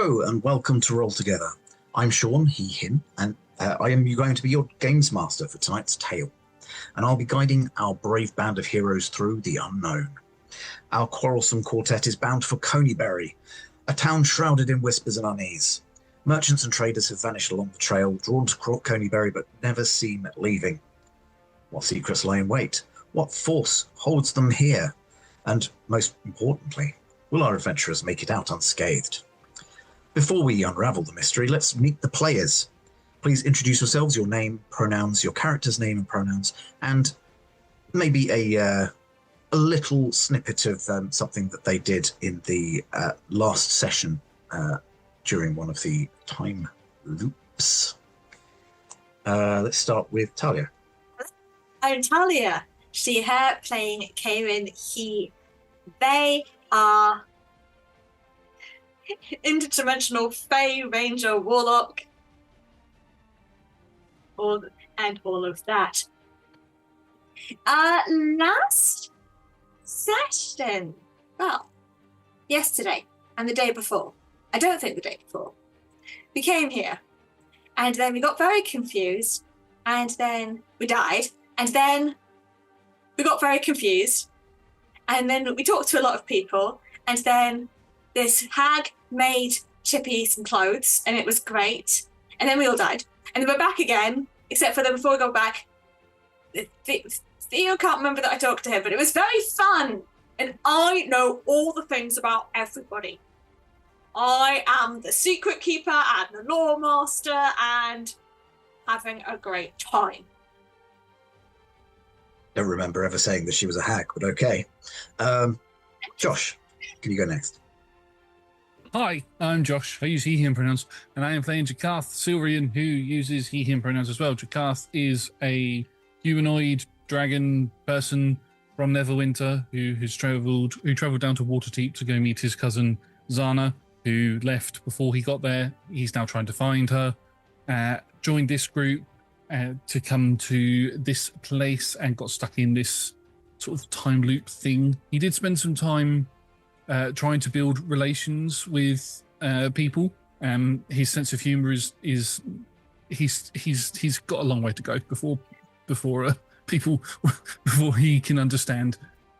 Hello and welcome to Roll Together. I'm Sean, he, him, and I am going to be your games master for tonight's tale. And I'll be guiding our brave band of heroes through the unknown. Our quarrelsome quartet is bound for Conyberry, a town shrouded in whispers and unease. Merchants and traders have vanished along the trail, drawn to Conyberry but never seen leaving. What secrets lie in wait? What force holds them here? And most importantly, will our adventurers make it out unscathed? Before we unravel the mystery, let's meet the players. Please introduce yourselves, your name, pronouns, your character's name and pronouns, and maybe a little snippet of something that they did in the last session during one of the time loops. Let's start with Talia. I'm Talia. She, her, playing Faerun, he, they are interdimensional Fae, Ranger, Warlock, and all of that. Last session, well, yesterday and the day before, I don't think the day before, we came here, and then we got very confused, and then we died, and then we got very confused, and then we talked to a lot of people, and then this hag made Chippy some clothes, and it was great. And then we all died. And then we're back again, except for then before we got back, Theo can't remember that I talked to him, but it was very fun. And I know all the things about everybody. I am the secret keeper and the lore master and having a great time. Don't remember ever saying that she was a hag, but okay. Josh, can you go next? Hi, I'm Josh. I use he, him pronouns, and I am playing Jakarth Silverian, who uses he, him pronouns as well. Jakarth is a humanoid dragon person from Neverwinter who travelled down to Waterdeep to go meet his cousin Zana, who left before he got there. He's now trying to find her. Joined this group to come to this place and got stuck in this sort of time loop thing. He did spend some time trying to build relations with people. His sense of humor is he's got a long way to go before people before he can understand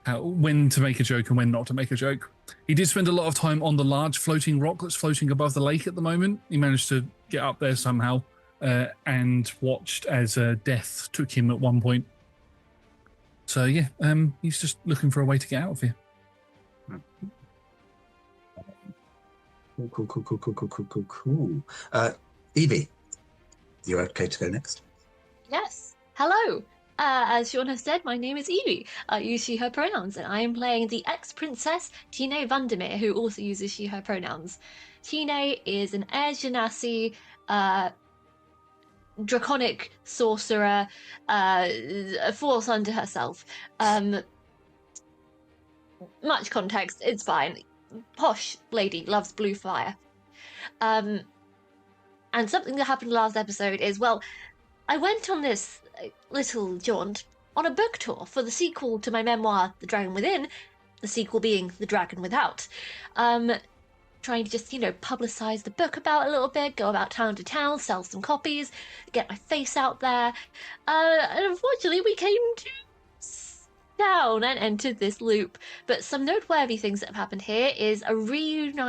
when to make a joke and when not to make a joke. He did spend a lot of time on the large floating rock that's floating above the lake at the moment. He managed to get up there somehow and watched as death took him at one point. So yeah, he's just looking for a way to get out of here. Cool. Evie, you're okay to go next? Yes. Hello. As Sean has said, my name is Evie. I use she, her pronouns, and I am playing the ex-princess Tine Vandermeer, who also uses she, her pronouns. Tine is an Air Genasi, draconic sorcerer, a force unto herself. Much context, it's fine. Posh lady, loves blue fire. And something that happened last episode is, well, I went on this little jaunt on a book tour for the sequel to my memoir, The Dragon Within, the sequel being The Dragon Without. Trying to just, publicise the book about a little bit, go about town to town, sell some copies, get my face out there. And unfortunately, we came to down and entered this loop. But some noteworthy things that have happened here is a reunion,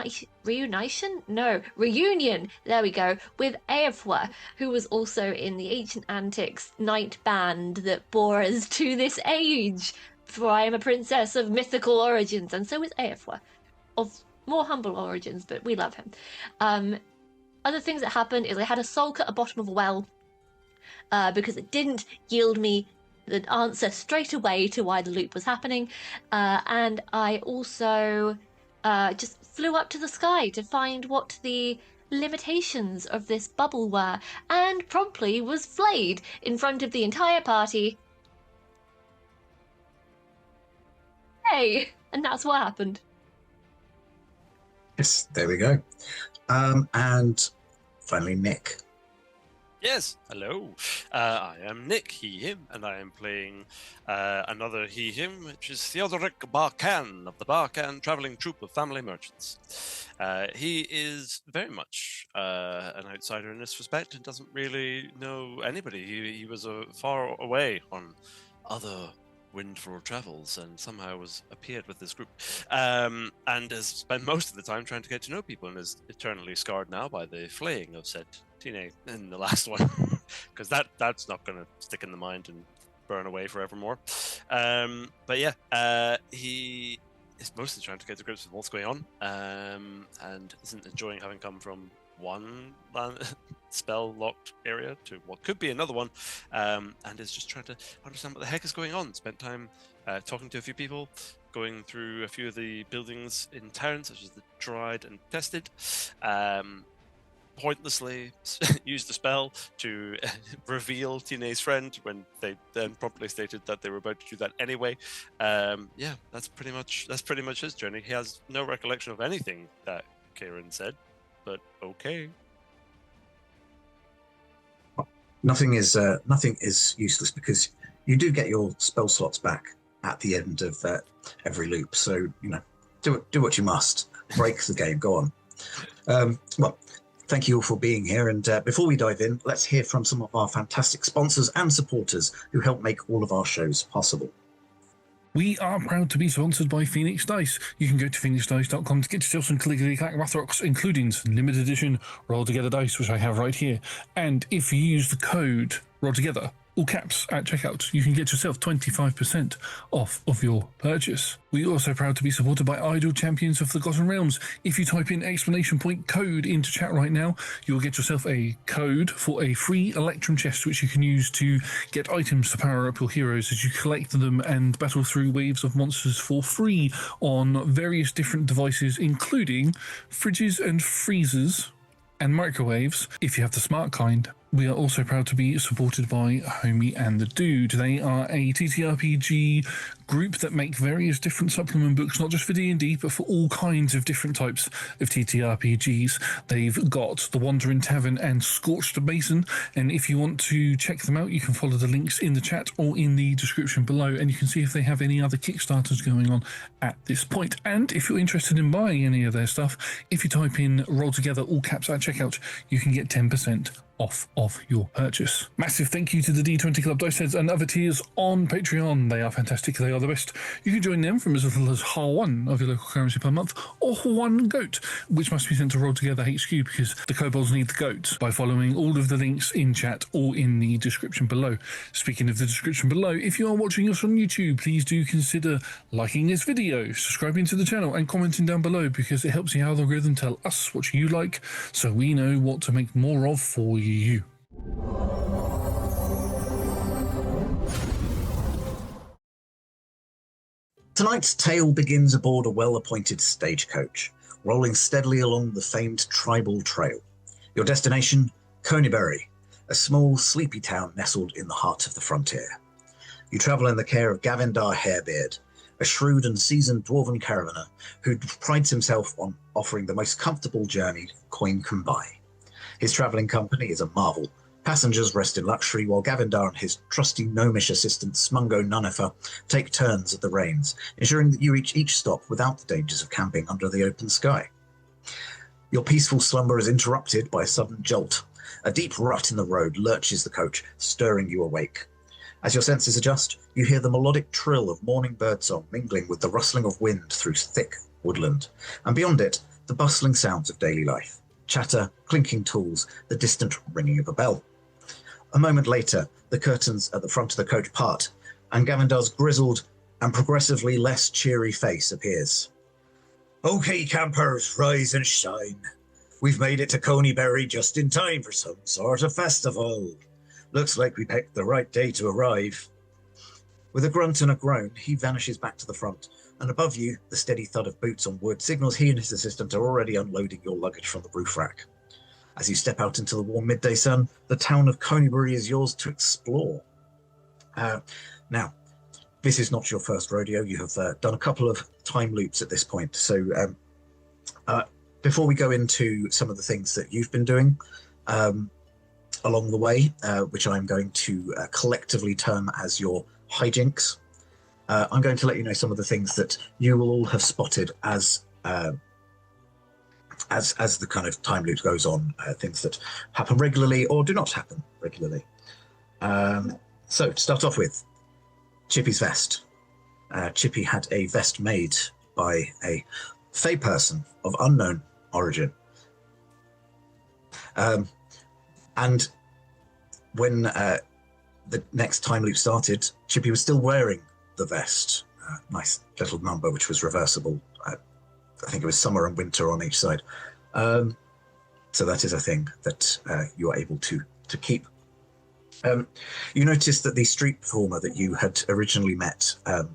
there we go, with Eowyn, who was also in the Ancient Antics night band that bore us to this age. For I am a princess of mythical origins, and so is Eowyn, of more humble origins, but we love him. Other things that happened is I had a sulk at the bottom of a well because it didn't yield me the answer straight away to why the loop was happening, and I also just flew up to the sky to find what the limitations of this bubble were, and promptly was flayed in front of the entire party. Hey, and that's what happened. Yes, there we go. And finally, Nick. Yes, hello. I am Nick, he, him, and I am playing another he, him, which is Theodoric Barkan of the Barkan Traveling Troupe of Family Merchants. He is very much an outsider in this respect and doesn't really know anybody. He was far away on other windfall travels and somehow appeared with this group and has spent most of the time trying to get to know people and is eternally scarred now by the flaying of said teenage in the last one because that's not going to stick in the mind and burn away forevermore. But yeah, he is mostly trying to get to grips with what's going on and isn't enjoying having come from one spell locked area to what could be another one, and is just trying to understand what the heck is going on. Spent time talking to a few people, going through a few of the buildings in town, such as the Tried and Tested. Pointlessly used the spell to reveal Tine's friend when they then promptly stated that they were about to do that anyway. Yeah, that's pretty much his journey. He has no recollection of anything that Kieran said, but okay. Nothing is useless because you do get your spell slots back at the end of every loop. So do what you must. Break the game. Go on. Well, thank you all for being here. And before we dive in, let's hear from some of our fantastic sponsors and supporters who help make all of our shows possible. We are proud to be sponsored by Phoenix Dice. You can go to phoenixdice.com to get yourself some clickety-clack math rocks, including some limited edition Roll Together dice, which I have right here. And if you use the code Roll Together, all caps, at checkout, you can get yourself 25% off of your purchase. We are also proud to be supported by Idle Champions of Forgotten Realms. If you type in !code into chat right now, you'll get yourself a code for a free Electrum chest, which you can use to get items to power up your heroes as you collect them and battle through waves of monsters for free on various different devices, including fridges and freezers and microwaves, if you have the smart kind. We are also proud to be supported by Homie&theDude. They are a TTRPG group that make various different supplement books, not just for D&D, but for all kinds of different types of TTRPGs. They've got The Wandering Tavern and Scorched Basin, and if you want to check them out, you can follow the links in the chat or in the description below, and you can see if they have any other Kickstarters going on at this point. And if you're interested in buying any of their stuff, if you type in Roll Together, all caps at checkout, you can get 10% off of your purchase. Massive thank you to the D20 Club Dice Heads and other tiers on Patreon. They are fantastic. They are the best. You can join them from as little as one of your local currency per month, or one goat, which must be sent to Roll Together HQ because the kobolds need the goat, by following all of the links in chat or in the description below. Speaking of the description below, if you are watching us on YouTube, please do consider liking this video, subscribing to the channel, and commenting down below because it helps the algorithm tell us what you like so we know what to make more of for you. Tonight's tale begins aboard a well-appointed stagecoach, rolling steadily along the famed tribal trail. Your destination, Conyberry, a small, sleepy town nestled in the heart of the frontier. You travel in the care of Gavindar Hairbeard, a shrewd and seasoned dwarven caravaner who prides himself on offering the most comfortable journey coin can buy. His travelling company is a marvel. Passengers rest in luxury, while Gavindar and his trusty gnomish assistant Smungo Nunifer take turns at the reins, ensuring that you reach each stop without the dangers of camping under the open sky. Your peaceful slumber is interrupted by a sudden jolt. A deep rut in the road lurches the coach, stirring you awake. As your senses adjust, you hear the melodic trill of morning birdsong mingling with the rustling of wind through thick woodland, and beyond it, the bustling sounds of daily life. Chatter, clinking tools, the distant ringing of a bell. A moment later, the curtains at the front of the coach part, and Gavindar's grizzled and progressively less cheery face appears. "Okay, campers, rise and shine. We've made it to Conyberry just in time for some sort of festival. Looks like we picked the right day to arrive." With a grunt and a groan, he vanishes back to the front, and above you, the steady thud of boots on wood signals he and his assistant are already unloading your luggage from the roof rack. As you step out into the warm midday sun, the town of Conyberry is yours to explore. Now, this is not your first rodeo. You have done a couple of time loops at this point. So before we go into some of the things that you've been doing, along the way, which I'm going to collectively term as your hijinks. I'm going to let you know some of the things that you will all have spotted as the kind of time loop goes on, things that happen regularly or do not happen regularly. So to start off with, Chippy's vest. Chippy had a vest made by a Fey person of unknown origin. And when the next time loop started, Chippy was still wearing the vest. Nice little number, which was reversible. I think it was summer and winter on each side. So that is a thing that you are able to keep. You noticed that the street performer that you had originally met, one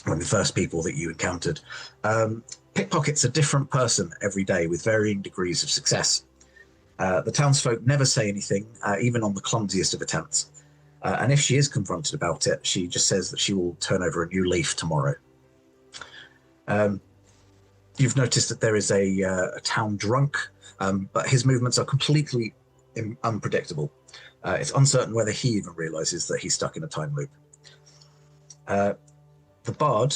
of the first people that you encountered, pickpockets a different person every day with varying degrees of success. The townsfolk never say anything, even on the clumsiest of attempts. And if she is confronted about it, she just says that she will turn over a new leaf tomorrow. You've noticed that there is a town drunk, but his movements are completely unpredictable. It's uncertain whether he even realizes that he's stuck in a time loop. The bard,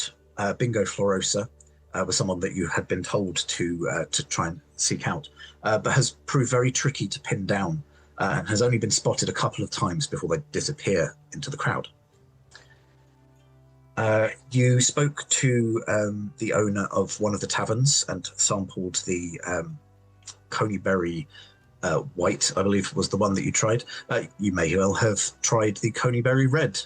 Bingo Florosa, was someone that you had been told to try and seek out, but has proved very tricky to pin down and has only been spotted a couple of times before they disappear into the crowd. You spoke to the owner of one of the taverns and sampled the Conyberry White, I believe was the one that you tried. You may well have tried the Conyberry Red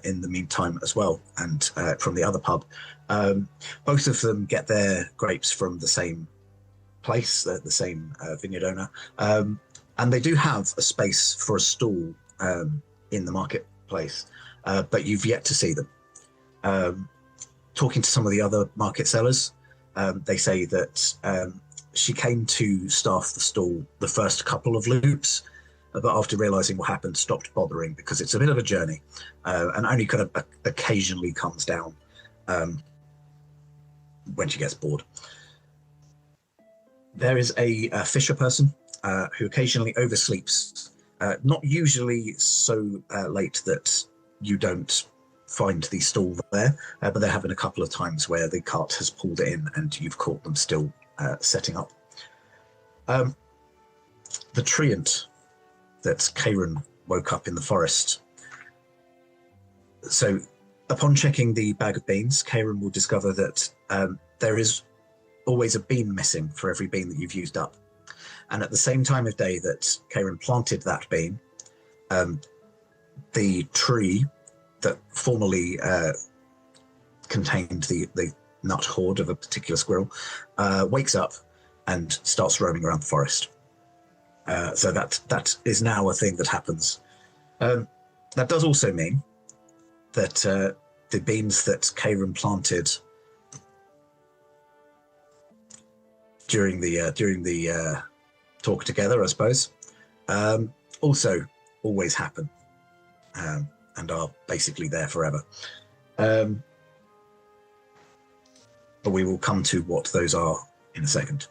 in the meantime as well, and from the other pub. Both of them get their grapes from the same place, the same vineyard owner, and they do have a space for a stall in the marketplace, but you've yet to see them. Talking to some of the other market sellers, they say that she came to staff the stall the first couple of loops, but after realizing what happened, stopped bothering because it's a bit of a journey, and only kind of occasionally comes down when she gets bored. There is a fisher person who occasionally oversleeps, not usually so late that you don't find the stall there, but there have been a couple of times where the cart has pulled in and you've caught them still setting up. The treant that Faerun woke up in the forest. So upon checking the bag of beans, Faerun will discover that there is always a bean missing for every bean that you've used up. And at the same time of day that Faerun planted that bean, the tree that formerly contained the nut hoard of a particular squirrel wakes up and starts roaming around the forest. So that is now a thing that happens. That does also mean that the beans that Faerun planted during the talk together, I suppose, also always happen and are basically there forever. But we will come to what those are in a second.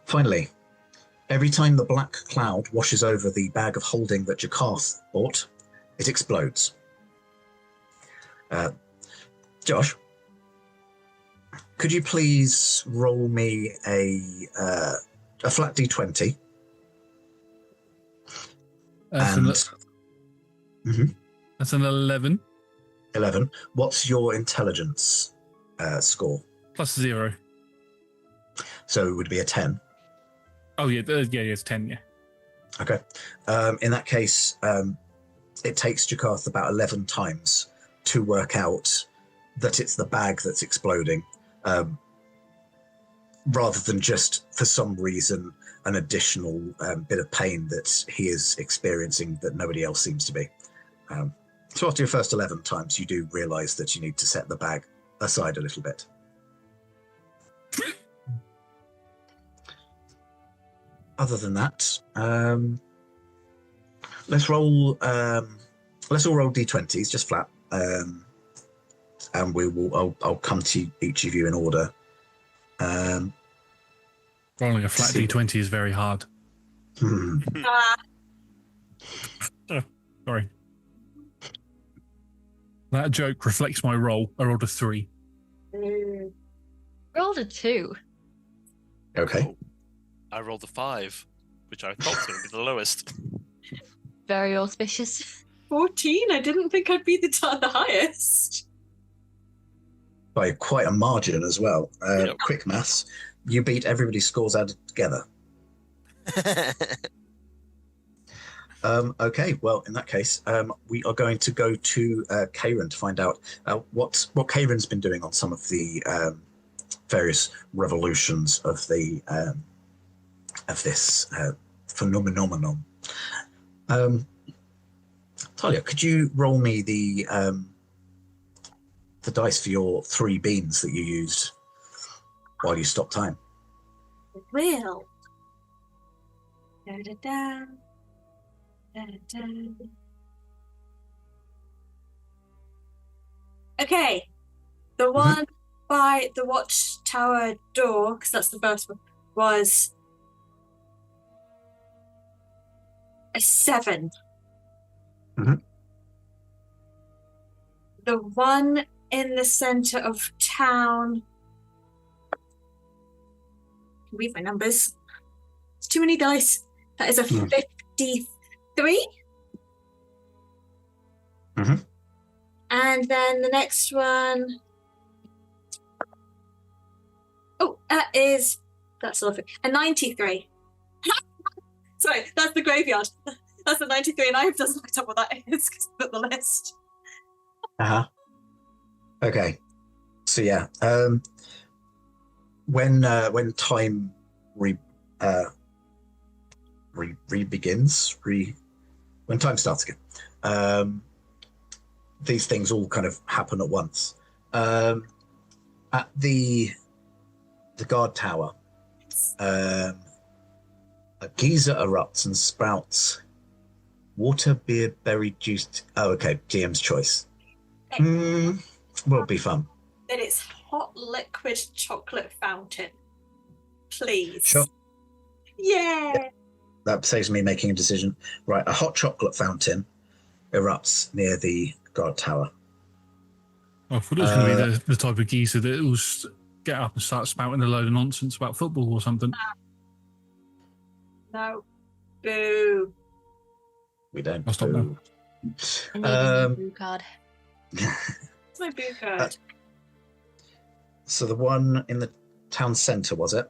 Finally, every time the black cloud washes over the bag of holding that Jakarth bought, it explodes. Josh, could you please roll me a flat d20? That's an 11. 11. What's your intelligence score? +0. So it would be a 10. Oh, yeah, it's 10, yeah. Okay. In that case, it takes Jakarth about 11 times to work out that it's the bag that's exploding, rather than just, for some reason, an additional bit of pain that he is experiencing that nobody else seems to be. So after your first 11 times, you do realize that you need to set the bag aside a little bit. Other than that, let's all roll d20s, just flat, and I'll come to each of you in order. Rolling a flat d20 is very hard. Ah, Sorry. That joke reflects my roll. I rolled a 3. Rolled a 2. Okay. Oh, I rolled a 5, which I thought was going to be the lowest. Very auspicious. 14. I didn't think I'd be the highest. By quite a margin as well. Yep. Quick maths. You beat everybody's scores added together. Okay, well, in that case, we are going to go to Faerun to find out what Faerun's been doing on some of the various revolutions of the of this phenomenon. Talia, could you roll me the dice for your 3 beans that you used while you stopped time? Will. Da, da, da. Da, da, da. Okay. The one by the watchtower door, because that's the first one, was a 7. Mhm. The one in the center of town. Read my numbers. It's too many dice. That is a 53. Mhm. And then the next one. Oh, that's lovely. A 93. Sorry, that's the graveyard. That's the 93, and I have just looked up what that is because I put the list. Okay. So yeah, when time begins, when time starts again, these things all kind of happen at once. At the guard tower, a geyser erupts and sprouts water, beer, berry juice. Oh, okay. GM's choice. Will be fun. That it's hot liquid chocolate fountain. Please. Sure. Yeah. That saves me making a decision. Right, a hot chocolate fountain erupts near the guard tower. I thought it was going to be the type of geezer that will get up and start spouting a load of nonsense about football or something. No. Boo. We don't. I'll stop now. I need a new blue card. It's my boo card. So the one in the town centre, was it?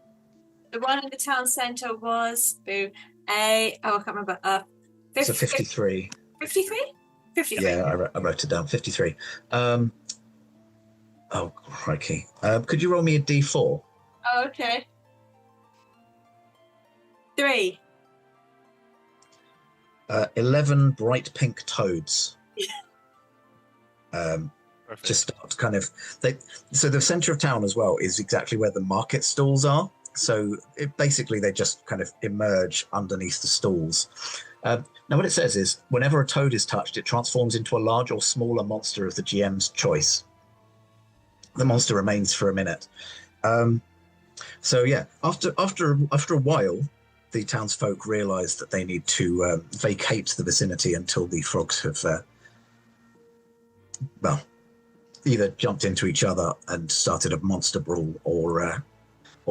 The one in the town centre was boo. I can't remember. It's a 53. 53? 53. Yeah, I wrote it down. 53. Oh, crikey. Could you roll me a D4? Oh, okay. 3. 11 bright pink toads. Perfect. Just start kind of. So the centre of town as well is exactly where the market stalls are. So basically they just kind of emerge underneath the stalls. Now what it says is, whenever a toad is touched, it transforms into a large or smaller monster of the GM's choice. The monster remains for a minute. So yeah, after a while, the townsfolk realise that they need to vacate the vicinity until the frogs have, either jumped into each other and started a monster brawl or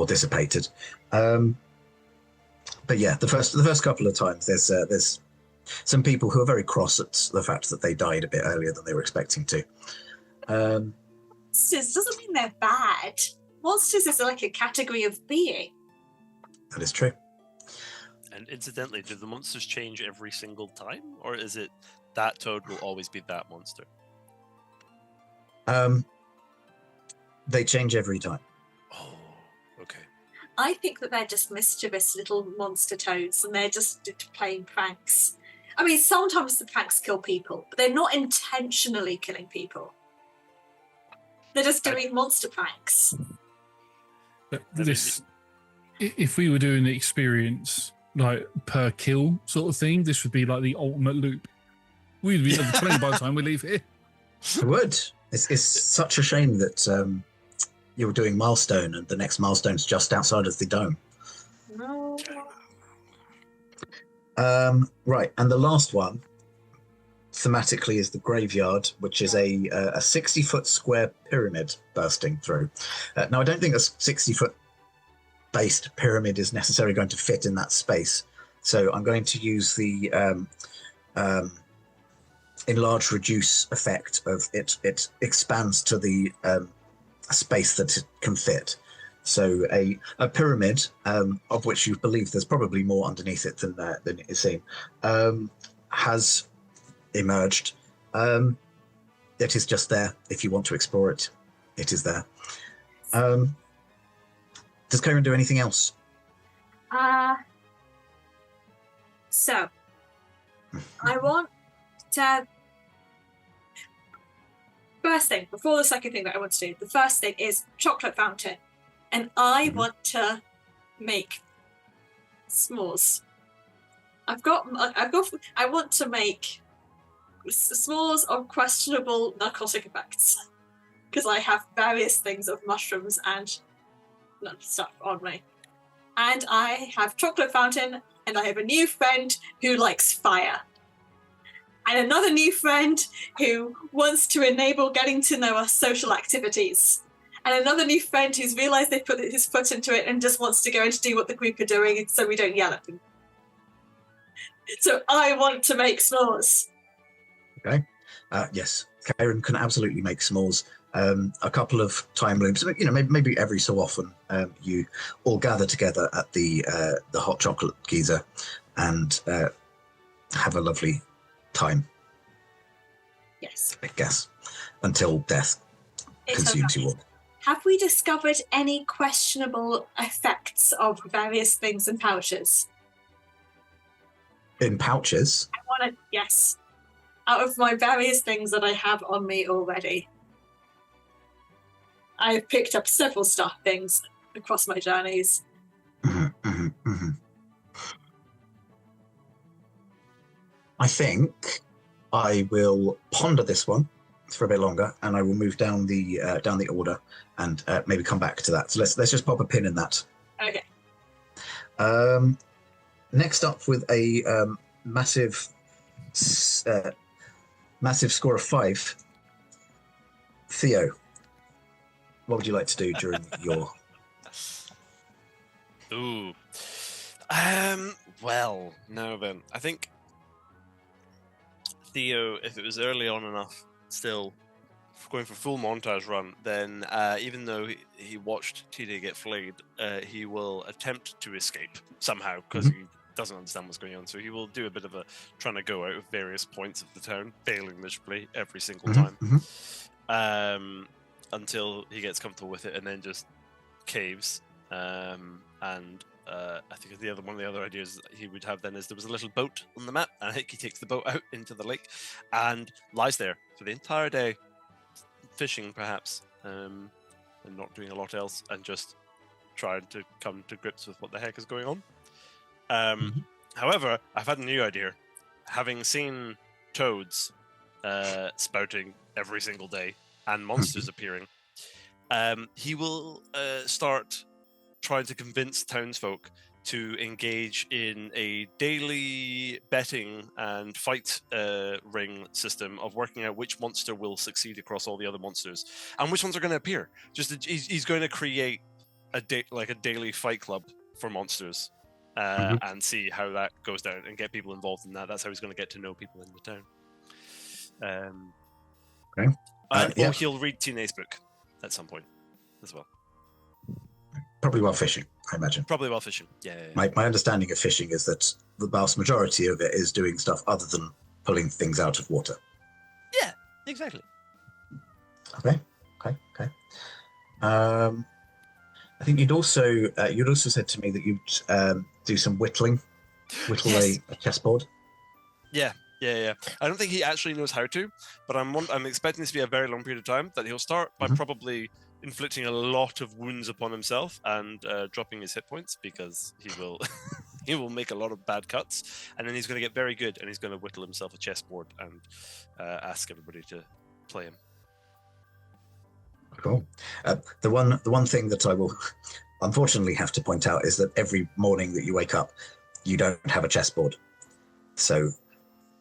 dissipated. But yeah, the first couple of times, there's some people who are very cross at the fact that they died a bit earlier than they were expecting to. Monsters doesn't mean they're bad. Monsters is like a category of being. That is true. And incidentally, do the monsters change every single time? Or is it that toad will always be that monster? They change every time. Oh, okay. I think that they're just mischievous little monster toads and they're just playing pranks. I mean, sometimes the pranks kill people, but they're not intentionally killing people. They're just doing monster pranks. But if we were doing the experience like per kill sort of thing, this would be like the ultimate loop. We'd be level 20 by the time we leave here. It would. It's such a shame that you were doing milestone and the next milestone's just outside of the dome. No. Right, and the last one, thematically, is the graveyard, which is a 60-foot square pyramid bursting through. Now, I don't think a 60-foot based pyramid is necessarily going to fit in that space, so I'm going to use the enlarge reduce effect of it. It expands to the space that it can fit. So a pyramid, of which you believe there's probably more underneath it than it is seen, has emerged. It is just there. If you want to explore it, it is there. Does Karen do anything else? So I want to. First thing, before the second thing that I want to do, the first thing is chocolate fountain. And I want to make s'mores. I want to make s'mores of questionable narcotic effects. Because I have various things of mushrooms and stuff on me. And I have chocolate fountain, and I have a new friend who likes fire. And another new friend who wants to enable getting to know us social activities. And another new friend who's realised they put his foot into it and just wants to go and do what the group are doing so we don't yell at them. So I want to make s'mores. Okay. Yes, Karen can absolutely make s'mores. A couple of time loops, maybe every so often, you all gather together at the hot chocolate geyser and have a lovely time. Yes. I guess. Until death consumes you all. Have we discovered any questionable effects of various things in pouches? In pouches? I want to, yes. Out of my various things that I have on me already. I've picked up several things across my journeys. I think I will ponder this one for a bit longer, and I will move down the order and maybe come back to that. So let's just pop a pin in that. Okay. Next up, with a massive score of 5, Theo. What would you like to do during your? Ooh. Well, no then. I think Theo, if it was early on enough, still going for full montage run, then even though he watched TD get flayed, he will attempt to escape somehow because he doesn't understand what's going on. So he will do a bit of a trying to go out of various points of the town, failing miserably every single time, until he gets comfortable with it, and then just caves. I think one of the other ideas he would have then is there was a little boat on the map, and I think he takes the boat out into the lake and lies there for the entire day, fishing perhaps, and not doing a lot else, and just trying to come to grips with what the heck is going on. However, I've had a new idea. Having seen toads spouting every single day and monsters appearing, he will start trying to convince townsfolk to engage in a daily betting and fight ring system of working out which monster will succeed across all the other monsters and which ones are going to appear. He's going to create a daily fight club for monsters and see how that goes down and get people involved in that. That's how he's going to get to know people in the town. Okay. Or he'll read Tina's book at some point as well. Probably while fishing, I imagine. Probably while fishing, yeah. My understanding of fishing is that the vast majority of it is doing stuff other than pulling things out of water. Yeah, exactly. Okay. I think you'd also said to me that you'd do some whittle a chessboard. Yeah. I don't think he actually knows how to, but I'm expecting this to be a very long period of time. That he'll start by probably inflicting a lot of wounds upon himself and dropping his hit points, because he will make a lot of bad cuts, and then he's going to get very good, and he's going to whittle himself a chessboard and ask everybody to play him. Cool. The one thing that I will unfortunately have to point out is that every morning that you wake up, you don't have a chessboard. So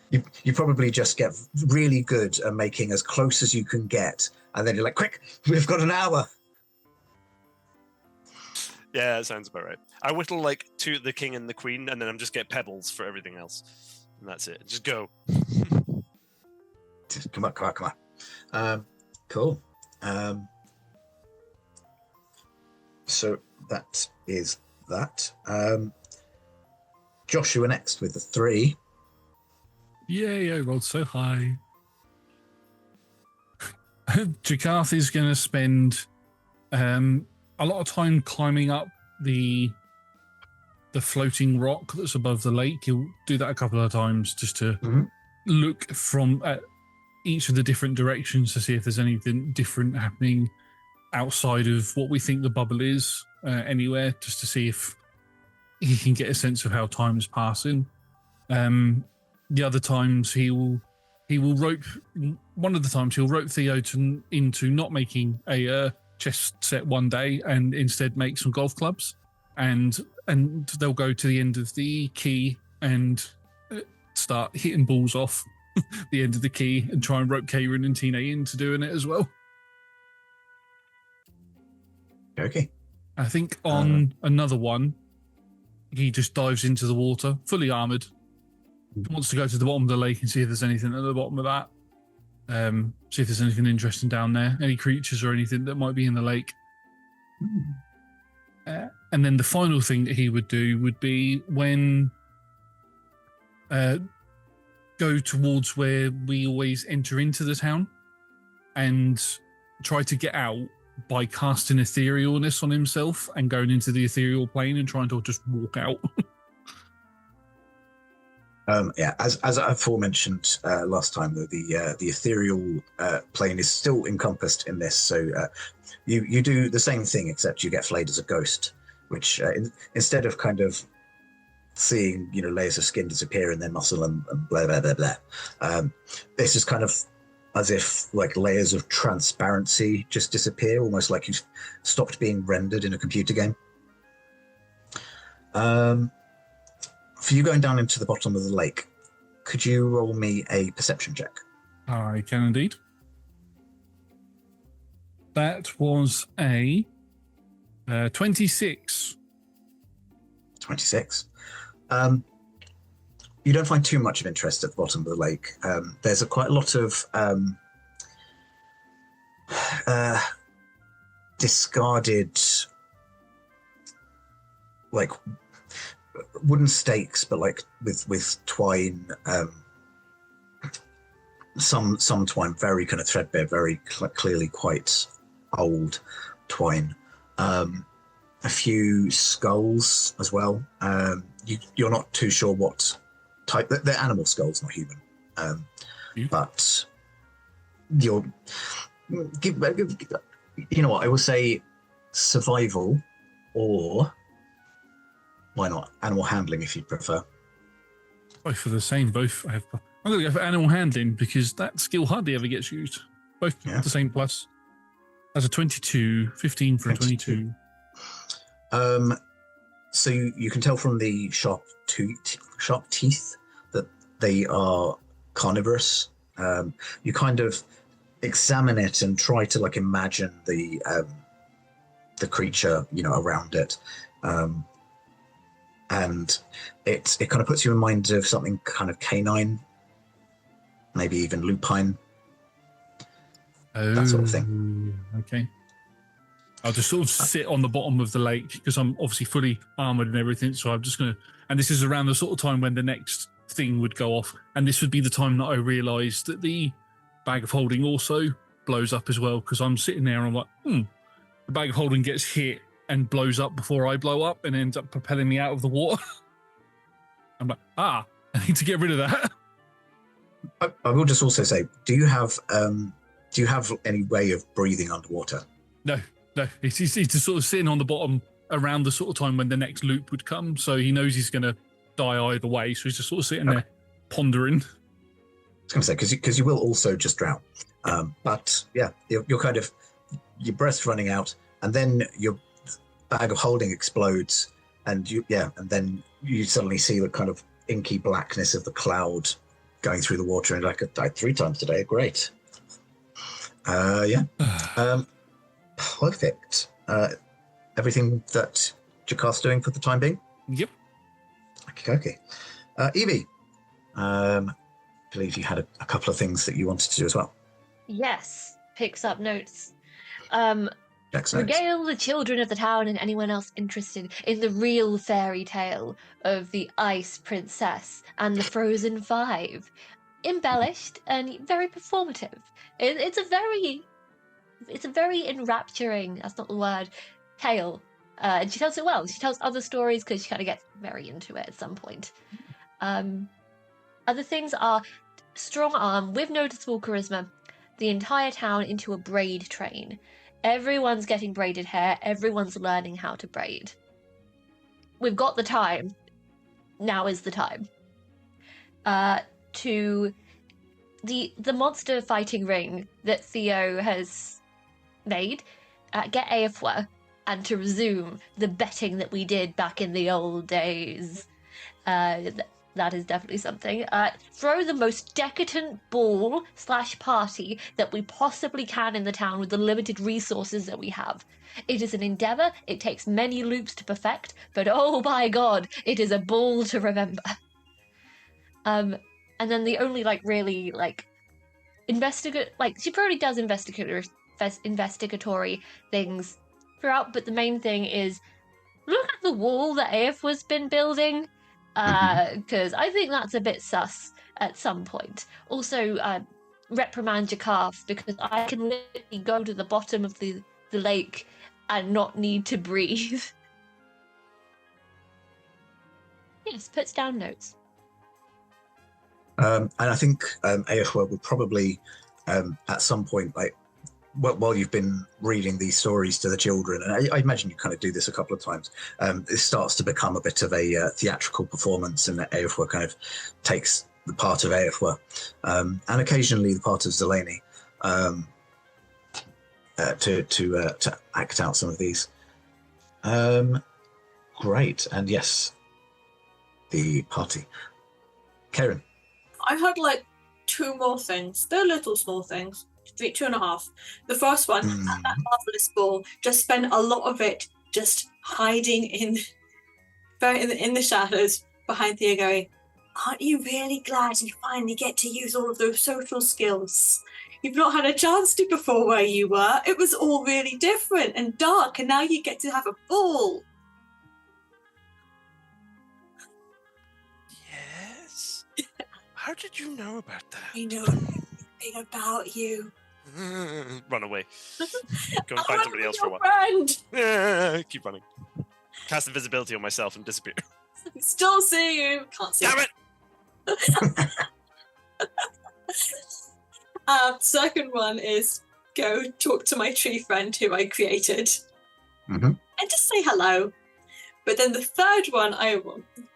you probably just get really good at making as close as you can get, and then you're like, quick, we've got an hour. Yeah, that sounds about right. I whittle like to the king and the queen, and then I'm just get pebbles for everything else, and that's it. Just go. Come on. Cool. So that is that. Joshua next with the 3. Yay, I rolled so high. Jakarth is going to spend a lot of time climbing up the floating rock that's above the lake. He'll do that a couple of times just to look from at each of the different directions to see if there's anything different happening outside of what we think the bubble is anywhere, just to see if he can get a sense of how time is passing. The other times he will rope. One of the times he'll rope Theo into not making a chess set one day and instead make some golf clubs, and they'll go to the end of the key and start hitting balls off the end of the key and try and rope Faerun and Tina into doing it as well. Okay. I think on another one, he just dives into the water, fully armored. He wants to go to the bottom of the lake and see if there's anything at the bottom of that. See if there's anything interesting down there, any creatures or anything that might be in the lake. And then the final thing that he would do would be when go towards where we always enter into the town and try to get out by casting etherealness on himself and going into the ethereal plane and trying to just walk out. As I aforementioned last time, the ethereal plane is still encompassed in this. So you do the same thing, except you get flayed as a ghost, which instead of kind of seeing layers of skin disappear and then muscle and blah blah blah blah, this is kind of as if like layers of transparency just disappear, almost like you've stopped being rendered in a computer game. For you going down into the bottom of the lake, could you roll me a perception check? I can indeed. That was a 26. 26. You don't find too much of interest at the bottom of the lake. There's quite a lot of discarded, like wooden stakes, but like with twine. Some twine, very kind of threadbare, very clearly quite old twine. A few skulls as well. You're not too sure what type. They're animal skulls, not human. But you're. You know what? I will say survival, or why not animal handling if you prefer. Both are the same. Both have. I'm going to go for animal handling because that skill hardly ever gets used. Both the same plus. That's a 22, 15 for 22. So you can tell from the sharp teeth that they are carnivorous. You kind of examine it and try to like imagine the creature, around it. And it kind of puts you in mind of something kind of canine, maybe even lupine, that sort of thing. Okay. I'll just sort of sit on the bottom of the lake because I'm obviously fully armored and everything. So I'm just going to, and this is around the sort of time when the next thing would go off. And this would be the time that I realised that the bag of holding also blows up as well, because I'm sitting there and I'm like, the bag of holding gets hit and blows up before I blow up and ends up propelling me out of the water. I'm like, I need to get rid of that. I will just also say, do you have any way of breathing underwater? No, he's just sort of sitting on the bottom around the sort of time when the next loop would come. So he knows he's going to die either way. So he's just sort of sitting there pondering. I was going to say, because you will also just drown. But yeah, you're kind of, your breath's running out, and then your bag of holding explodes, and then you suddenly see the kind of inky blackness of the cloud going through the water, and like I died 3 times today. Great. Yeah. Perfect. Everything that Jakarth's doing for the time being? Yep. Okay. Evie, I believe you had a couple of things that you wanted to do as well. Yes, picks up notes. Excellent. Regale the children of the town and anyone else interested in the real fairy tale of the Ice Princess and the Frozen Five. Embellished and very performative. It's a very enrapturing, that's not the word, tale. And she tells it well. She tells other stories because she kind of gets very into it at some point. Other things are strong arm with noticeable charisma the entire town into a braid train. Everyone's getting braided hair. Everyone's learning how to braid. We've got the time. Now is the time. To the monster fighting ring that Theo has made, get Aefwa, and to resume the betting that we did back in the old days. That is definitely something. Throw the most decadent ball/party that we possibly can in the town with the limited resources that we have. It is an endeavour, it takes many loops to perfect, but oh my god, it is a ball to remember. And then the only, really, she probably does investigatory things throughout, but the main thing is, look at the wall that Aefwa's been building, because I think that's a bit sus at some point. Also, reprimand Jakarth, because I can literally go to the bottom of the lake and not need to breathe. Yes, puts down notes. And I think Aefwa would probably, at some point, while you've been reading these stories to the children, and I imagine you kind of do this a couple of times, it starts to become a bit of a theatrical performance, and Aefwa kind of takes the part of Aefwa, and occasionally the part of Zelene, to act out some of these. Great, and yes, the party. Karen. I had 2 more things. They're little small things. 2.5. The first one, that marvelous ball, just spent a lot of it just hiding in the shadows behind Thea, going, "Aren't you really glad you finally get to use all of those social skills? You've not had a chance to before where you were. It was all really different and dark, and now you get to have a ball." Yes. How did you know about that? I know everything about you. Run away. Go and find somebody else for a while. Friend. Keep running. Cast invisibility on myself and disappear. Still see you. Can't see. Damn it. Second one is go talk to my tree friend who I created, and just say hello. But then the third one I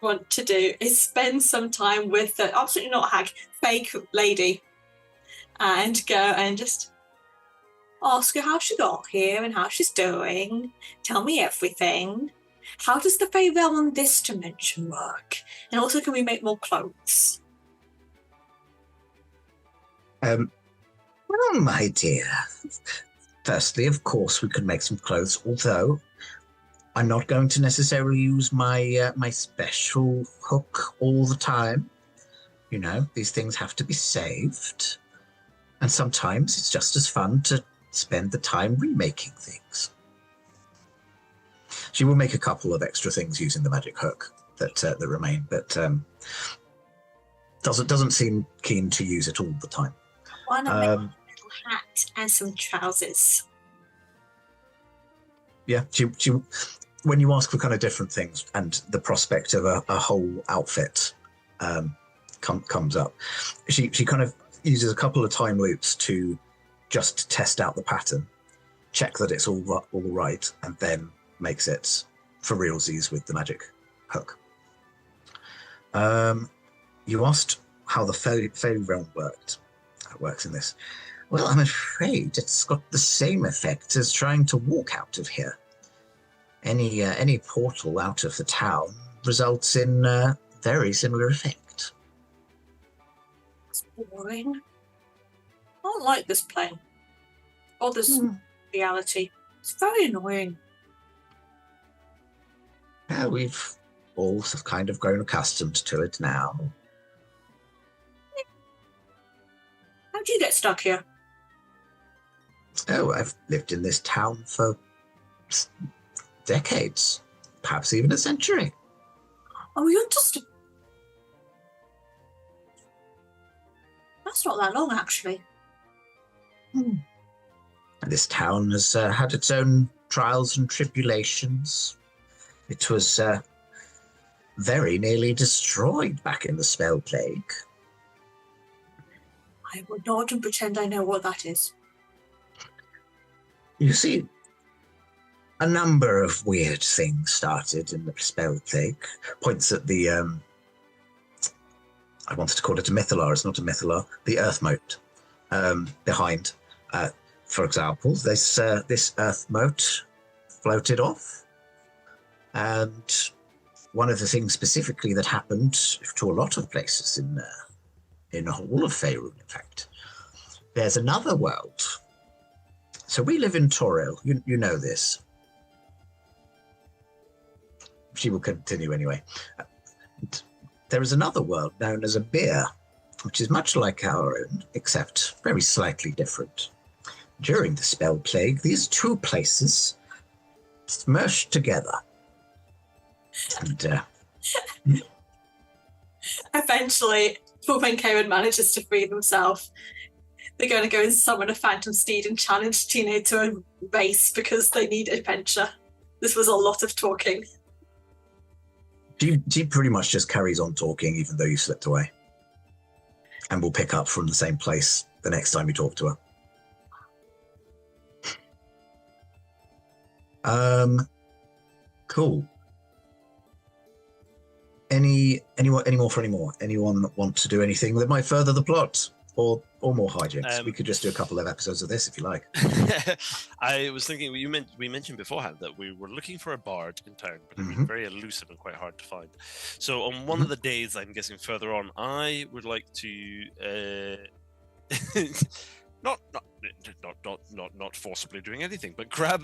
want to do is spend some time with the absolutely not hag, fake lady, and go and just ask her how she got here and how she's doing. Tell me everything. How does the Fae realm on this dimension work? And also, can we make more clothes? Well, my dear, firstly, of course, we could make some clothes, although I'm not going to necessarily use my my special hook all the time. You know, these things have to be saved. And sometimes it's just as fun to spend the time remaking things. She will make a couple of extra things using the magic hook that remain, but doesn't seem keen to use it all the time. Why not make a little hat and some trousers? Yeah, she when you ask for kind of different things and the prospect of a whole outfit comes up, she kind of uses a couple of time loops to just test out the pattern, check that it's all right, and then makes it for realsies with the magic hook. You asked how the fairy realm works in this. Well, I'm afraid it's got the same effect as trying to walk out of here. Any portal out of the town results in the very similar effect. It's boring. I don't like this plane. Or this reality. It's very annoying. Yeah, we've all kind of grown accustomed to it now. How'd you get stuck here? Oh, I've lived in this town for decades, perhaps even a century. Oh, you're just... That's not that long, actually. And this town has had its own trials and tribulations. It was very nearly destroyed back in the spell plague. I will nod and pretend I know what that is. You see, a number of weird things started in the spell plague. Points at the, I wanted to call it a mythalar, it's not a mythalar, the earth moat behind. For example, this earth moat floated off. And one of the things specifically that happened to a lot of places in all of Faerun, in fact, there's another world. So we live in Toril. You know this. She will continue anyway. There is another world known as a beer, which is much like our own, except very slightly different. During the spell plague, these two places merged together. And Eventually, when Cohen manages to free himself, they're going to go and summon a phantom steed and challenge Tino to a race because they need adventure. This was a lot of talking. she pretty much just carries on talking even though you slipped away. And we'll pick up from the same place the next time you talk to her. Cool. Any more? Anyone want to do anything that might further the plot or more hijinks? We could just do a couple of episodes of this if you like. I was thinking we mentioned beforehand that we were looking for a bard in town, but it was very elusive and quite hard to find. So on one of the days, I'm guessing further on, I would like to not forcibly doing anything, but grab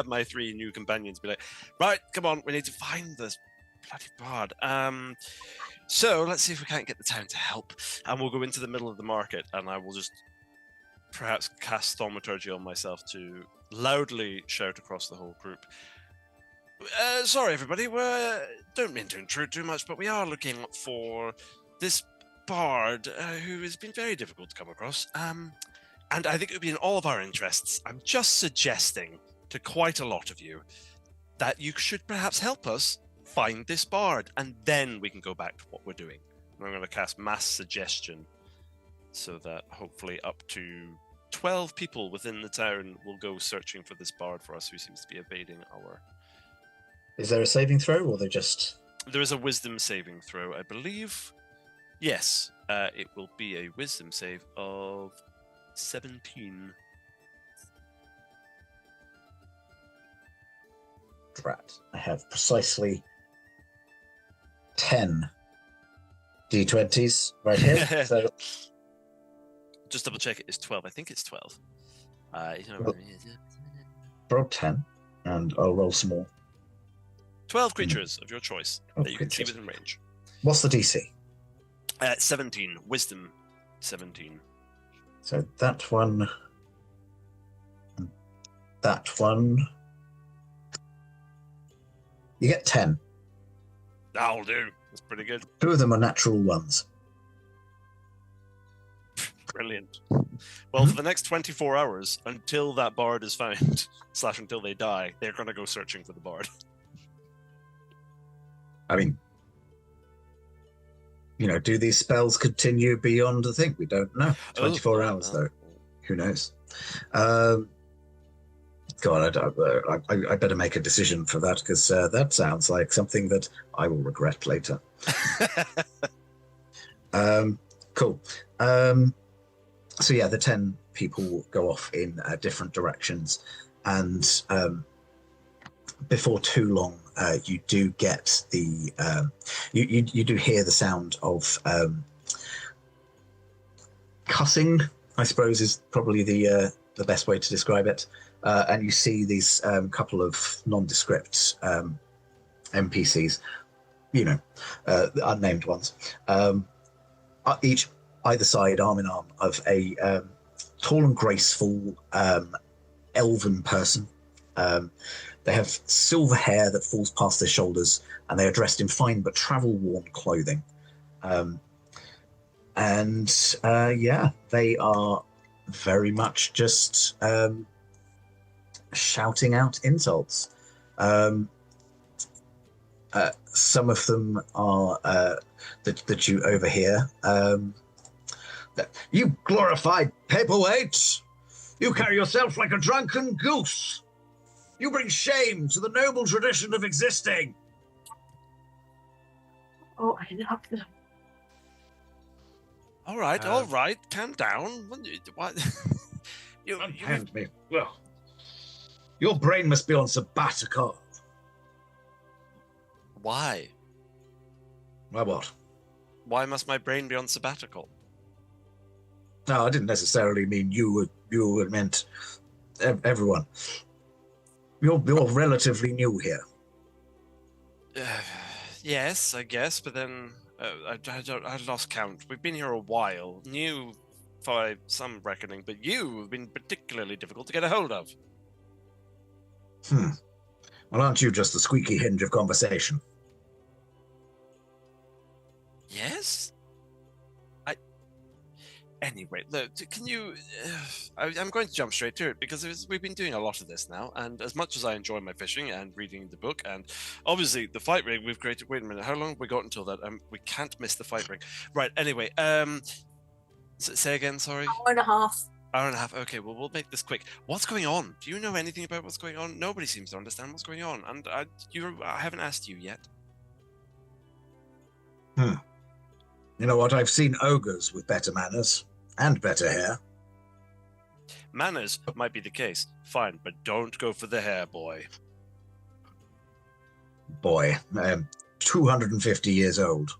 my three new companions, be like, right, come on, we need to find this bloody bard. So let's see if we can't get the town to help, and we'll go into the middle of the market, and I will just perhaps cast thaumaturgy on myself to loudly shout across the whole group. Sorry, everybody, we don't mean to intrude too much, but we are looking for this bard who has been very difficult to come across. And I think it would be in all of our interests. I'm just suggesting to quite a lot of you that you should perhaps help us find this bard, and then we can go back to what we're doing. And I'm going to cast mass suggestion so that hopefully up to 12 people within the town will go searching for this bard for us who seems to be evading our... Is there a saving throw or they just... There is a wisdom saving throw, I believe. Yes, it will be a wisdom save of 17. Drat. I have precisely 10 D20s right here. So just double check it is 12. I think it's 12. Roll 10, and I'll roll some more. 12 creatures of your choice that you can see within range. What's the DC? 17. Wisdom 17. So that one, and that one. You get 10. That'll do. That's pretty good. 2 of them are natural ones. Brilliant. Well, for the next 24 hours, until that bard is found, / until they die, they're going to go searching for the bard. I mean, do these spells continue beyond the thing? We don't know. 24 hours, though. Who knows? God, I better make a decision for that, because that sounds like something that I will regret later. Cool. So yeah, the 10 people go off in different directions, and before too long, you do get the you do hear the sound of cussing, I suppose, is probably the best way to describe it. And you see these couple of nondescript NPCs, the unnamed ones, each either side, arm in arm, of a tall and graceful elven person. They have silver hair that falls past their shoulders, and they are dressed in fine but travel-worn clothing. They are very much just shouting out insults. Some of them are that you overhear. You glorified paperweight! You carry yourself like a drunken goose! You bring shame to the noble tradition of existing! Oh, I love them. All right, calm down. What? Unhand me. Well, your brain must be on sabbatical. Why? Why what? Why must my brain be on sabbatical? No, I didn't necessarily mean you. You meant everyone. You're relatively new here. Yes, I guess, but then I lost count. We've been here a while, new by some reckoning, but you have been particularly difficult to get a hold of. Well, aren't you just the squeaky hinge of conversation? Yes? Anyway, look, can you... I'm going to jump straight to it, because we've been doing a lot of this now, and as much as I enjoy my fishing and reading the book, and obviously the fight rig we've created... Wait a minute, how long have we got until that? We can't miss the fight rig. Right, anyway, say again, sorry? Hour and a half. Hour and a half, okay, well, we'll make this quick. What's going on? Do you know anything about what's going on? Nobody seems to understand what's going on, and I haven't asked you yet. You know what? I've seen ogres with better manners. And better hair. Manners might be the case. Fine, but don't go for the hair, boy. Boy, 250 years old.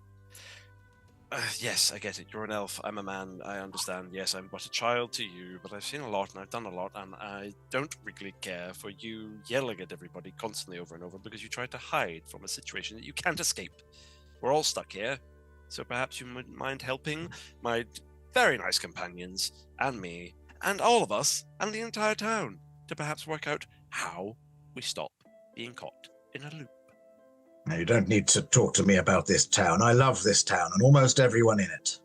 Yes, I get it. You're an elf. I'm a man. I understand. Yes, I'm but a child to you, but I've seen a lot and I've done a lot, and I don't really care for you yelling at everybody constantly over and over because you try to hide from a situation that you can't escape. We're all stuck here, so perhaps you wouldn't mind helping my very nice companions, and me, and all of us, and the entire town, to perhaps work out how we stop being caught in a loop. Now, you don't need to talk to me about this town. I love this town, and almost everyone in it.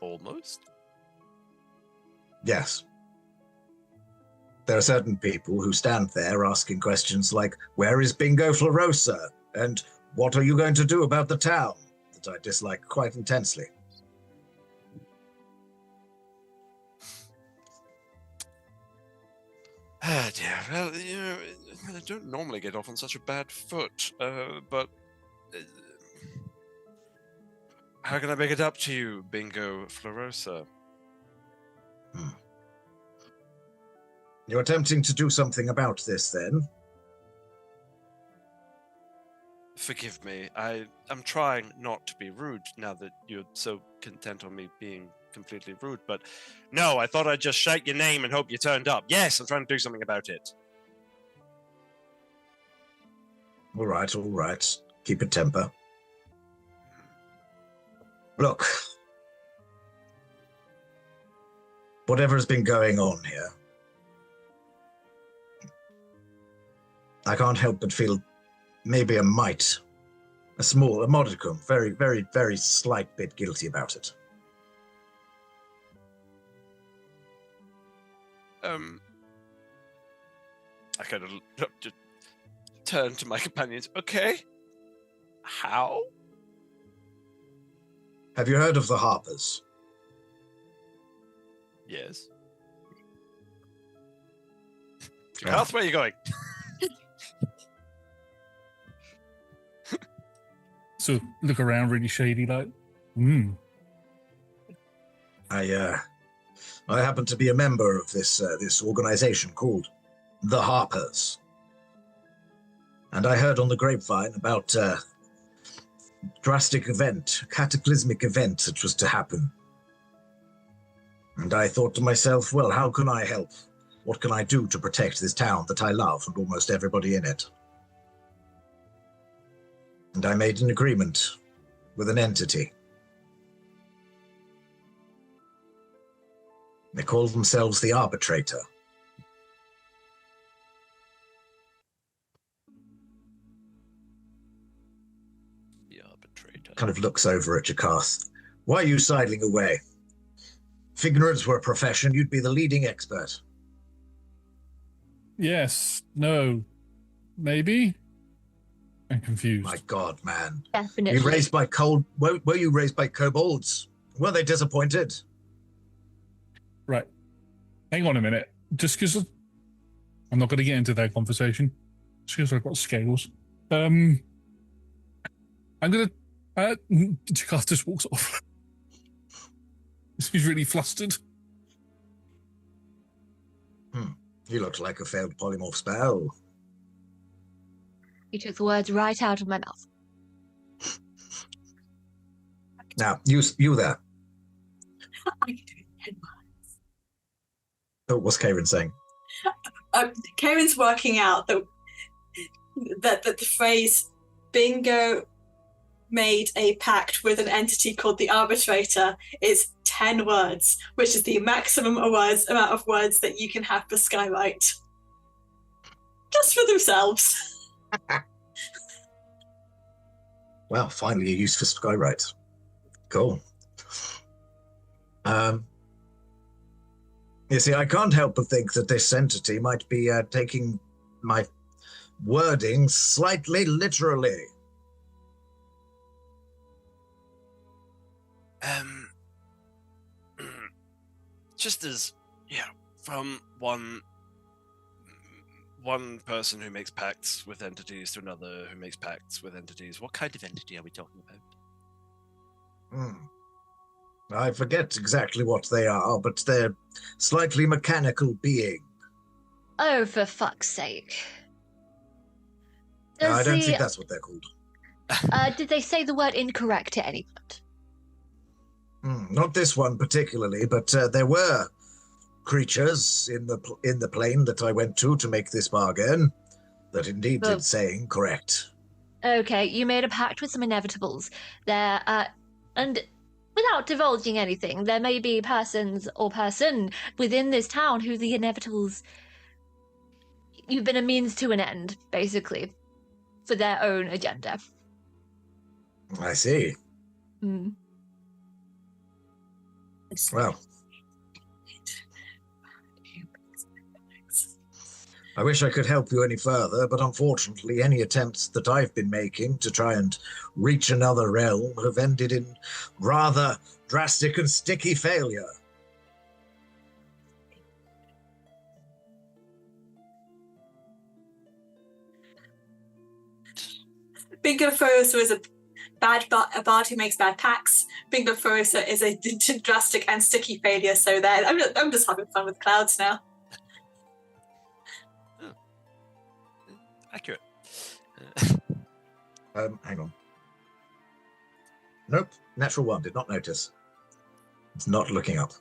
Almost? Yes. There are certain people who stand there asking questions like, where is Bingo Florosa? And what are you going to do about the town? That I dislike quite intensely. Ah, dear. Well, I don't normally get off on such a bad foot, but how can I make it up to you, Bingo Florosa? You're attempting to do something about this, then? Forgive me. I'm trying not to be rude now that you're so content on me being completely rude, but no, I thought I'd just shout your name and hope you turned up. Yes, I'm trying to do something about it. All right. Keep a temper. Look. Whatever has been going on here, I can't help but feel maybe a mite, a modicum, very, very, very slight bit guilty about it. I kind of just turned to my companions. Okay. How? Have you heard of the Harpers? Yes. Garth, where are you going? So look around really shady like, I happen to be a member of this organization called the Harpers. And I heard on the grapevine about a drastic event, cataclysmic event that was to happen. And I thought to myself, well, how can I help? What can I do to protect this town that I love and almost everybody in it? And I made an agreement with an entity. They call themselves the Arbitrator. The Arbitrator. Kind of looks over at Jakarth. Why are you sidling away? If ignorance were a profession, you'd be the leading expert. Yes. No. Maybe? I'm confused. My God, man. Definitely. You raised by were you raised by kobolds? Were they disappointed? Right. Hang on a minute. Just because I'm not going to get into that conversation. Just because I've got scales. I'm going to... Jakarth just walks off. He's really flustered. You look like a failed polymorph spell. You took the words right out of my mouth. Now, you there. I can do it in 10 words. Oh, what's Karen saying? Karen's working out that the phrase "bingo made a pact with an entity called the Arbitrator" is 10 words, which is the maximum amount of words that you can have for Skywrite. Just for themselves. Well, finally a use for Skywrite. Cool. You see, I can't help but think that this entity might be taking my wording slightly literally. Just as, from one person who makes pacts with entities to another who makes pacts with entities, what kind of entity are we talking about? I forget exactly what they are, but they're slightly mechanical being. Oh, for fuck's sake. I don't think that's what they're called. Did they say the word incorrect at any point? Not this one particularly, but there were creatures in the plane that I went to make this bargain that indeed did say incorrect. Okay, you made a pact with some inevitables there, and without divulging anything, there may be persons or person within this town who the inevitables... You've been a means to an end, basically, for their own agenda. I see. Well, I wish I could help you any further, but unfortunately any attempts that I've been making to try and reach another realm have ended in rather drastic and sticky failure. Bingo Furiosa is a bard who makes bad pacts. Bingo Furiosa is a drastic and sticky failure, so there. I'm just having fun with clouds now. Accurate. Hang on. Nope, natural one, did not notice. It's not looking up.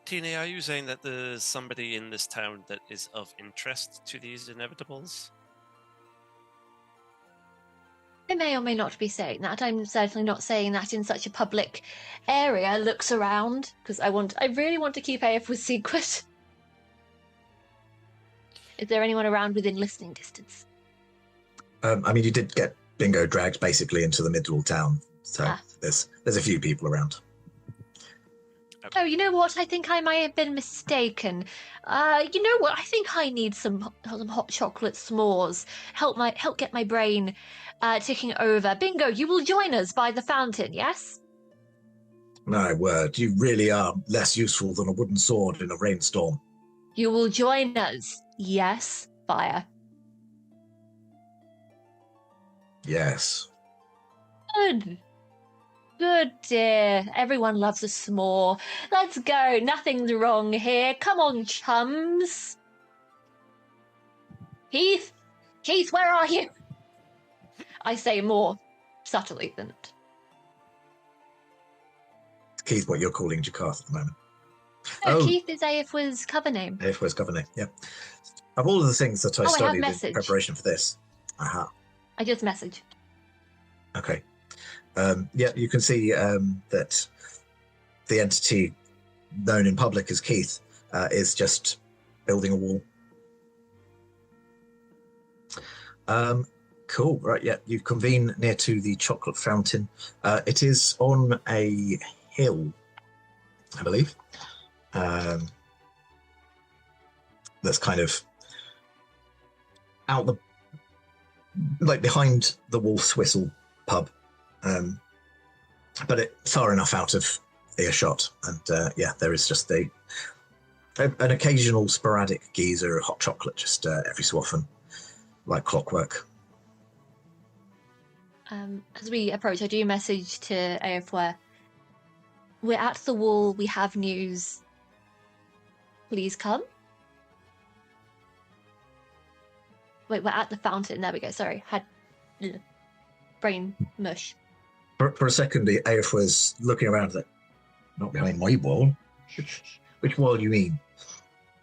Tina, are you saying that there's somebody in this town that is of interest to these inevitables? I may or may not be saying that. I'm certainly not saying that in such a public area. Looks around, because I really want to keep AF's secret. Is there anyone around within listening distance? I mean, you did get Bingo dragged basically into the middle town, so there's a few people around. Oh, you know what? I think I might have been mistaken. You know what? I think I need some hot chocolate s'mores. Help get my brain ticking over. Bingo, you will join us by the fountain, yes? My word, you really are less useful than a wooden sword in a rainstorm. You will join us, yes, Fire. Yes. Good. Good dear. Everyone loves a s'more. Let's go. Nothing's wrong here. Come on, chums. Keith? Keith, where are you? I say more subtly than it. Keith, what you're calling Jakarth at the moment. No, Keith is Aifwa's cover name. Aifwa's cover name, yeah. Of all of the things that I studied in preparation for this. Aha. I just messaged. Okay. Yeah, you can see that the entity known in public as Keith is just building a wall. Cool, right, yeah, you convene near to the chocolate fountain. It is on a hill, I believe. That's kind of out the, like behind the Wolf's Whistle pub. But it's far enough out of earshot, and yeah, there is just an occasional sporadic geyser of hot chocolate just every so often, like clockwork. As we approach, I do message to Aifwa. We're at the wall, we have news. Please come. Wait, we're at the fountain. There we go. Sorry, had brain mush. For a second, Aif was looking around like, not behind my wall. Which wall do you mean?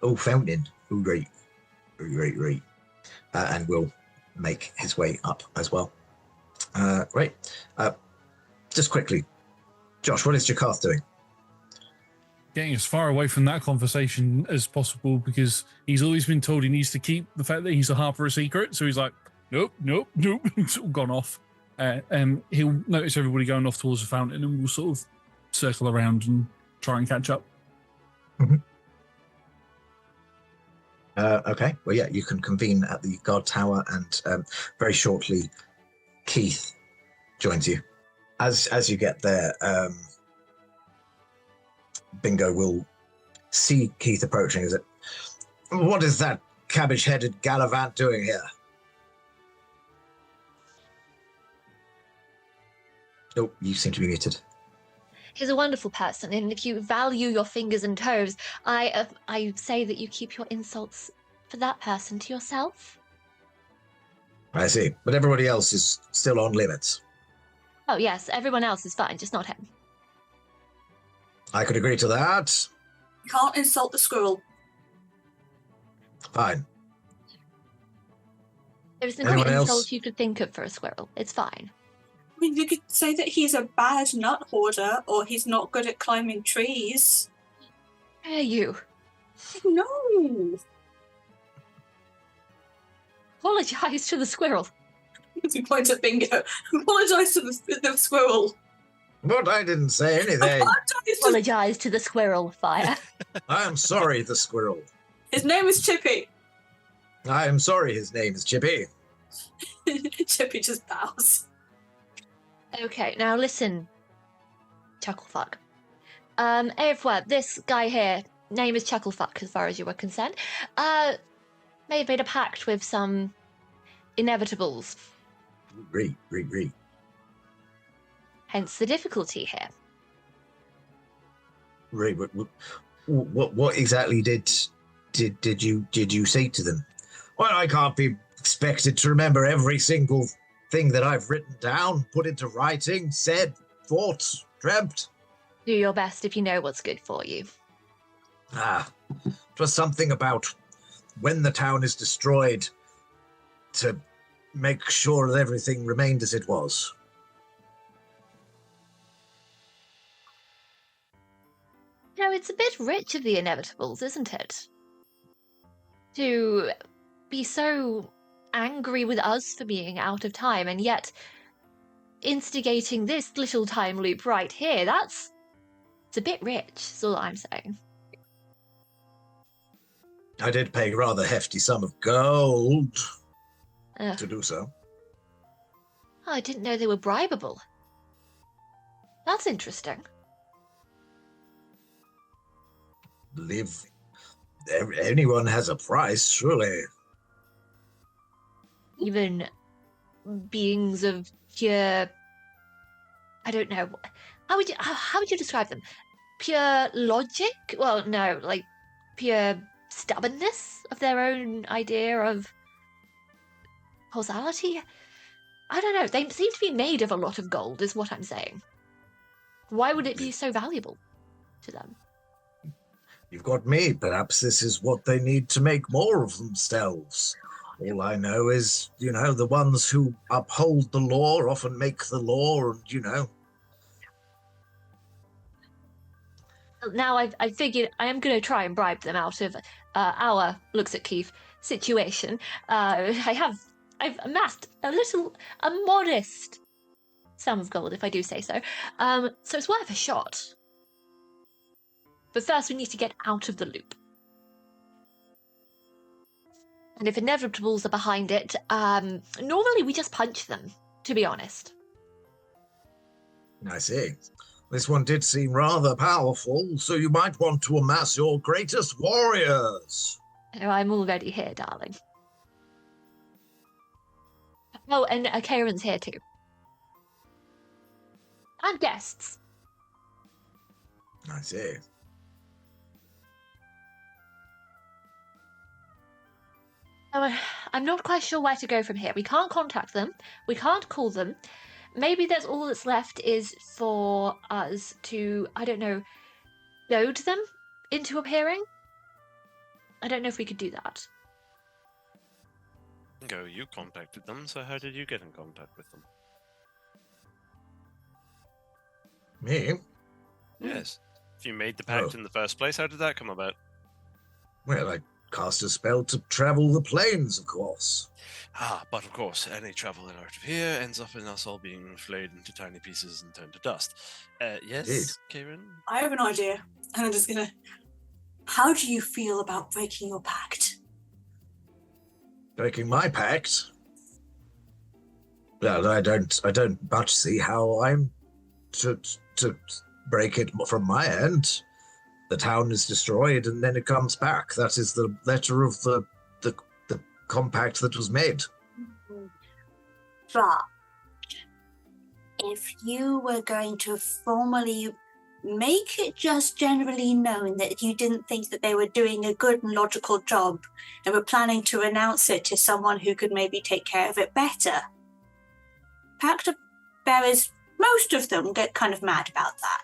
Oh, fountain. Oh, great. Oh, great. And will make his way up as well. Right. Just quickly, Josh, what is Jakarth doing? Getting as far away from that conversation as possible, because he's always been told he needs to keep the fact that he's a harper a secret. So he's like, nope. It's all gone off. He'll notice everybody going off towards the fountain, and we'll sort of circle around and try and catch up. Mm-hmm. Okay. Well, yeah, you can convene at the guard tower, and very shortly, Keith joins you. As you get there, Bingo will see Keith approaching. Is it? What is that cabbage-headed gallivant doing here? Oh, you seem to be muted. He's a wonderful person, and if you value your fingers and toes, I say that you keep your insults for that person to yourself. I see, but everybody else is still on limits. Oh yes, everyone else is fine, just not him. I could agree to that. You can't insult the squirrel. Fine. There isn't any insult you could think of for a squirrel. It's fine. I mean, you could say that he's a bad nut hoarder, or he's not good at climbing trees. Hey, you. No. Apologise to the squirrel. He points at Bingo. Apologise to the squirrel. But I didn't say anything. Apologise to the squirrel, Fire. I am sorry, the squirrel. His name is Chippy. I am sorry, his name is Chippy. Chippy just bows. Okay, now listen, Chucklefuck. Aifwa, this guy here, name is Chucklefuck as far as you were concerned, may have made a pact with some inevitables. Great. Hence the difficulty here. Right, what exactly did you say to them? Well, I can't be expected to remember every single thing that I've written down, put into writing, said, thought, dreamt. Do your best if you know what's good for you. It was something about when the town is destroyed to make sure that everything remained as it was. No, it's a bit rich of the inevitables, isn't it? To be so angry with us for being out of time, and yet instigating this little time loop right here, it's a bit rich, is all I'm saying. I did pay a rather hefty sum of gold to do so. Oh, I didn't know they were bribable. That's interesting. Anyone has a price, surely. Even beings of pure I don't know. How would you describe them? Pure logic? Well, no, like pure stubbornness of their own idea of causality? I don't know. They seem to be made of a lot of gold, is what I'm saying. Why would it be so valuable to them? You've got me. Perhaps this is what they need to make more of themselves. All I know is, the ones who uphold the law often make the law, and, Now I figured I am going to try and bribe them out of our, looks at Keith, situation. I've amassed a modest sum of gold, if I do say so. So it's worth a shot. But first we need to get out of the loop. And if inevitables are behind it, normally we just punch them, to be honest. I see. This one did seem rather powerful, so you might want to amass your greatest warriors. Oh, I'm already here, darling. Oh, and Karen's here too. And guests. I see. I'm not quite sure where to go from here. We can't contact them. We can't call them. Maybe that's all that's left is for us to, I don't know, goad them into appearing? I don't know if we could do that. Go, you contacted them, so how did you get in contact with them? Me? Yes. If you made the pact in the first place, how did that come about? Well, I cast a spell to travel the plains, of course. But of course, any travel out of here ends up in us all being flayed into tiny pieces and turned to dust. Yes, Indeed. Karen? I have an idea, and I'm just gonna... How do you feel about breaking your pact? Breaking my pact? Well, I don't much see how I'm to break it from my end. The town is destroyed and then it comes back. That is the letter of the compact that was made. But if you were going to formally make it just generally known that you didn't think that they were doing a good and logical job and were planning to renounce it to someone who could maybe take care of it better, pact bearers, most of them get kind of mad about that.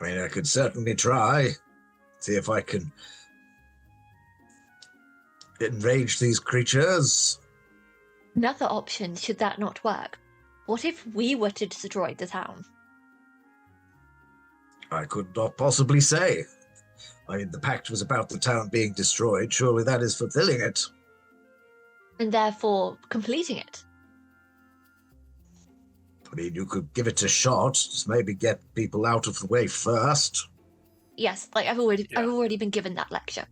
I mean, I could certainly try. See if I can enrage these creatures. Another option, should that not work. What if we were to destroy the town? I could not possibly say. I mean, the pact was about the town being destroyed. Surely that is fulfilling it. And therefore completing it? I mean, you could give it a shot. Just maybe get people out of the way first. Yes, like I've already been given that lecture.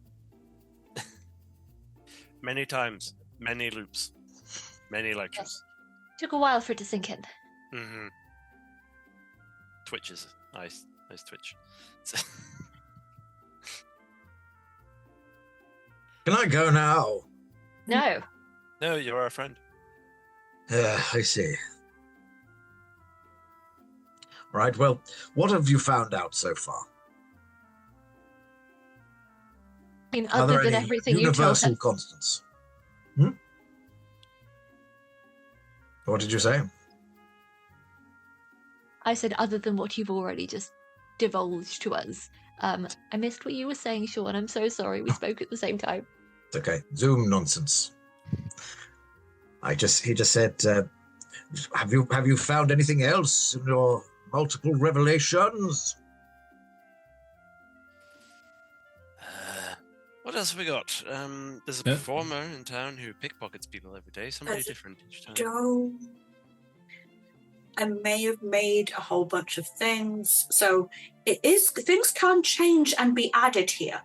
Many times, many loops, many lectures. Yes. Took a while for it to sink in. Mm-hmm. Twitch is nice twitch. Can I go now? No. No, you're our friend. I see. Right, well, what have you found out so far? I mean, Are other there than any everything you told universal us. constants? What did you say? I said other than what you've already just divulged to us. I missed what you were saying, Sean. I'm so sorry. We spoke at the same time. It's okay. Zoom nonsense. He just said, have you found anything else in your multiple revelations? What else have we got? There's a performer in town who pickpockets people every day. Somebody different each time. I may have made a whole bunch of things. So things can change and be added here.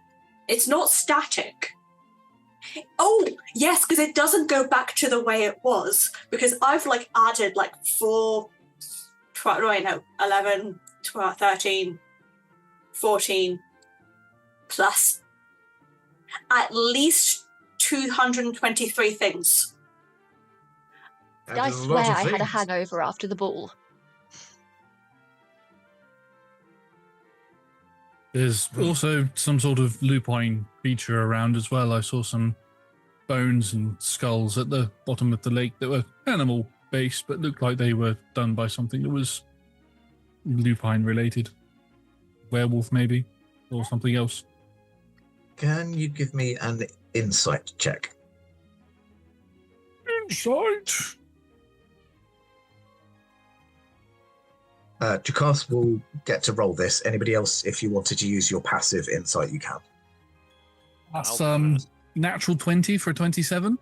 It's not static. Oh, yes, because it doesn't go back to the way it was. Because I've added 11, 12, 13, 14 plus at least 223 things. I swear I had a hangover after the ball. There's also some sort of lupine creature around as well. I saw some bones and skulls at the bottom of the lake that were animal-based, but looked like they were done by something that was lupine-related. Werewolf, maybe, or something else. Can you give me an insight check? Insight? Jakarth will get to roll this. Anybody else, if you wanted to use your passive insight, you can. That's natural 20 for 27.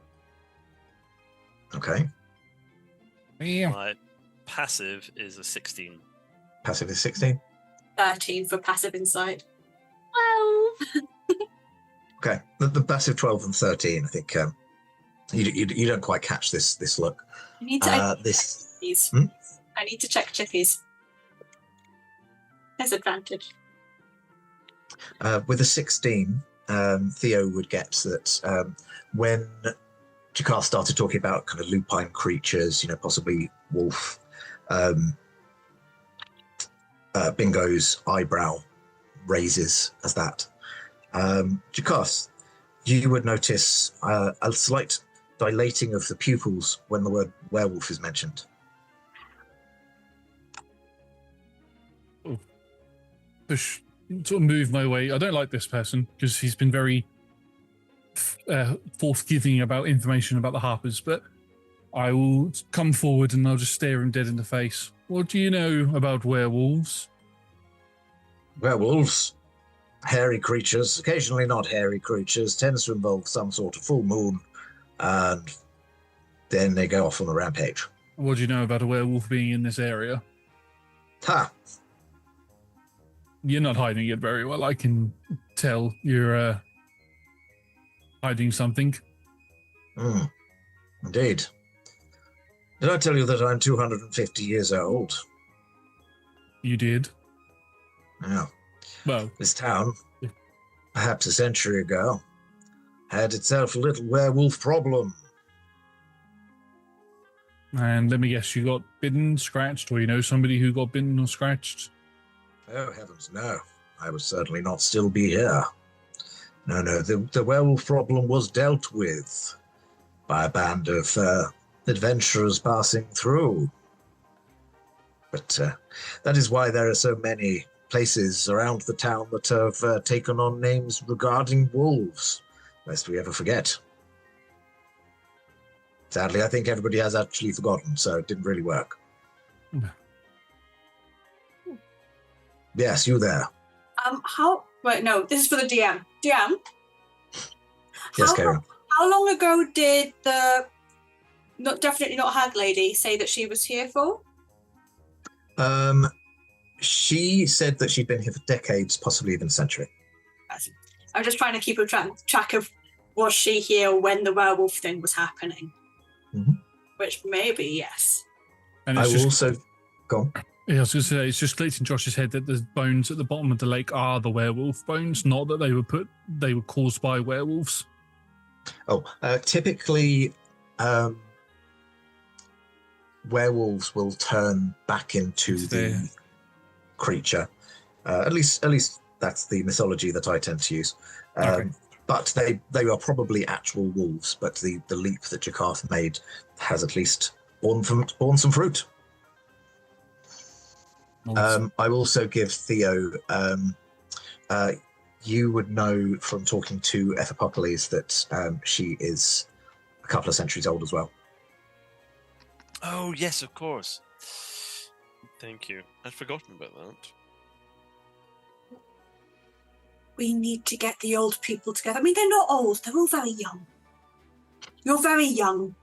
Okay. Yeah. My passive is a 16. Passive is 16. 13 for passive insight. Well, Okay. The passive 12 and 13, I think you don't quite catch this look. I need to This. I need to check chippies. There's advantage. With a 16, Theo would get that when Jakarth started talking about kind of lupine creatures, possibly wolf, Bingo's eyebrow raises as that. Jakarth, you would notice a slight dilating of the pupils when the word werewolf is mentioned. Push, sort of move my way. I don't like this person because he's been very forthgiving about information about the Harpers, but I will come forward and I'll just stare him dead in the face. What do you know about werewolves? Werewolves, hairy creatures, occasionally not hairy creatures, tends to involve some sort of full moon, and then they go off on a rampage. What do you know about a werewolf being in this area? Ha! You're not hiding it very well. I can tell you're hiding something. Indeed. Did I tell you that I'm 250 years old? You did? Yeah. Well, This town, perhaps a century ago, had itself a little werewolf problem. and let me guess, you got bitten, scratched, or you know somebody who got bitten or scratched? Oh, heavens, no. I would certainly not still be here. No, the werewolf problem was dealt with by a band of adventurers passing through. But that is why there are so many places around the town that have taken on names regarding wolves, lest we ever forget. Sadly, I think everybody has actually forgotten, so it didn't really work. Yes, you there. Wait, no, this is for the DM. DM? Yes, Karen. How long ago did the definitely not hag lady say that she was here for? She said that she'd been here for decades, possibly even a century. I'm just trying to keep a track of was she here when the werewolf thing was happening? Mm-hmm. Which maybe, yes. And I it's will just, also go on. Yeah, I was going to say, it's just clicked in Josh's head that the bones at the bottom of the lake are the werewolf bones, not that they were caused by werewolves. Oh, typically, werewolves will turn back into the creature. At least that's the mythology that I tend to use. Okay. But they are probably actual wolves. But the leap that Jakarth made has at least borne some fruit. Awesome. I will also give Theo. You would know from talking to Ephipopolis that she is a couple of centuries old as well. Oh, yes, of course. Thank you. I'd forgotten about that. We need to get the old people together. I mean, they're not old. They're all very young. You're very young,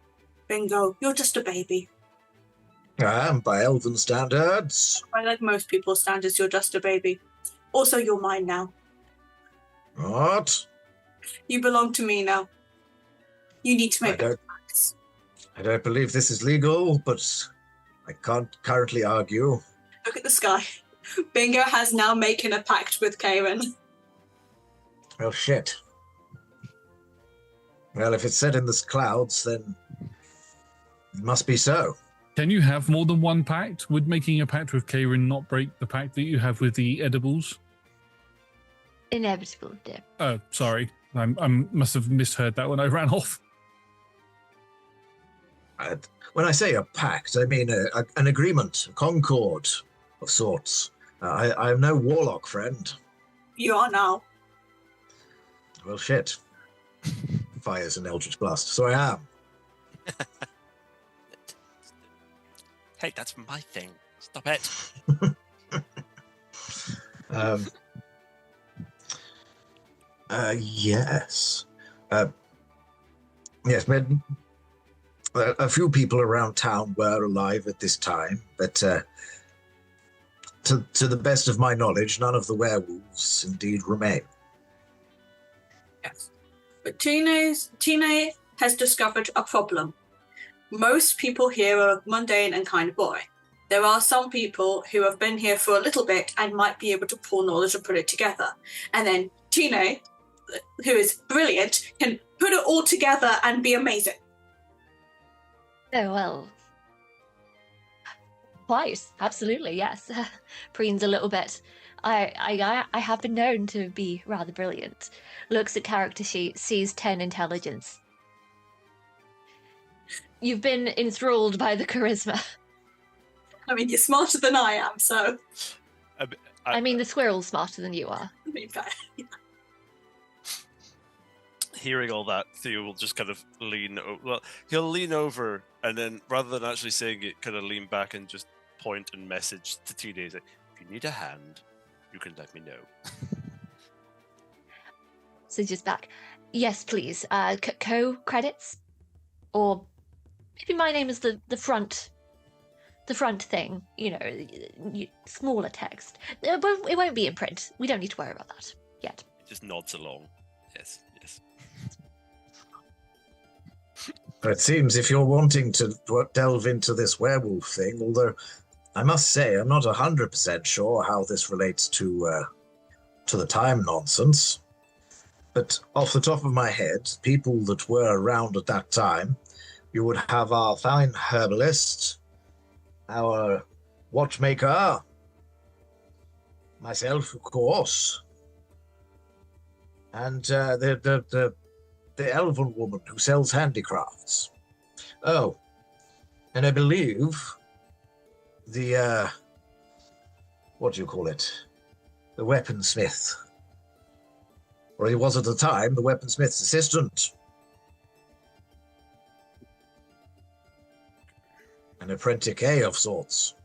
Bingo. You're just a baby. By elven standards. By like most people's standards, you're just a baby. Also, you're mine now. What? You belong to me now. You need to make facts. I don't believe this is legal, but I can't currently argue. Look at the sky. Bingo has now making a pact with Karen. Oh, shit. Well, if it's set in the clouds, then Must be so. Can you have more than one pact? Would making a pact with Faerun not break the pact that you have with the edibles? Inevitable, dear. Oh, sorry. I must have misheard that when I ran off. When I say a pact, I mean an agreement, a concord of sorts. I am no warlock, friend. You are now. Well, shit. Fires an eldritch blast. So I am. Hey, that's my thing. Stop it. Yes. Yes, a few people around town were alive at this time, but to the best of my knowledge, none of the werewolves indeed remain. Yes. But Tina has discovered a problem. Most people here are mundane and kind of boring. There are some people who have been here for a little bit and might be able to pull knowledge and put it together. And then Tina, who is brilliant, can put it all together and be amazing. Oh, well. Quite, absolutely, yes. Preens a little bit. I have been known to be rather brilliant. Looks at character sheet, sees 10 intelligence. You've been enthralled by the charisma. I mean, you're smarter than I am, so... I mean, the squirrel's smarter than you are. I mean, fair. Yeah. Hearing all that, Theo will just kind of he'll lean over and then, rather than actually saying it, kind of lean back and just point and message to Tina. He's like, if you need a hand, you can let me know. So just back. Yes, please. Co-credits? Or maybe my name is the front thing, smaller text. It won't be in print. We don't need to worry about that yet. He just nods along. Yes. It seems if you're wanting to delve into this werewolf thing, although I must say I'm not 100% sure how this relates to the time nonsense, but off the top of my head, people that were around at that time, you would have our fine herbalist, our watchmaker, myself, of course, and the elven woman who sells handicrafts. Oh, and I believe the, what do you call it? The weaponsmith. Or he was at the time the weaponsmith's assistant. An apprentice of sorts.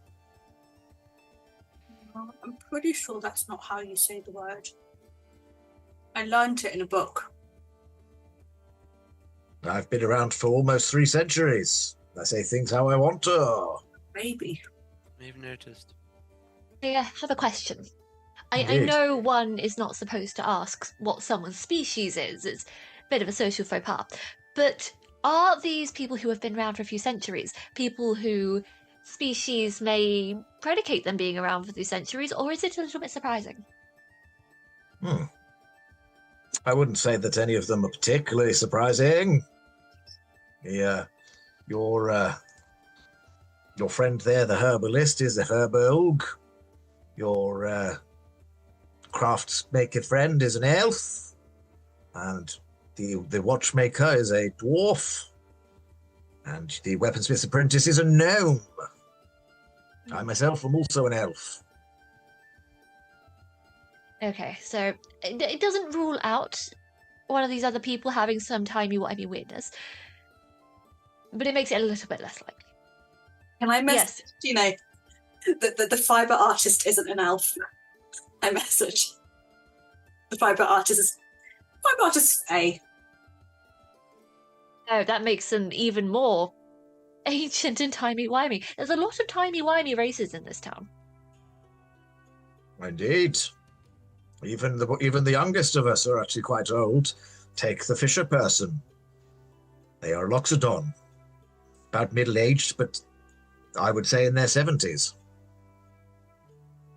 I'm pretty sure that's not how you say the word. I learned it in a book. I've been around for almost 3 centuries. I say things how I want to. Maybe. Maybe noticed. I have a question. I Indeed. know one is not supposed to ask what someone's species is. It's a bit of a social faux pas. But are these people who have been around for a few centuries people who species may predicate them being around for a few centuries, or is it a little bit surprising? I wouldn't say that any of them are particularly surprising. Yeah, your friend there, the herbalist, is a herbalg. Your craftsmaker friend is an elf, and the watchmaker is a dwarf, and the weaponsmith's apprentice is a gnome. I myself am also an elf. Okay, so it doesn't rule out one of these other people having some timey-wimey weirdness, but it makes it a little bit less likely. Can I message, the fiber artist isn't an elf? I message. The fiber artist is A. Oh, that makes them even more ancient and timey-wimey. There's a lot of timey-wimey races in this town. Indeed. Even the youngest of us are actually quite old. Take the fisher person. They are Loxodon. About middle-aged, but I would say in their 70s.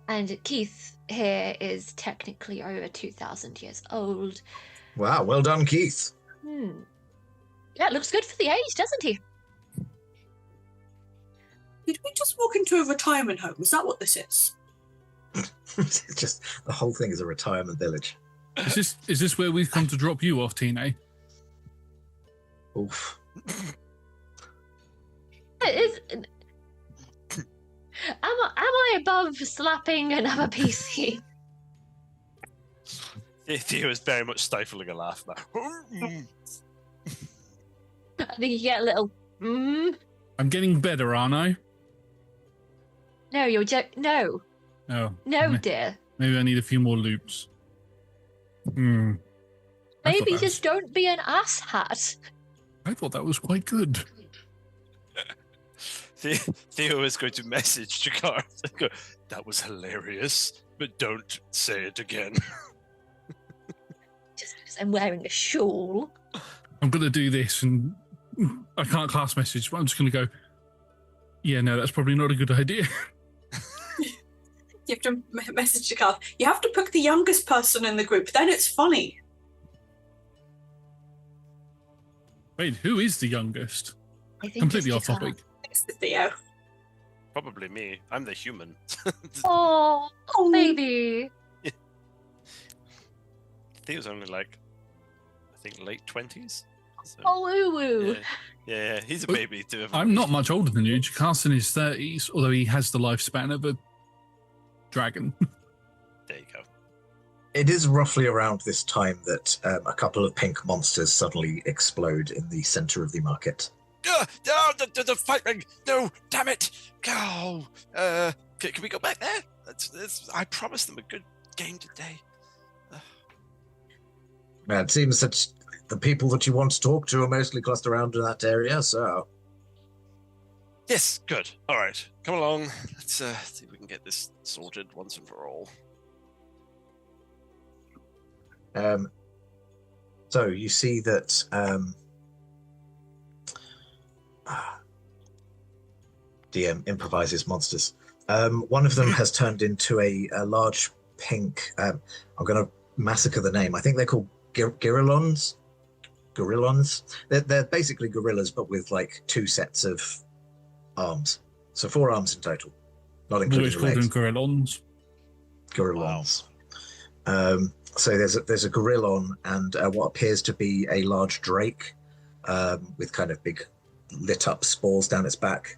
And Keith here is technically over 2,000 years old. Wow, well done, Keith. Yeah, looks good for the age, doesn't he? Did we just walk into a retirement home? Is that what this is? It's just the whole thing is a retirement village. Is this where we've come to drop you off, Tina? Oof. Am I above slapping another PC? Theo is very much stifling a laugh now. I think you get a little. I'm getting better, aren't I? No, you're no, Oh. dear. Maybe I need a few more loops. Maybe just don't be an asshat. I thought that was quite good. Theo is going to message Jakar. That was hilarious, but don't say it again. Just because I'm wearing a shawl. I'm going to do this, and I can't class message, but I'm just going to go, yeah, no, that's probably not a good idea. You have to message the car. You have to pick the youngest person in the group. Then it's funny. Wait, who is the youngest? I think Completely off it's Jakar. topic. It's Theo. Probably me. I'm the human. Oh, baby. Theo's only like, I think, late 20s. So, Oh, ooh. yeah, he's a baby too. I'm not much older than you. Jakarth's in his 30s, although he has the lifespan of a dragon. There you go. It is roughly around this time that a couple of pink monsters suddenly explode in the center of the market. No, the fight ring! No, damn it! Go! Can we go back there? I promised them a good game today. It seems that the people that you want to talk to are mostly clustered around in that area, so... Yes, good. All right, come along. Let's see if we can get this sorted once and for all. So you see that DM improvises monsters. One of them has turned into a large pink. I'm going to massacre the name. I think they're called Gorillons. They're basically gorillas, but with like 2 sets of arms. So 4 arms in total, not including Always called them legs. Gorillons. Gorillons. So there's a gorillon and what appears to be a large drake with kind of big lit up spores down its back,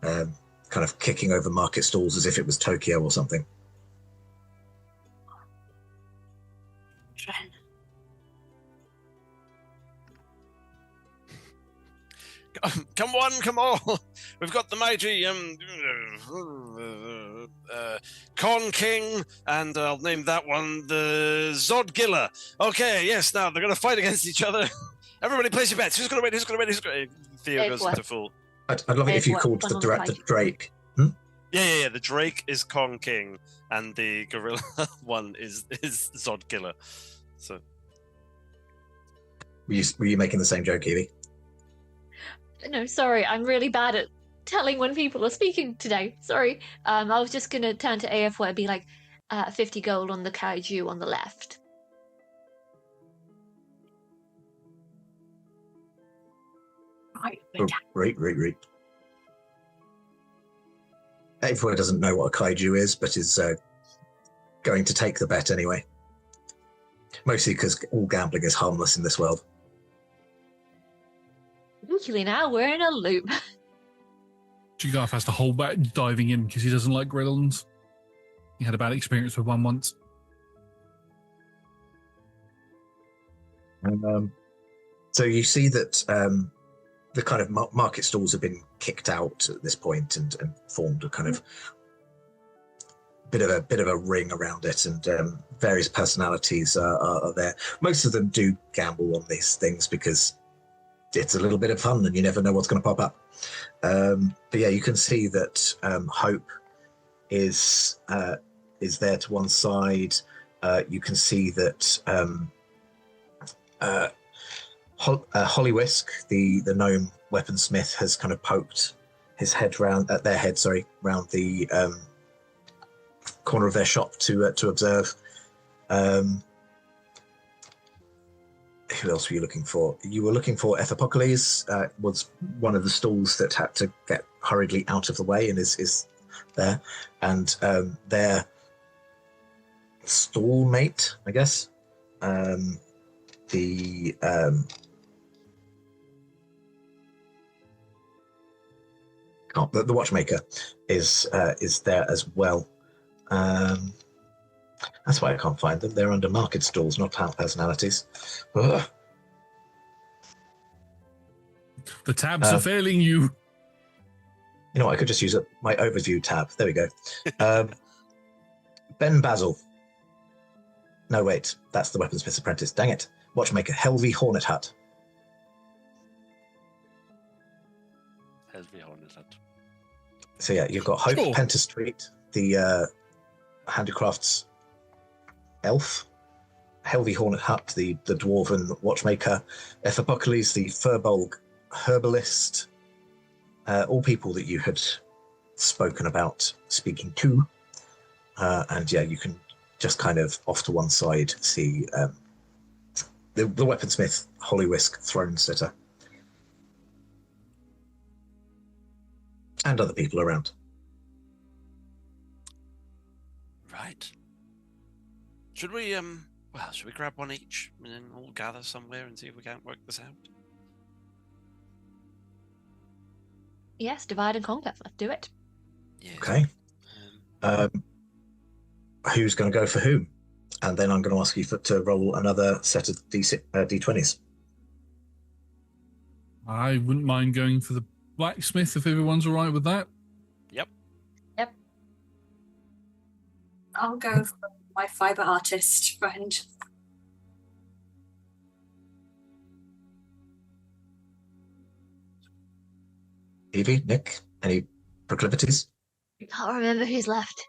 kind of kicking over market stalls as if it was Tokyo or something. Come on, come on! We've got the mighty Con King, and I'll name that one the Zodgilla. Okay, yes. Now they're going to fight against each other. Everybody, place your bets. Who's going to win? Who's going to win? Who's going to... Theo goes into full. I'd love it if you called the Drake. Yeah. The Drake is Con King, and the gorilla one is Zodgilla. So, were you making the same joke, Evie? No, sorry, I'm really bad at telling when people are speaking today. Sorry. I was just going to turn to AF where it'd be like 50 gold on the kaiju on the left. Right. Right. Everyone doesn't know what a kaiju is, but is going to take the bet anyway. Mostly because all gambling is harmless in this world. Usually now we're in a loop. Jakarth has to hold back diving in because he doesn't like Gorillons. He had a bad experience with one once. So you see that the kind of market stalls have been kicked out at this point and formed a kind of bit of a ring around it, and various personalities are there. Most of them do gamble on these things because it's a little bit of fun and you never know what's going to pop up. But yeah, you can see that Hope is there to one side. You can see that Hollywisk, the gnome weaponsmith, has kind of poked his head round round the corner of their shop to observe. who else were you looking for? You were looking for Ephipocales. Was one of the stalls that had to get hurriedly out of the way and is there. And their stallmate, I guess, the watchmaker is there as well. That's why I can't find them. They're under market stalls, not personalities. Ugh. The tabs are failing you. You know what? I could just use my overview tab. There we go. Ben Basil. No, wait. That's the weaponsmith's apprentice. Dang it. Watchmaker. Helvey Hornet Hut. Helvey Hornet Hut. So yeah, you've got Hope Sure. Penta Street, the handicrafts elf, Helvey Hornet Hut, the dwarven watchmaker, Ephipocales, the Furbolg herbalist, all people that you had spoken about speaking to. And yeah, you can just kind of off to one side see the weaponsmith, Hollywhisk throne sitter, and other people around. Right. Should we should we grab one each and then all gather somewhere and see if we can't work this out? Yes, divide and conquer. Let's do it. Yeah. Okay. Who's going to go for whom? And then I'm going to ask you to roll another set of D20s. I wouldn't mind going for the blacksmith if everyone's all right with that. Yep. I'll go for my fiber artist friend. Evie, Nick, any proclivities? I can't remember who's left.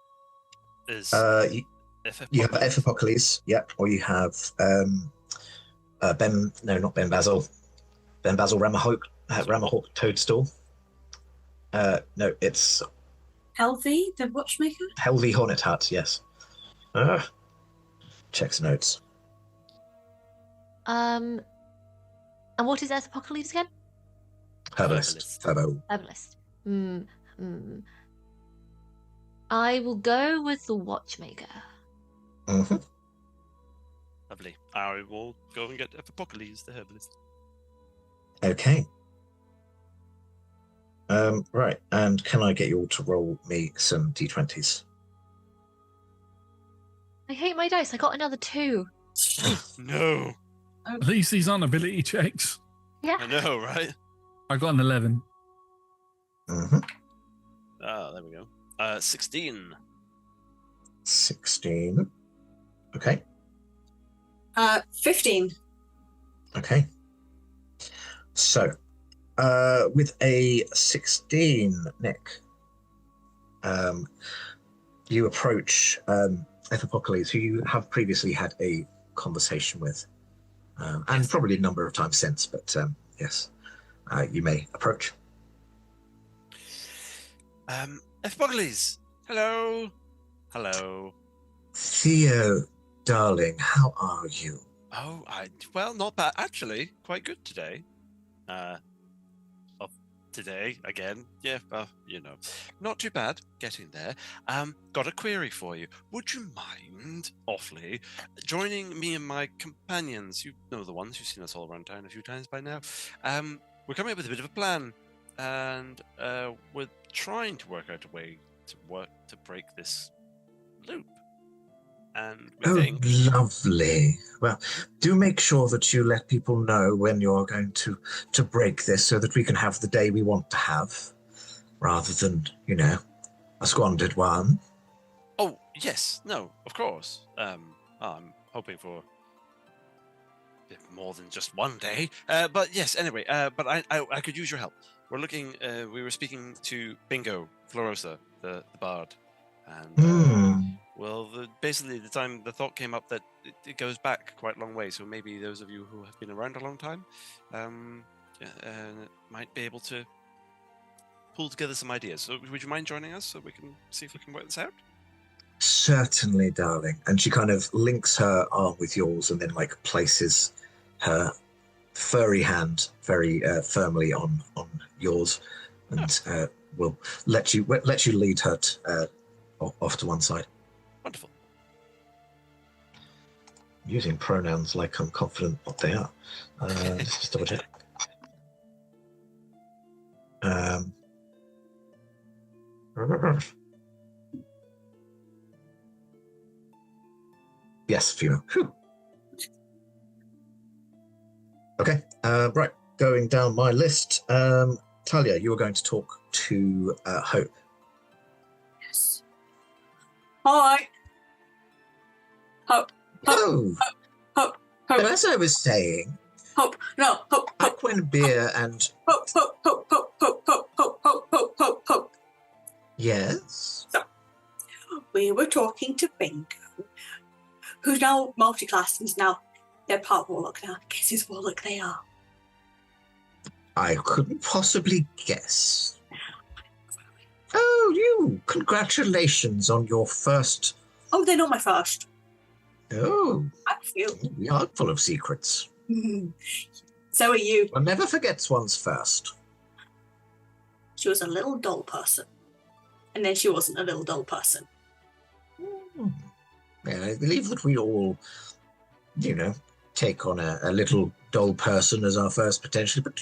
Is You have Ephipocales, yep, or you have Ben. No, not Ben Basil. Ben Basil Ramahawk Toadstool. No, it's Helvey, the watchmaker? Helvey Hornet Hut. Yes. Checks notes. And what is Ephipocales again? Herbalist. Herbalist. I will go with the watchmaker. Mm-hmm. Lovely. I will go and get Ephipocales, the herbalist. Okay. Right, and can I get you all to roll me some d20s? I hate my dice. I got another 2. No. At least these aren't ability checks. Yeah. I know, right? I got an 11. Mm-hmm. Ah, there we go. 16. 16. Okay. 15. Okay. So, with a 16, Nick, you approach Ephipocales, who you have previously had a conversation with, and probably a number of times since, but yes, you may approach. Ephipocales! Hello! Hello. Theo, darling, how are you? Oh, well, not bad. Actually, quite good today. Today, again. Yeah, not too bad. Getting there. Got a query for you. Would you mind, awfully, joining me and my companions? You know the ones, you've seen us all around town a few times by now. We're coming up with a bit of a plan, and we're trying to work out a way to break this loop. And we think... lovely. Well, do make sure that you let people know when you're going to break this so that we can have the day we want to have, rather than, a squandered one. Oh, yes. No, of course. I'm hoping for a bit more than just one day. But yes, anyway, but I could use your help. We're looking, we were speaking to Bingo Florosa, the bard, and... Well, basically, the time the thought came up that it goes back quite a long way, so maybe those of you who have been around a long time might be able to pull together some ideas. So would you mind joining us so we can see if we can work this out? Certainly, darling. And she kind of links her arm with yours and then, places her furry hand very firmly on yours, and will let you lead her off to one side. Wonderful. Using pronouns like I'm confident what they are. Let's just double check. Yes, female. Whew. Okay, right. Going down my list. Talia, you were going to talk to Hope. Yes. Hi. Hope. Oh, Hope. but as I was saying, Hope. No. Hope. back when beer and Hope. yes, We were talking to Bingo, who's now multi-classed and is now they're part Warlock now. Guess whose Warlock they are? I couldn't possibly guess. Oh, you! Congratulations on your first. Oh, they're not my first. Oh, I feel. we are full of secrets. So are you. One never forgets one's first. She was a little dull person. And then she wasn't a little dull person. Yeah, I believe that we all, take on a little dull person as our first potentially, but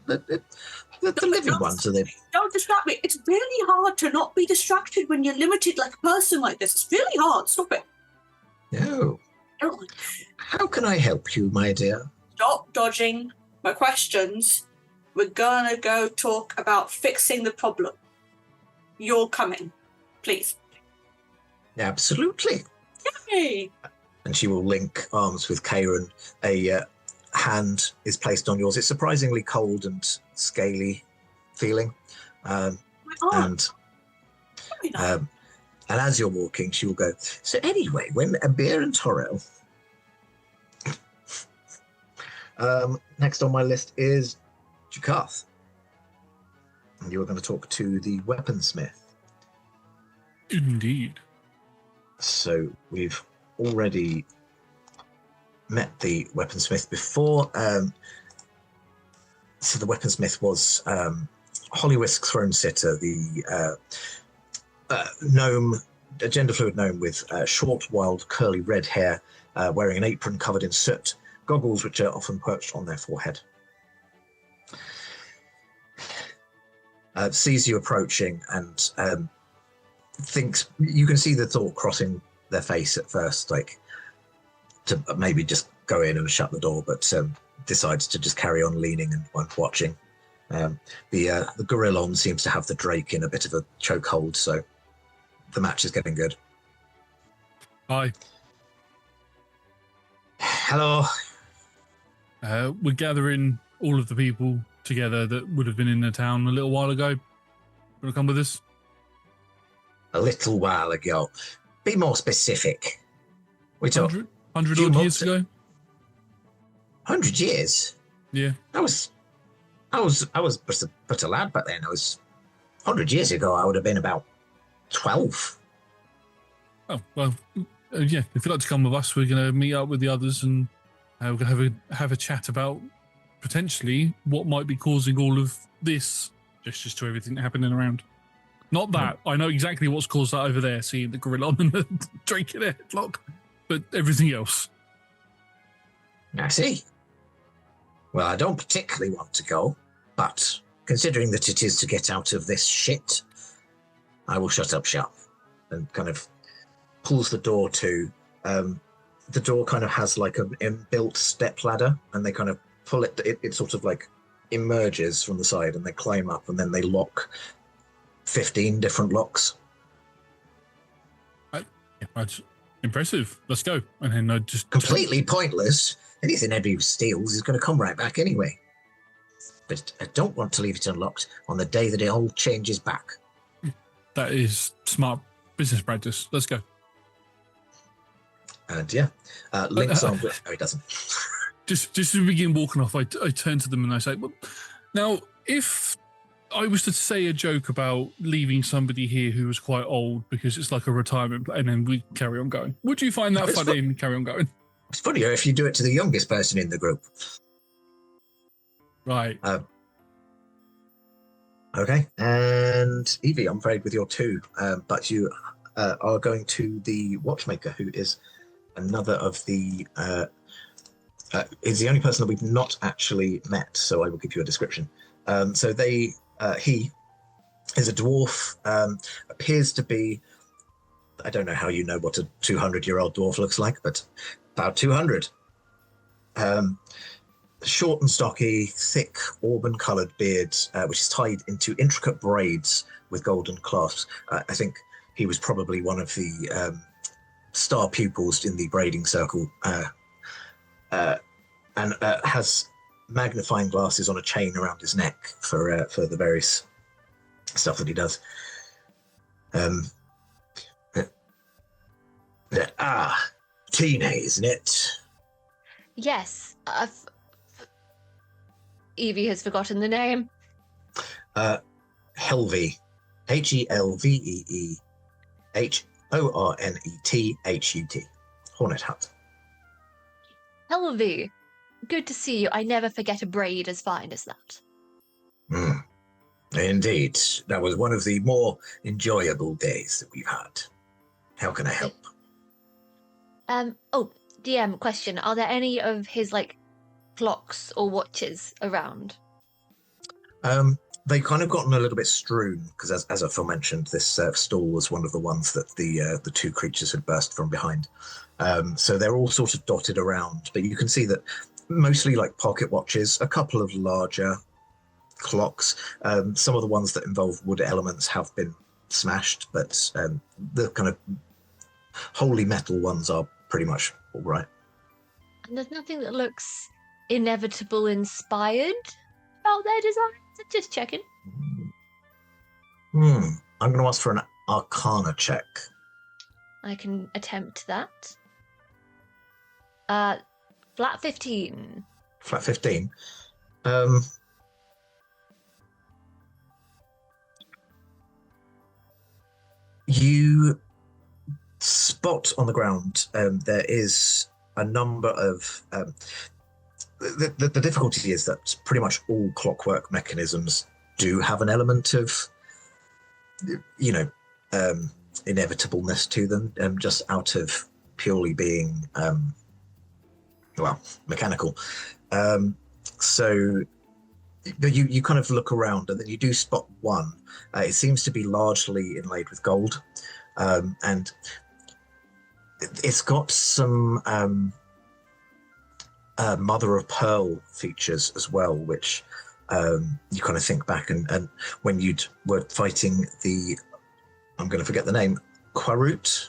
the living ones are the. Don't distract me. It's really hard to not be distracted when you're limited like a person like this. It's really hard. Stop it. No. Don't. How can I help you, my dear? Stop dodging my questions. We're gonna go talk about fixing the problem. You're coming. Please. Absolutely. Yay! And she will link arms with Faerun. A hand is placed on yours. It's surprisingly cold and scaly feeling. My arm. And Very nice. and as you're walking, she will go, so anyway, when Beer and Torrell. Next on my list is Jakarth. And you are going to talk to the weaponsmith. Indeed. So we've already met the weaponsmith before. So the weaponsmith was Hollywisk Throne Sitter, the gnome, a gender-fluid gnome with short, wild, curly red hair, wearing an apron covered in soot, goggles which are often perched on their forehead. Sees you approaching and thinks you can see the thought crossing their face at first, like to maybe just go in and shut the door, but decides to just carry on leaning and watching. The gorillon seems to have the drake in a bit of a chokehold, so the match is getting good. Hi. Hello. We're gathering all of the people together that would have been in the town a little while ago. Want to come with us? A little while ago. Be more specific. We talk 100 few odd months- years ago? 100 years. Yeah. I was but a lad back then. 100 years ago. I would have been about 12. Oh, well, yeah. If you'd like to come with us, we're going to meet up with the others and we're going to have a chat about potentially what might be causing all of this, just to everything happening around. Not that. I know exactly what's caused that over there, seeing the gorilla and the drake in a headlock, but everything else. I see. Well, I don't particularly want to go, but considering that it is to get out of this shit, I will shut up shop. And kind of pulls the door to. The door kind of has like an inbuilt step ladder, and they kind of pull it. It sort of like emerges from the side, and they climb up, and then they lock 15 different locks. That's impressive. Let's go. And then I just Completely pointless. Anything anybody steals is going to come right back anyway. But I don't want to leave it unlocked on the day that it all changes back. That is smart business practice. Let's go. And yeah, links on with. Oh, he doesn't. Just as we begin walking off, I turn to them and I say, well, now, if I was to say a joke about leaving somebody here who was quite old because it's like a retirement, and then we carry on going, would you find that It's funny and carry on going? It's funnier if you do it to the youngest person in the group. Right. Okay, and Evie, I'm afraid with your 2, but you are going to the watchmaker, who is another of the is the only person that we've not actually met. So I will give you a description. So he is a dwarf. Appears to be. I don't know how you know what a 200-year-old dwarf looks like, but about 200. Short and stocky, thick, auburn-coloured beard, which is tied into intricate braids with golden clasps. I think he was probably one of the star pupils in the braiding circle, and has magnifying glasses on a chain around his neck for the various stuff that he does. Tina, isn't it? Yes. Evie has forgotten the name. Helvey. HELVEEHORNETHUT. Hornet Hut. Helvey. Good to see you. I never forget a braid as fine as that. Indeed. That was one of the more enjoyable days that we've had. How can I help? DM question. Are there any of his, clocks or watches around? They've kind of gotten a little bit strewn, because as I aforementioned, this stall was one of the ones that the 2 creatures had burst from behind. So they're all sort of dotted around, but you can see that mostly like pocket watches, a couple of larger clocks. Some of the ones that involve wood elements have been smashed, but the kind of holy metal ones are pretty much all right. And there's nothing that looks inevitable inspired about their designs? Just checking. I'm going to ask for an Arcana check. I can attempt that. Flat 15. Flat 15. You spot on the ground there is a number of the difficulty is that pretty much all clockwork mechanisms do have an element of inevitableness to them, just out of purely being mechanical. So you kind of look around, and then you do spot one. It seems to be largely inlaid with gold, and it's got some mother of pearl features as well, which you kind of think back and when you were fighting the, I'm going to forget the name, Colurut?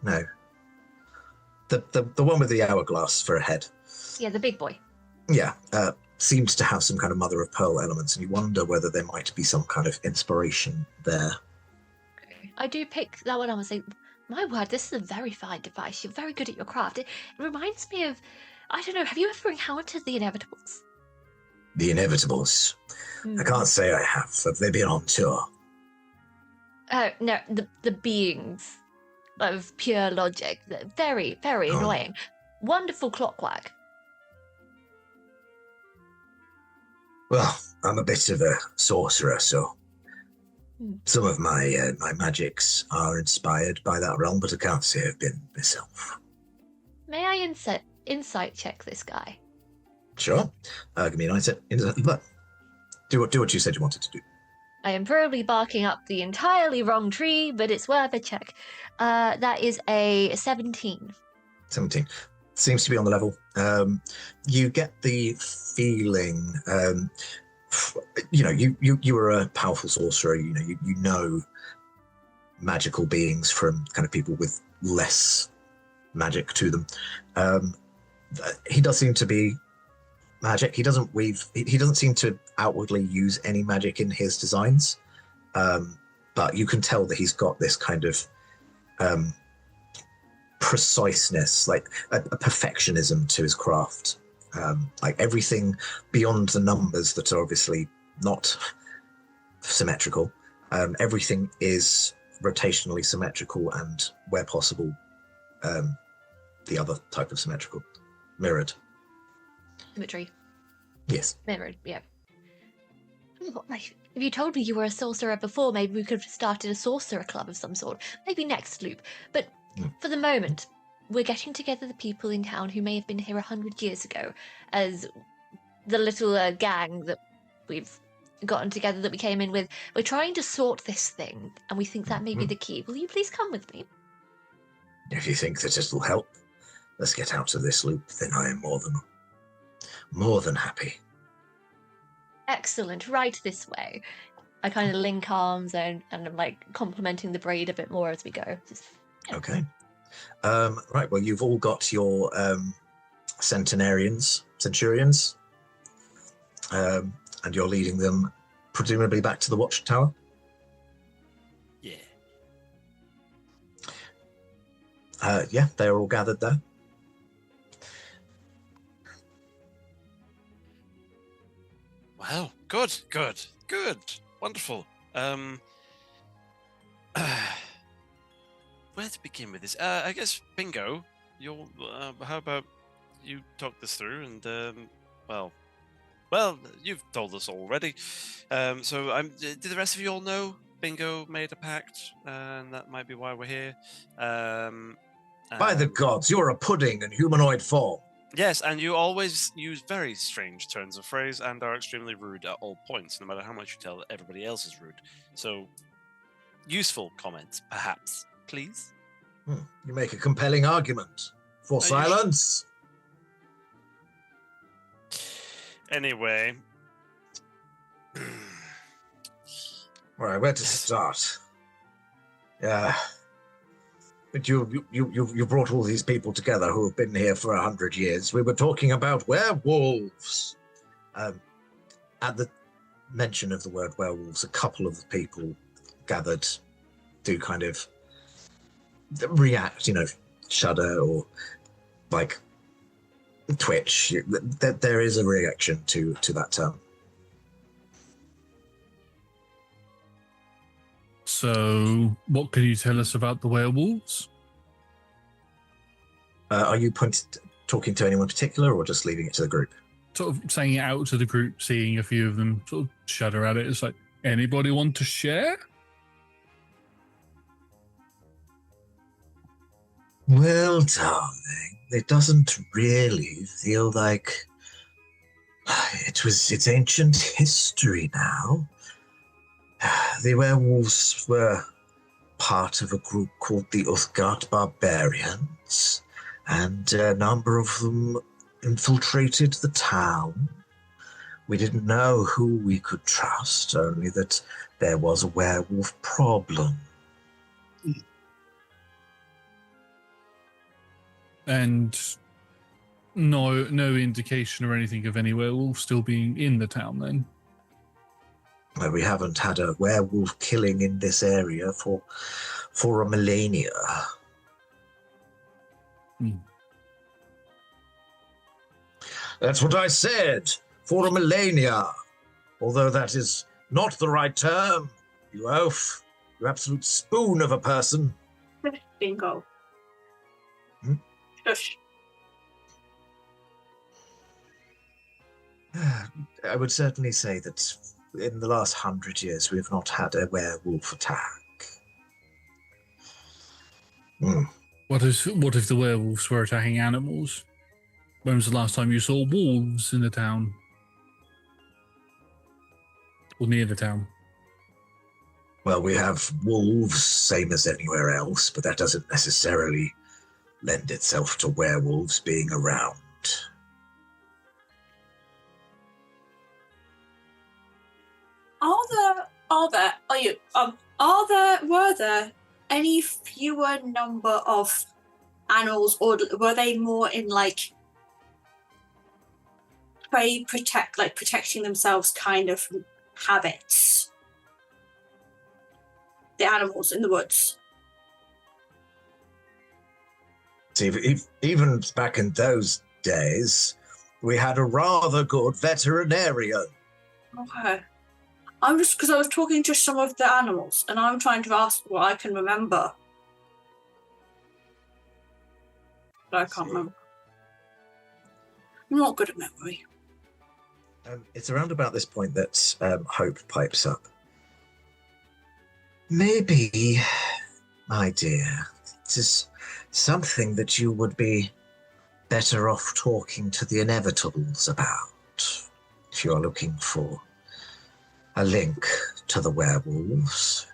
No. The one with the hourglass for a head. Yeah, the big boy. Yeah, seems to have some kind of mother of pearl elements, and you wonder whether there might be some kind of inspiration there. Okay. I do pick that one up and say, my word, this is a very fine device. You're very good at your craft. It reminds me of, I don't know, have you ever encountered the Inevitables? The Inevitables? I can't say I have. Have they been on tour? No, the beings of pure logic. They're very, very annoying. Wonderful clockwork. Well, I'm a bit of a sorcerer, so some of my my magics are inspired by that realm, but I can't say I've been myself. May I insight check this guy? Sure. Give me an insight. Do what you said you wanted to do. I am probably barking up the entirely wrong tree, but it's worth a check. That is a 17. 17. Seems to be on the level. You get the feeling, you were a powerful sorcerer. You know magical beings from kind of people with less magic to them. He does seem to be magic. He doesn't seem to outwardly use any magic in his designs, but you can tell that he's got this kind of preciseness, like a perfectionism to his craft, like everything beyond the numbers that are obviously not symmetrical. Everything is rotationally symmetrical and, where possible, the other type of symmetrical. Mirrored. Symmetry. Yes. Mirrored, yeah. If you told me you were a sorcerer before, maybe we could have started a sorcerer club of some sort. Maybe next loop. But for the moment, we're getting together the people in town who may have been here 100 years ago as the little gang that we've gotten together that we came in with. We're trying to sort this thing, and we think that may be the key. Will you please come with me? If you think that it will help, let's get out of this loop, then I am more than happy. Excellent, right this way. I kind of link arms and I'm like complimenting the braid a bit more as we go. Okay. Right, well, you've all got your centurions, and you're leading them presumably back to the watchtower. Yeah. Yeah, they're all gathered there. Wow, good. Wonderful. Where to begin with this? I guess, Bingo, how about you talk this through and, well, you've told us already. Did the rest of you all know Bingo made a pact, and that might be why we're here? By the gods, you're a pudding in humanoid form. Yes, and you always use very strange turns of phrase and are extremely rude at all points, no matter how much you tell everybody else is rude. So, useful comments, perhaps, please? You make a compelling argument. For silence? Anyway. All right, where to start? Yeah. But you brought all these people together who have been here for 100 years. We were talking about werewolves. At the mention of the word werewolves, a couple of the people gathered do kind of react, shudder or like twitch. There is a reaction to that term. So, what can you tell us about the werewolves? Are you talking to anyone in particular, or just leaving it to the group? Sort of saying it out to the group, seeing a few of them sort of shudder at it. It's like, anybody want to share? Well, darling, it doesn't really feel like it's ancient history now. The werewolves were part of a group called the Uthgard Barbarians, and a number of them infiltrated the town. We didn't know who we could trust, only that there was a werewolf problem. And no indication or anything of any werewolves still being in the town then? Well, we haven't had a werewolf killing in this area for a millennia. That's what I said, for a millennia. Although that is not the right term, you oaf. You absolute spoon of a person. Bingo. Shush. I would certainly say that in the last 100 years, we have not had a werewolf attack. What if the werewolves were attacking animals? When was the last time you saw wolves in the town? Or near the town? Well, we have wolves, same as anywhere else, but that doesn't necessarily lend itself to werewolves being around. Were there any fewer number of animals, or were they more in protecting themselves kind of habits? The animals in the woods. See, even back in those days, we had a rather good veterinarian. Okay. Because I was talking to some of the animals, and I'm trying to ask what I can remember. but I can't remember. I'm not good at memory. It's around about this point that Hope pipes up. Maybe, my dear, it is something that you would be better off talking to the inevitables about, if you're looking for a link to the werewolves.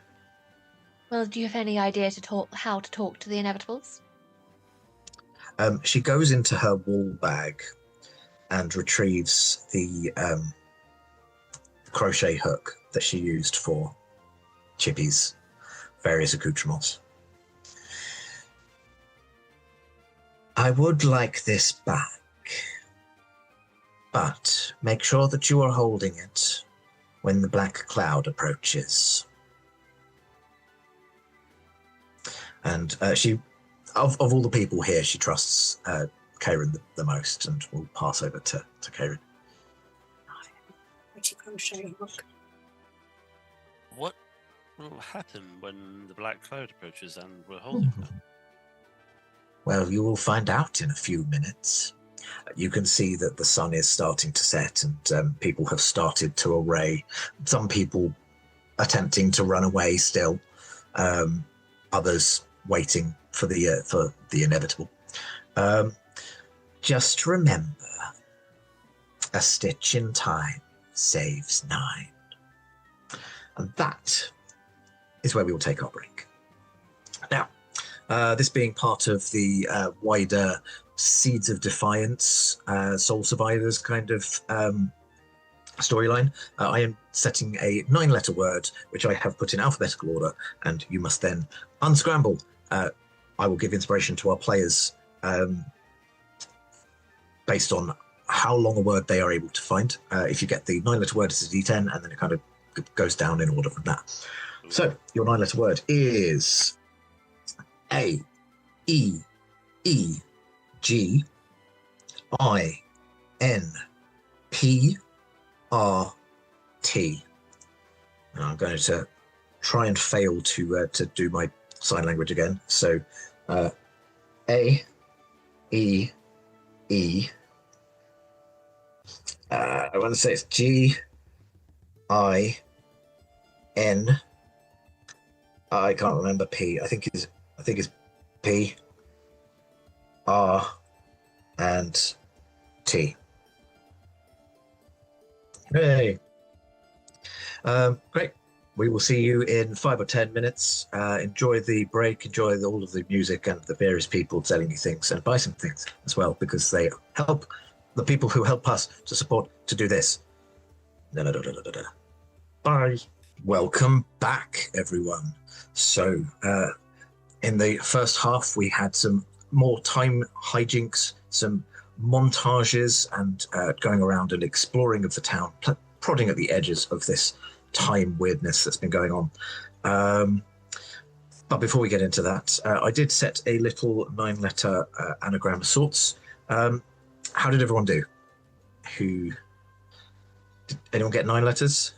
Well, do you have any idea how to talk to the inevitables? She goes into her wool bag and retrieves the crochet hook that she used for Chippy's various accoutrements. I would like this back, but make sure that you are holding it when the black cloud approaches. And she, of all the people here, she trusts Karen the most, and will pass over to Karen. Pretty crochet hook. What will happen when the black cloud approaches and we're holding them? Well, you will find out in a few minutes. You can see that the sun is starting to set, and people have started to array. Some people attempting to run away still, others waiting for the inevitable. Just remember, a stitch in time saves 9. And that is where we will take our break. Now, this being part of the wider Seeds of Defiance, Soul Survivors kind of storyline, I am setting a 9-letter word, which I have put in alphabetical order, and you must then unscramble. I will give inspiration to our players based on how long a word they are able to find. If you get the 9-letter word, it's a D10, and then it kind of goes down in order from that. So your 9-letter word is A, E, E, G, I, N, P, R, T. And I'm going to try and fail to do my sign language again. So A, E, E. I want to say it's G, I, N. I can't remember P. I think it's P, R, and T. Hey. Great. We will see you in 5 or 10 minutes. Enjoy the break, enjoy all of the music and the various people selling you things, and buy some things as well, because they help the people who help us to support to do this. Bye. Welcome back, everyone. So, in the first half, we had some more time hijinks, some montages, and going around and exploring of the town, prodding at the edges of this time weirdness that's been going on. But before we get into that, I did set a little 9-letter anagram of sorts. How did everyone do? Did anyone get 9 letters?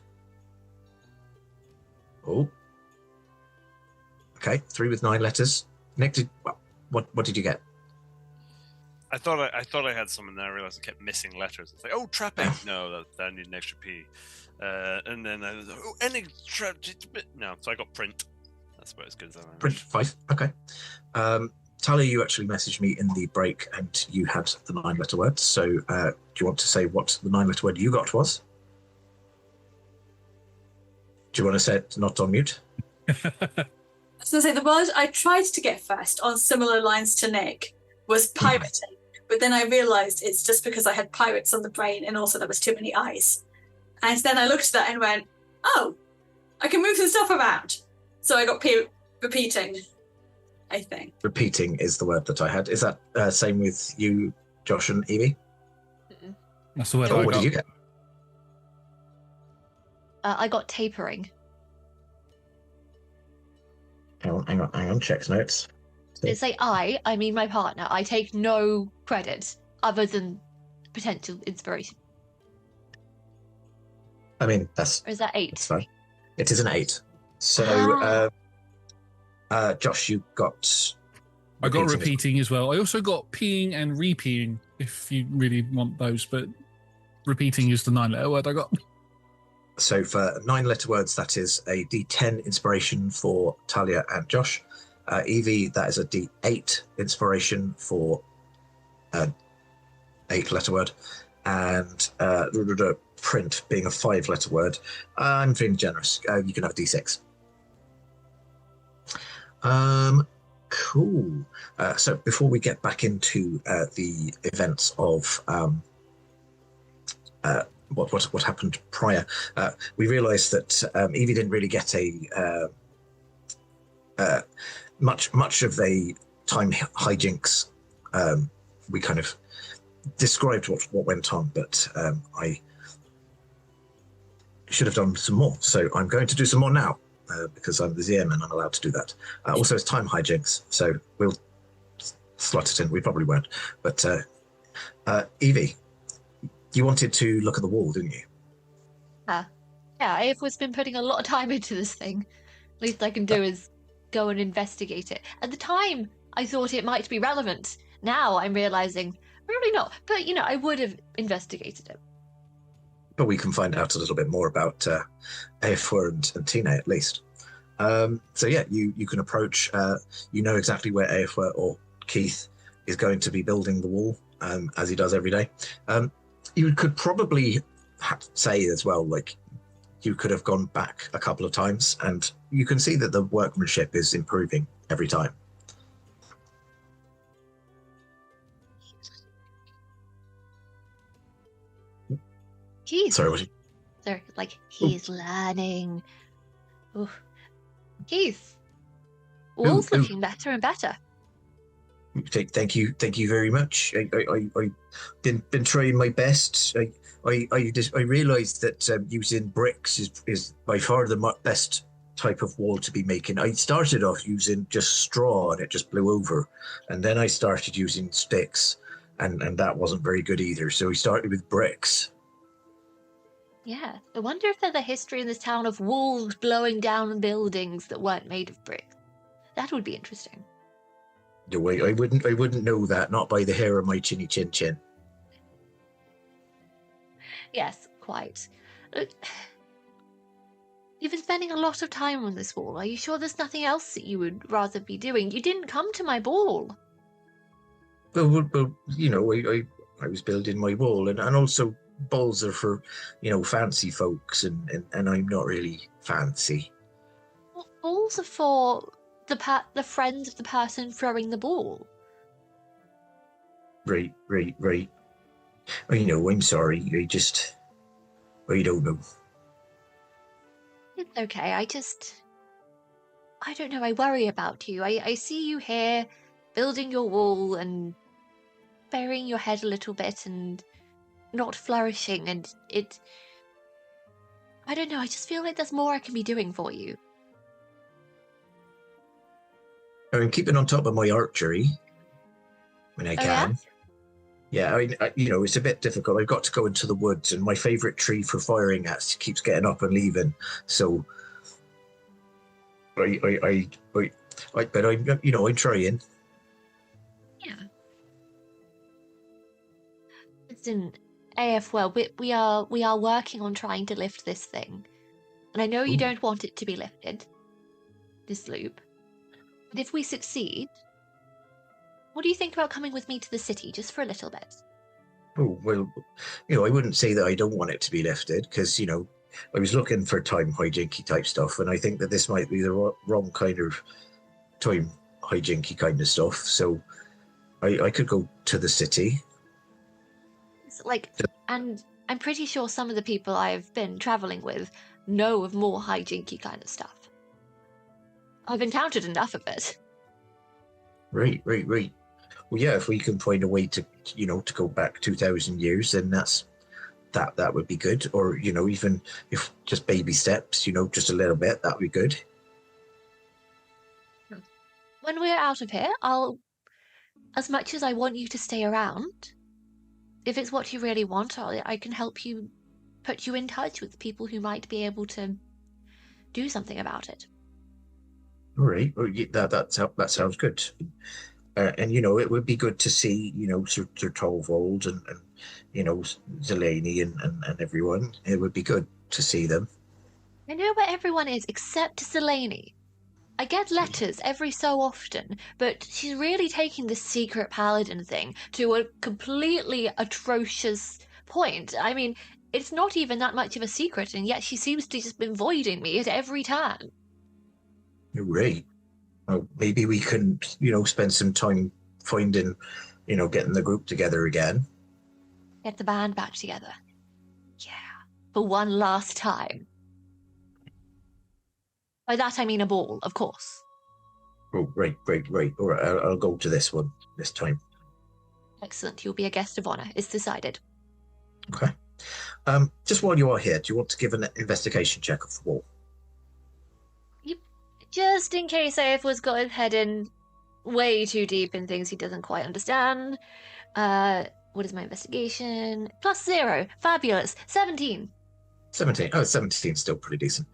Oh. Okay, 3 with 9 letters. Nick, what did you get? I thought I had some in there. I realized I kept missing letters. It's like, oh, trapping. No, that need an extra P. And then I was like, oh, any trap. No, so I got print. That's about as good as I am. Print 5. Okay. Talia, you actually messaged me in the break, and you had the 9-letter word. So, do you want to say what the 9-letter word you got was? Do you want to say it not on mute? I was going to say, the word I tried to get first on similar lines to Nick was pirating, but then I realised it's just because I had pirates on the brain, and also there was too many eyes. And then I looked at that and went, oh, I can move some stuff around. So I got repeating, I think. Repeating is the word that I had. Is that same with you, Josh and Evie? That's the word I got. What did you get? I got tapering. Hang on. Checks notes. It's like I mean my partner. I take no credit other than potential inspiration. I mean, that's... Or is that 8? That's fine. It is an 8. So, Josh, you got I got as well. repeating as well. I also got peeing and repeating, if you really want those, but repeating is the 9-letter word I got. So for 9-letter words, that is a D10 inspiration for Talia and Josh. Evie, that is a D8 inspiration for 8-letter word. And print being a 5-letter word. I'm feeling generous. You can have a D6. Cool. So before we get back into the events of what happened prior, we realised that Evie didn't really get a much of a time hijinks. We kind of described what went on, but I should have done some more. So I'm going to do some more now because I'm the GM and I'm allowed to do that. Also, it's time hijinks, so we'll slot it in. We probably won't. But Evie, you wanted to look at the wall, didn't you? Yeah, I've been putting a lot of time into this thing. Least I can do is go and investigate it. At the time, I thought it might be relevant. Now I'm realizing, probably not. But, I would have investigated it. But we can find out a little bit more about Faerûn and Tina at least. So yeah, you can approach. You know exactly where Faerûn or Keith is going to be building the wall, as he does every day. You could probably say as well, like, you could have gone back a couple of times, and you can see that the workmanship is improving every time. Keith. Sorry, what? Sorry, like he's learning. Ooh. Keith. Wall's looking better and better. Thank you very much. I been trying my best. I realised that using bricks is by far the best type of wall to be making. I started off using just straw and it just blew over, and then I started using sticks, and that wasn't very good either. So we started with bricks. Yeah, I wonder if there's a history in this town of walls blowing down buildings that weren't made of brick. That would be interesting. No, I wouldn't know that, not by the hair of my chinny chin chin. Yes, quite. Look, you've been spending a lot of time on this wall. Are you sure there's nothing else that you would rather be doing? You didn't come to my ball. Well, I was building my wall, and also balls are for, fancy folks, and I'm not really fancy. Well, balls are for the friends of the person throwing the ball. Right. I know, I'm sorry. I don't know. It's okay, I don't know, I worry about you. I see you here, building your wall and burying your head a little bit and not flourishing, and I don't know, I just feel like there's more I can be doing for you. I'm keeping on top of my archery when I can. Yeah, it's a bit difficult. I've got to go into the woods, and my favourite tree for firing at keeps getting up and leaving. So, but I'm trying. Yeah. Listen, AF, well, we are working on trying to lift this thing, and I know you don't want it to be lifted, this loop. But if we succeed, what do you think about coming with me to the city just for a little bit? Oh, well, I wouldn't say that I don't want it to be lifted, because, I was looking for time hijinky type stuff, and I think that this might be the wrong kind of time hijinky kind of stuff. So I could go to the city. And I'm pretty sure some of the people I've been traveling with know of more hijinky kind of stuff. I've encountered enough of it. Right. Well, yeah, if we can find a way to go back 2,000 years, then that would be good. Or, even if just baby steps, just a little bit, that would be good. When we're out of here, as much as I want you to stay around, if it's what you really want, I can help you, put you in touch with people who might be able to do something about it. All right. Well, that sounds good. and it would be good to see Sir Torvald and Zeleny and everyone. It would be good to see them. I know where everyone is except Selene. I get letters every so often, but she's really taking this secret paladin thing to a completely atrocious point. I mean, it's not even that much of a secret, and yet she seems to just be avoiding me at every turn. You're right. Well, maybe we can, spend some time finding, getting the group together again. Get the band back together. Yeah, for one last time. By that I mean a ball, of course. Oh, right. All right, I'll go to this one this time. Excellent, you'll be a guest of honor. It's decided. Okay. Just while you are here, do you want to give an investigation check of the wall? Yep. Just in case AF was got his head in way too deep in things he doesn't quite understand. What is my investigation? +0. Fabulous. 17. 17. Oh, 17 is still pretty decent.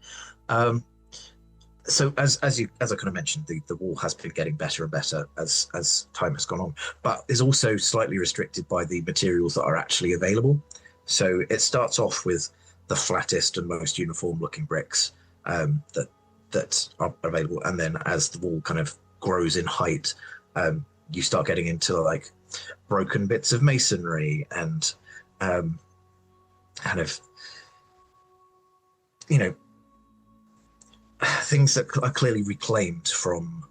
So as I kind of mentioned, the wall has been getting better and better as time has gone on, but is also slightly restricted by the materials that are actually available. So it starts off with the flattest and most uniform looking bricks that are available, and then as the wall kind of grows in height, you start getting into like broken bits of masonry and kind of things that are clearly reclaimed from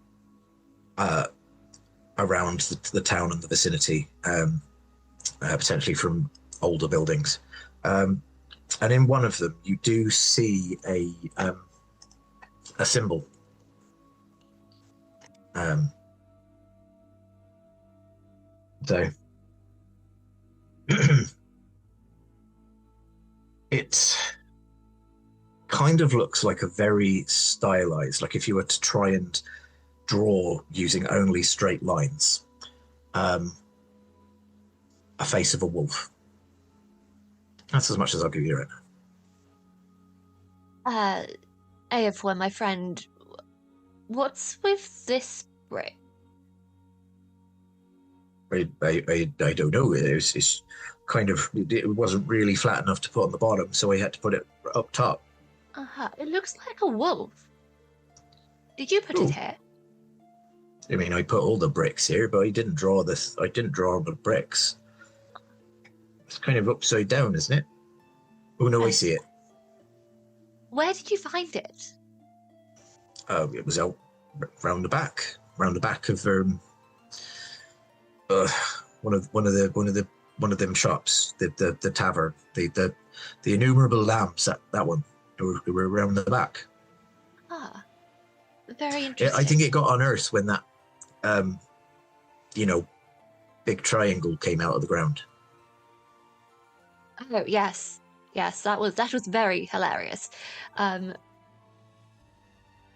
around the town and the vicinity, potentially from older buildings. And in one of them, you do see a symbol. So it kind of looks like a very stylized, like if you were to try and draw using only straight lines, a face of a wolf. That's as much as I'll give you right now. AF1, my friend, what's with this brick? I don't know. It's kind of, it wasn't really flat enough to put on the bottom, so I had to put it up top. It looks like a wolf. Did you put it here? I mean, I put all the bricks here, but I didn't draw this. I didn't draw the bricks. It's kind of upside down, isn't it? Oh no, I see it. Where did you find it? It was out round the back of one of them shops, the tavern, the innumerable lamps. That one. We were around the back. Very interesting. I think it got unearthed when that, big triangle came out of the ground. Oh yes, that was very hilarious. We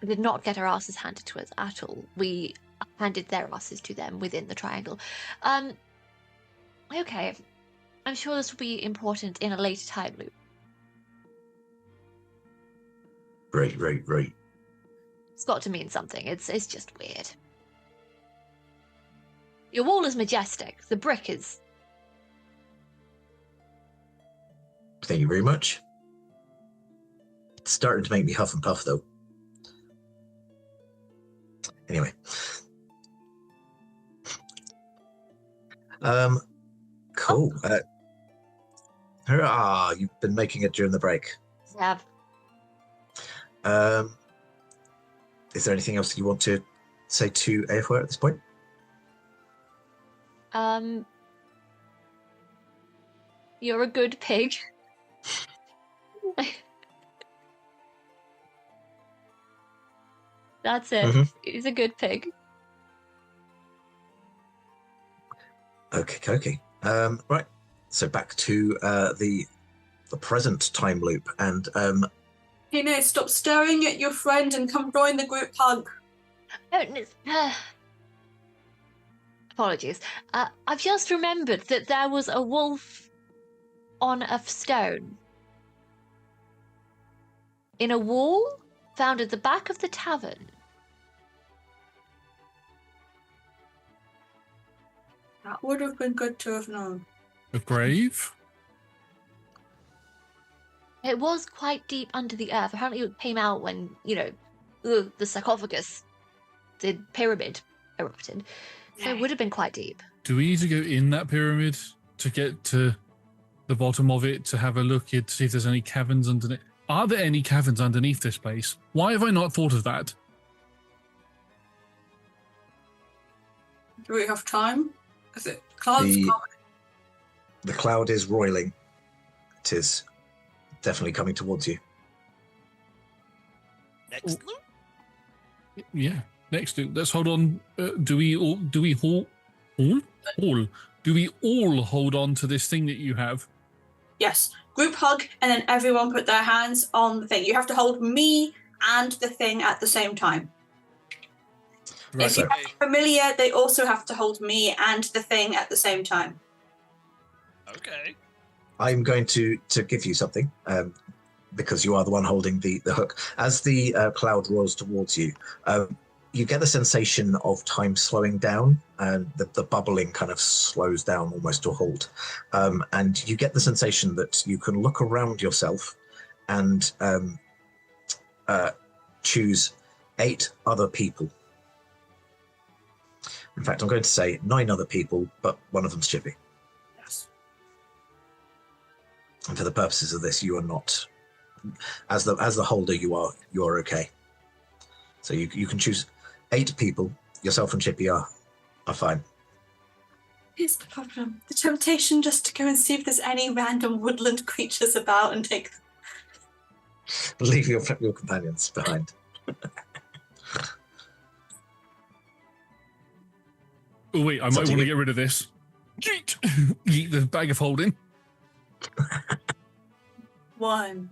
did not get our asses handed to us at all. We handed their asses to them within the triangle. Okay, I'm sure this will be important in a later time loop. Right. It's got to mean something. It's just weird. Your wall is majestic. The brick is... Thank you very much. It's starting to make me huff and puff, though. Anyway. Cool. You've been making it during the break. Yeah. Is there anything else you want to say to AFR at this point? You're a good pig. That's it. Mm-hmm. He's a good pig. Okay. Right. So back to the present time loop, and Hey, no, stop staring at your friend and come join the group hug. Apologies. I've just remembered that there was a wolf on a stone in a wall found at the back of the tavern. That would have been good to have known. A grave? It was quite deep under the earth. Apparently it came out when, the sarcophagus, the pyramid erupted. So it would have been quite deep. Do we need to go in that pyramid to get to the bottom of it to have a look at, to see if there's any caverns underneath? Are there any caverns underneath this place? Why have I not thought of that? Do we have time? Is it clouds coming? The cloud is roiling. It is definitely coming towards you. Next. Yeah, next to. Let's hold on. Do we all hold on to this thing that you have? Yes. Group hug, and then everyone put their hands on the thing. You have to hold me and the thing at the same time. Right. If you're familiar, they also have to hold me and the thing at the same time. Okay. I'm going to give you something because you are the one holding the hook. As the cloud roars towards you, you get the sensation of time slowing down, and the bubbling kind of slows down almost to a halt. And you get the sensation that you can look around yourself and choose 8 other people. In fact, I'm going to say 9 other people, but one of them's Chippy. Yes. And for the purposes of this, you are not, as the holder, you are okay. So you can choose 8 people. Yourself and Chippy are fine. Here's the problem. The temptation just to go and see if there's any random woodland creatures about and take them. Leave your companions behind. Oh wait, I It's might up to want to you. get rid of this. Yeet! Yeet the bag of holding. 1,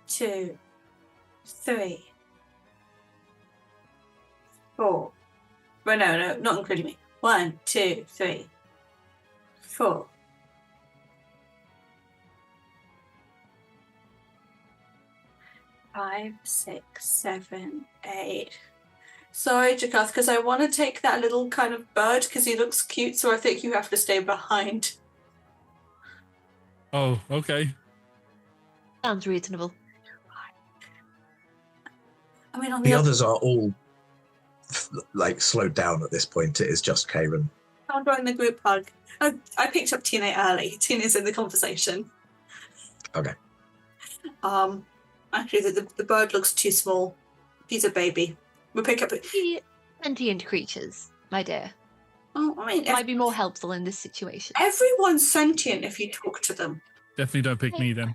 2, 3, 4. Well, no, not including me. 1, 2, 3, 4. 5, 6, 7, 8. Sorry, Jakarth, because I want to take that little kind of bird because he looks cute, so I think you have to stay behind. Oh, okay. Sounds reasonable. I mean, on The the others are all slowed down at this point. It is just Karen. I'll join the group hug. I picked up Tina early. Tina's in the conversation. Okay. Actually, the bird looks too small. He's a baby. We'll pick up. Sentient creatures, my dear. Oh, I mean, Might be more helpful in this situation. everyone's sentient if you talk to them. Definitely don't pick me then.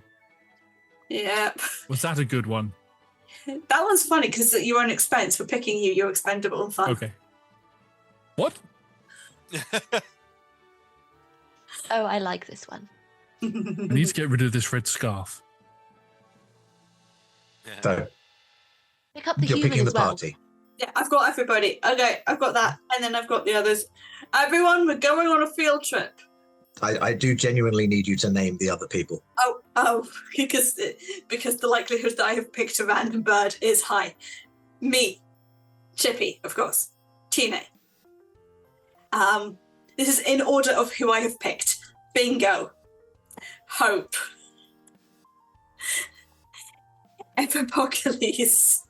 Yeah, Was that a good one? that one's funny because at your own expense. We're picking you. You're expendable and fun. Okay. What? Oh, I like this one. I need to get rid of this red scarf. Yeah. So Pick up the you're human picking as the well. party. Yeah, I've got everybody. Okay, I've got that, and then I've got the others. Everyone, we're going on a field trip. I do genuinely need you to name the other people. Oh, because the likelihood that I have picked a random bird is high. Me, Chippy, of course, Tina. This is in order of who I have picked. Bingo. Hope. Epipocalypse.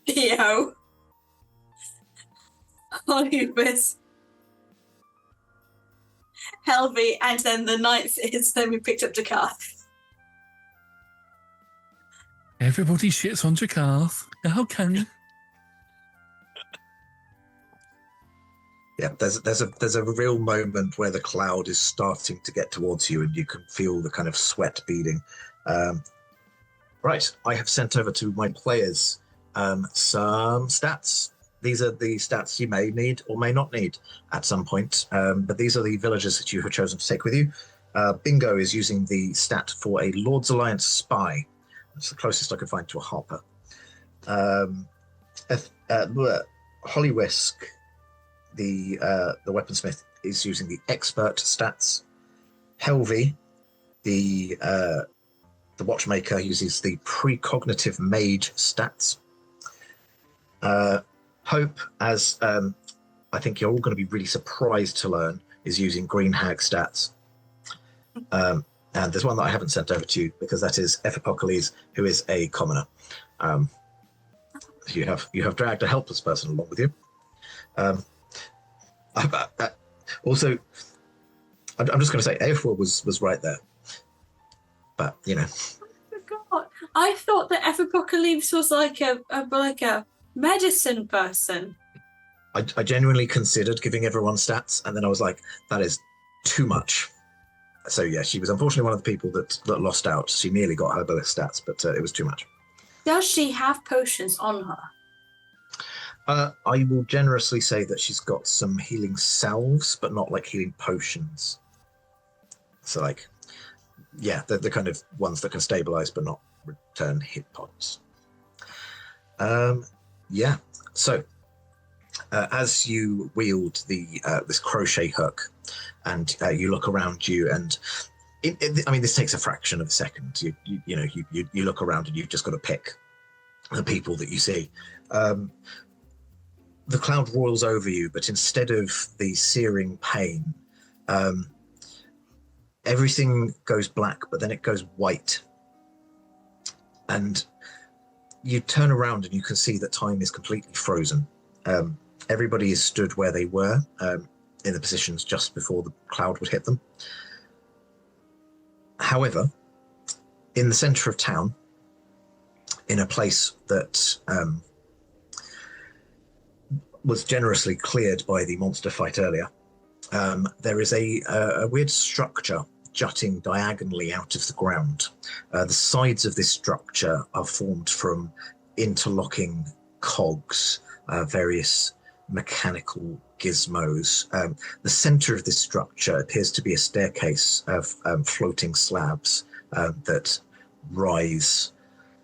Theo. Hollywood. Helvey, and then the 9th is then we picked up Jakarth. Everybody shits on Jakarth. How can you? Yeah, there's a real moment where the cloud is starting to get towards you, and you can feel the kind of sweat beading. Right, I have sent over to my players some stats. These are the stats you may need or may not need at some point, but these are the villagers that you have chosen to take with you. Bingo is using the stat for a Lord's Alliance spy. That's the closest I could find to a harper. Hollywisk, the weaponsmith, is using the expert stats. Helvey, the watchmaker, uses the precognitive mage stats. Hope, as I think you're all going to be really surprised to learn is using green hag stats. And there's one that I haven't sent over to you because that is Ephipocles, who is a commoner. You have dragged a helpless person along with you. Also, I'm just going to say Eofor was right there, but you know. I forgot. I thought that Ephipocles was like a medicine person. I genuinely considered giving everyone stats, and then I was like, that is too much. So yeah, she was unfortunately one of the people that lost out. She nearly got herbalist stats, but it was too much. Does she have potions on her? I will generously say that she's got some healing salves, but not like healing potions. So like, yeah, they're the kind of ones that can stabilize but not return hit points. Yeah. So as you wield this crochet hook, and you look around you, and I mean, this takes a fraction of a second. You look around, and you've just got to pick the people that you see. The cloud roils over you, but instead of the searing pain, everything goes black, but then it goes white. And you turn around and you can see that time is completely frozen. Everybody is stood where they were, in the positions just before the cloud would hit them. However, in the center of town, in a place that was generously cleared by the monster fight earlier, there is a weird structure jutting diagonally out of the ground. The sides of this structure are formed from interlocking cogs, various mechanical gizmos. The center of this structure appears to be a staircase of floating slabs that rise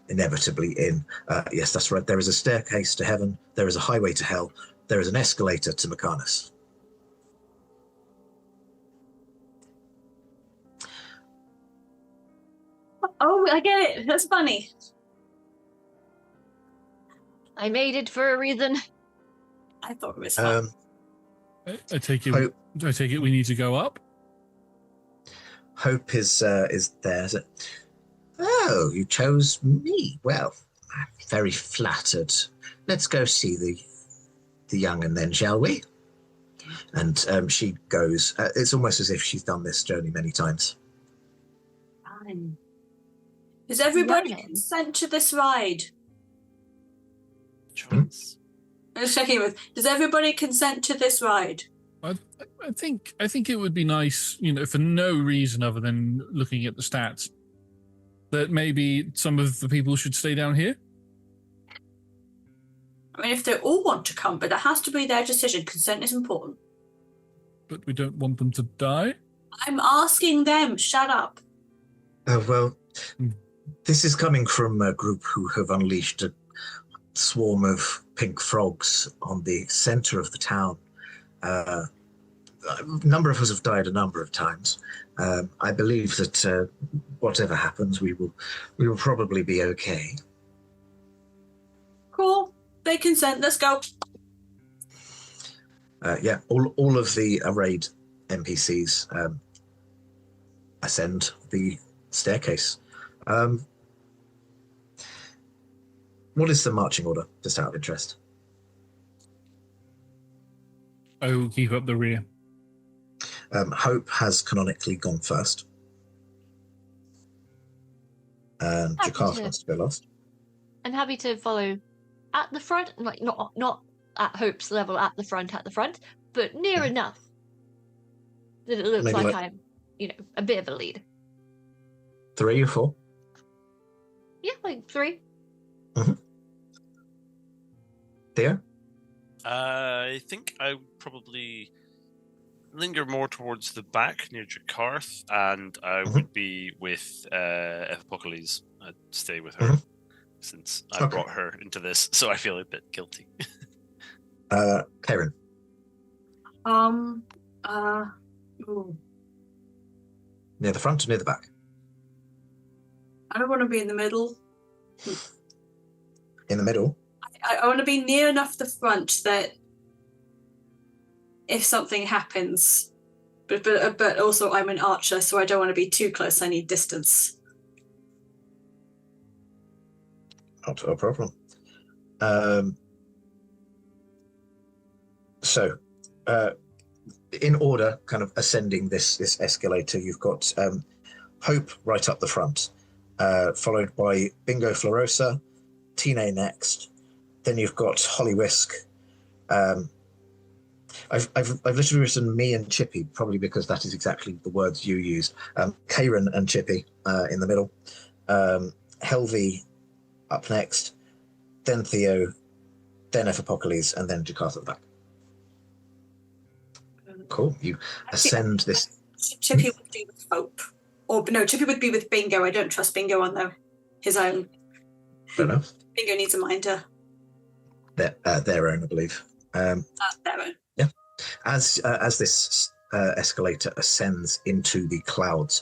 inevitably in. Yes, that's right. There is a staircase to heaven. There is a highway to hell. There is an escalator to Mechanus. Oh, I get it. That's funny. I made it for a reason. I thought it was fun. I take it. Hope, I take it we need to go up. Hope is there. Is it? Oh, you chose me. Well, I'm very flattered. Let's go see the young'un then, shall we? And she goes. It's almost as if she's done this journey many times. Fine. Is everybody Young'un? consent to this ride? Choice. I'm just checking with. Does everybody consent to this ride? I think it would be nice, for no reason other than looking at the stats, that maybe some of the people should stay down here. I mean, if they all want to come, but it has to be their decision. Consent is important. But we don't want them to die. I'm asking them. Shut up. Well, this is coming from a group who have unleashed a swarm of pink frogs on the center of the town. A number of us have died a number of times. I believe that whatever happens, we will probably be okay. Cool. They consent. Let's go. Yeah, all of the arrayed NPCs ascend the staircase. What is the marching order, just out of interest? I will keep up the rear. Hope has canonically gone first. And Happy Jakarth to. wants to go last. I'm happy to follow at the front, like not at Hope's level at the front, but near enough that it looks Maybe like like- I'm, a bit of a lead. 3 or 4? Yeah, like 3. Theo? I think I would probably linger more towards the back near Jakarth, and I would be with Ephipocles. I'd stay with her since I Okay. brought her into this, so I feel a bit guilty. Karen? Ooh. Near the front or near the back? I don't want to be in the middle. In the middle? I want to be near enough the front that if something happens. But also I'm an archer, so I don't want to be too close. I need distance. Not a problem. So, in order, kind of ascending this escalator, you've got Hope right up the front, followed by Bingo Florosa, Tine next. Then you've got Holly Whisk. I've literally written me and Chippy, probably because that is exactly the words you used. Karen and Chippy in the middle. Helvi up next, then Theo, then Ephipocalypse, and then Jakarth at the back. Cool. You ascend this. Chippy would be with Hope. Or no, Chippy would be with Bingo. I don't trust Bingo on his own. Fair enough. Bingo needs a minder. Their own, I believe. Their own. Yeah. As this escalator ascends into the clouds,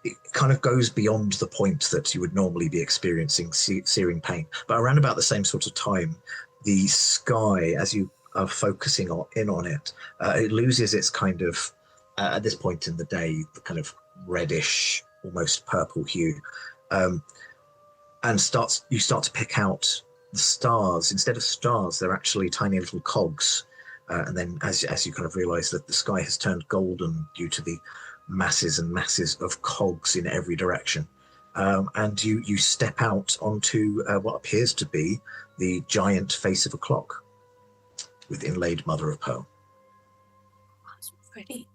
it kind of goes beyond the point that you would normally be experiencing searing pain. But around about the same sort of time, the sky, as you are focusing in on it, it loses its kind of, at this point in the day, the kind of reddish, almost purple hue, and you start to pick out the stars. Instead of stars, they're actually tiny little cogs. And then as you kind of realize that the sky has turned golden due to the masses and masses of cogs in every direction. And you step out onto what appears to be the giant face of a clock with inlaid mother of pearl. That's pretty.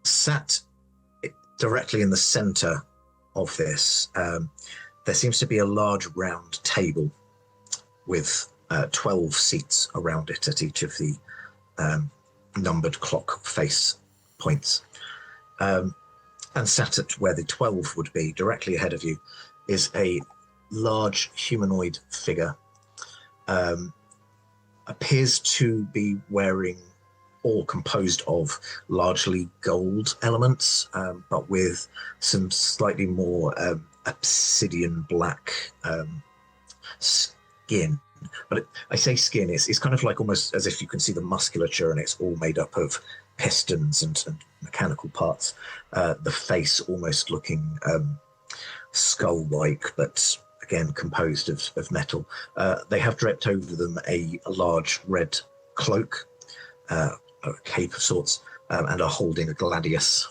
Sat directly in the center of this, there seems to be a large round table with 12 seats around it at each of the numbered clock face points. And sat at where the 12 would be, directly ahead of you, is a large humanoid figure. Appears to be wearing, or composed of, largely gold elements, but with some slightly more obsidian black skin. But I say skin, it's kind of like almost as if you can see the musculature and it's all made up of pistons and mechanical parts. The face almost looking skull-like, but again composed of metal. They have draped over them a large red cloak, a cape of sorts, and are holding a gladius,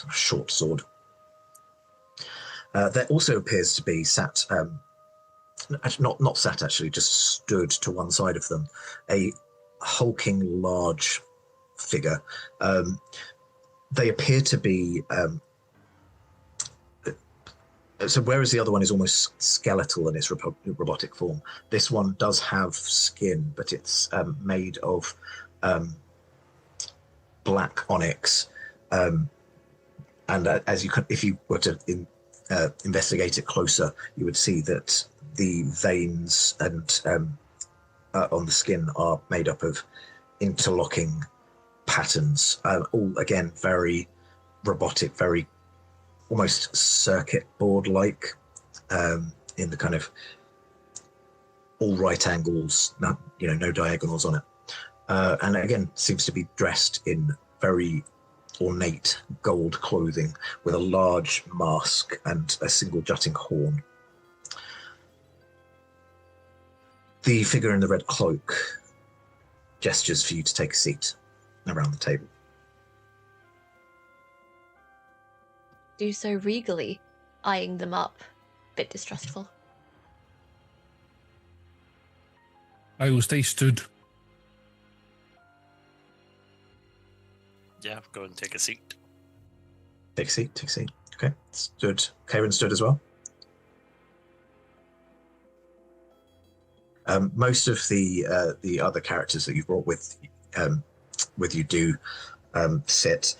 a short sword. There also appears to be sat, not sat actually, just stood to one side of them, a hulking large figure. They appear to be, so whereas the other one is almost skeletal in its robotic form, this one does have skin, but it's made of black onyx. And as you if you were to investigate it closer, you would see that the veins and on the skin are made up of interlocking patterns, all again very robotic, very almost circuit board like, in the kind of all right angles, no diagonals on it, and again seems to be dressed in very ornate gold clothing with a large mask and a single jutting horn. The figure in the red cloak gestures for you to take a seat around the table. Do so regally, eyeing them up, bit distrustful. I will stay stood. Yeah, go and take a seat. Take a seat. Okay, stood. Karen stood as well. Most of the other characters that you've brought with you do sit,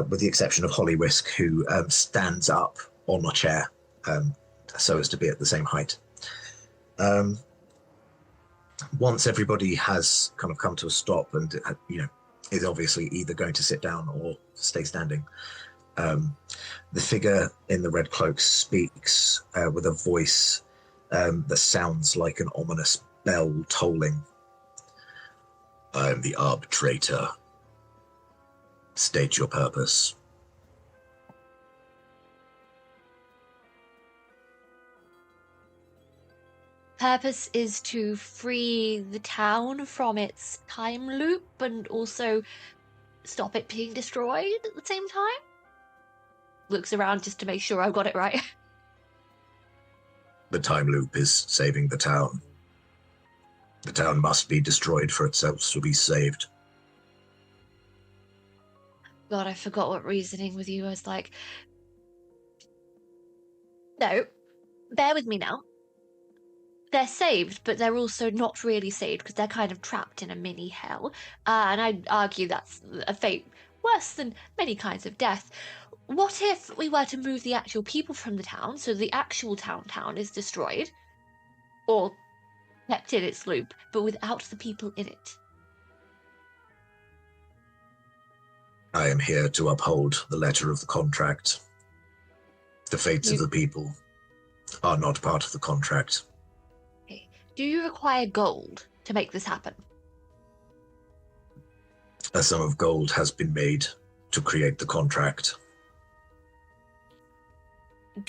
with the exception of Holly Whisk, who stands up on a chair so as to be at the same height. Once everybody has kind of come to a stop and is obviously either going to sit down or stay standing, the figure in the red cloak speaks with a voice that sounds like an ominous bell tolling I am the arbitrator. State your purpose. Purpose is to free the town from its time loop and also stop it being destroyed at the same time. Looks around just to make sure I've got it right. The time loop is saving the town. The town must be destroyed for itself to be saved. God, I forgot what reasoning with you was like. No, bear with me now. They're saved, but they're also not really saved because they're kind of trapped in a mini hell. And I'd argue that's a fate worse than many kinds of death. What if we were to move the actual people from the town so the actual town is destroyed? Or kept in its loop, but without the people in it? I am here to uphold the letter of the contract. The fates of the people are not part of the contract. Okay. Do you require gold to make this happen? A sum of gold has been made to create the contract.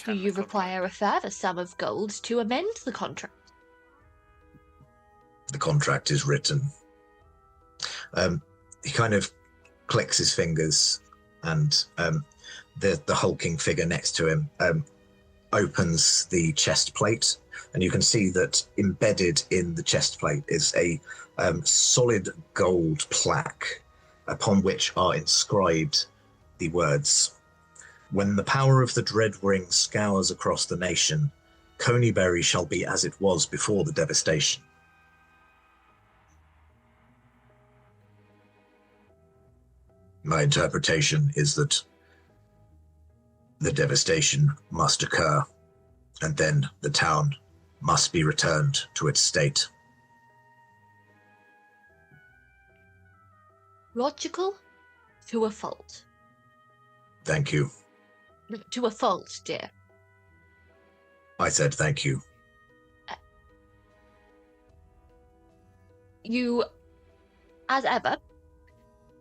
Do you require a further sum of gold to amend the contract? The contract is written. He kind of clicks his fingers, and the hulking figure next to him opens the chest plate, and you can see that embedded in the chest plate is a solid gold plaque upon which are inscribed the words, "When the power of the Dread Ring scours across the nation, Conyberry shall be as it was before the devastation." My interpretation is that the devastation must occur, and then the town must be returned to its state. Logical to a fault. Thank you. To a fault, dear. I said thank you. You, as ever,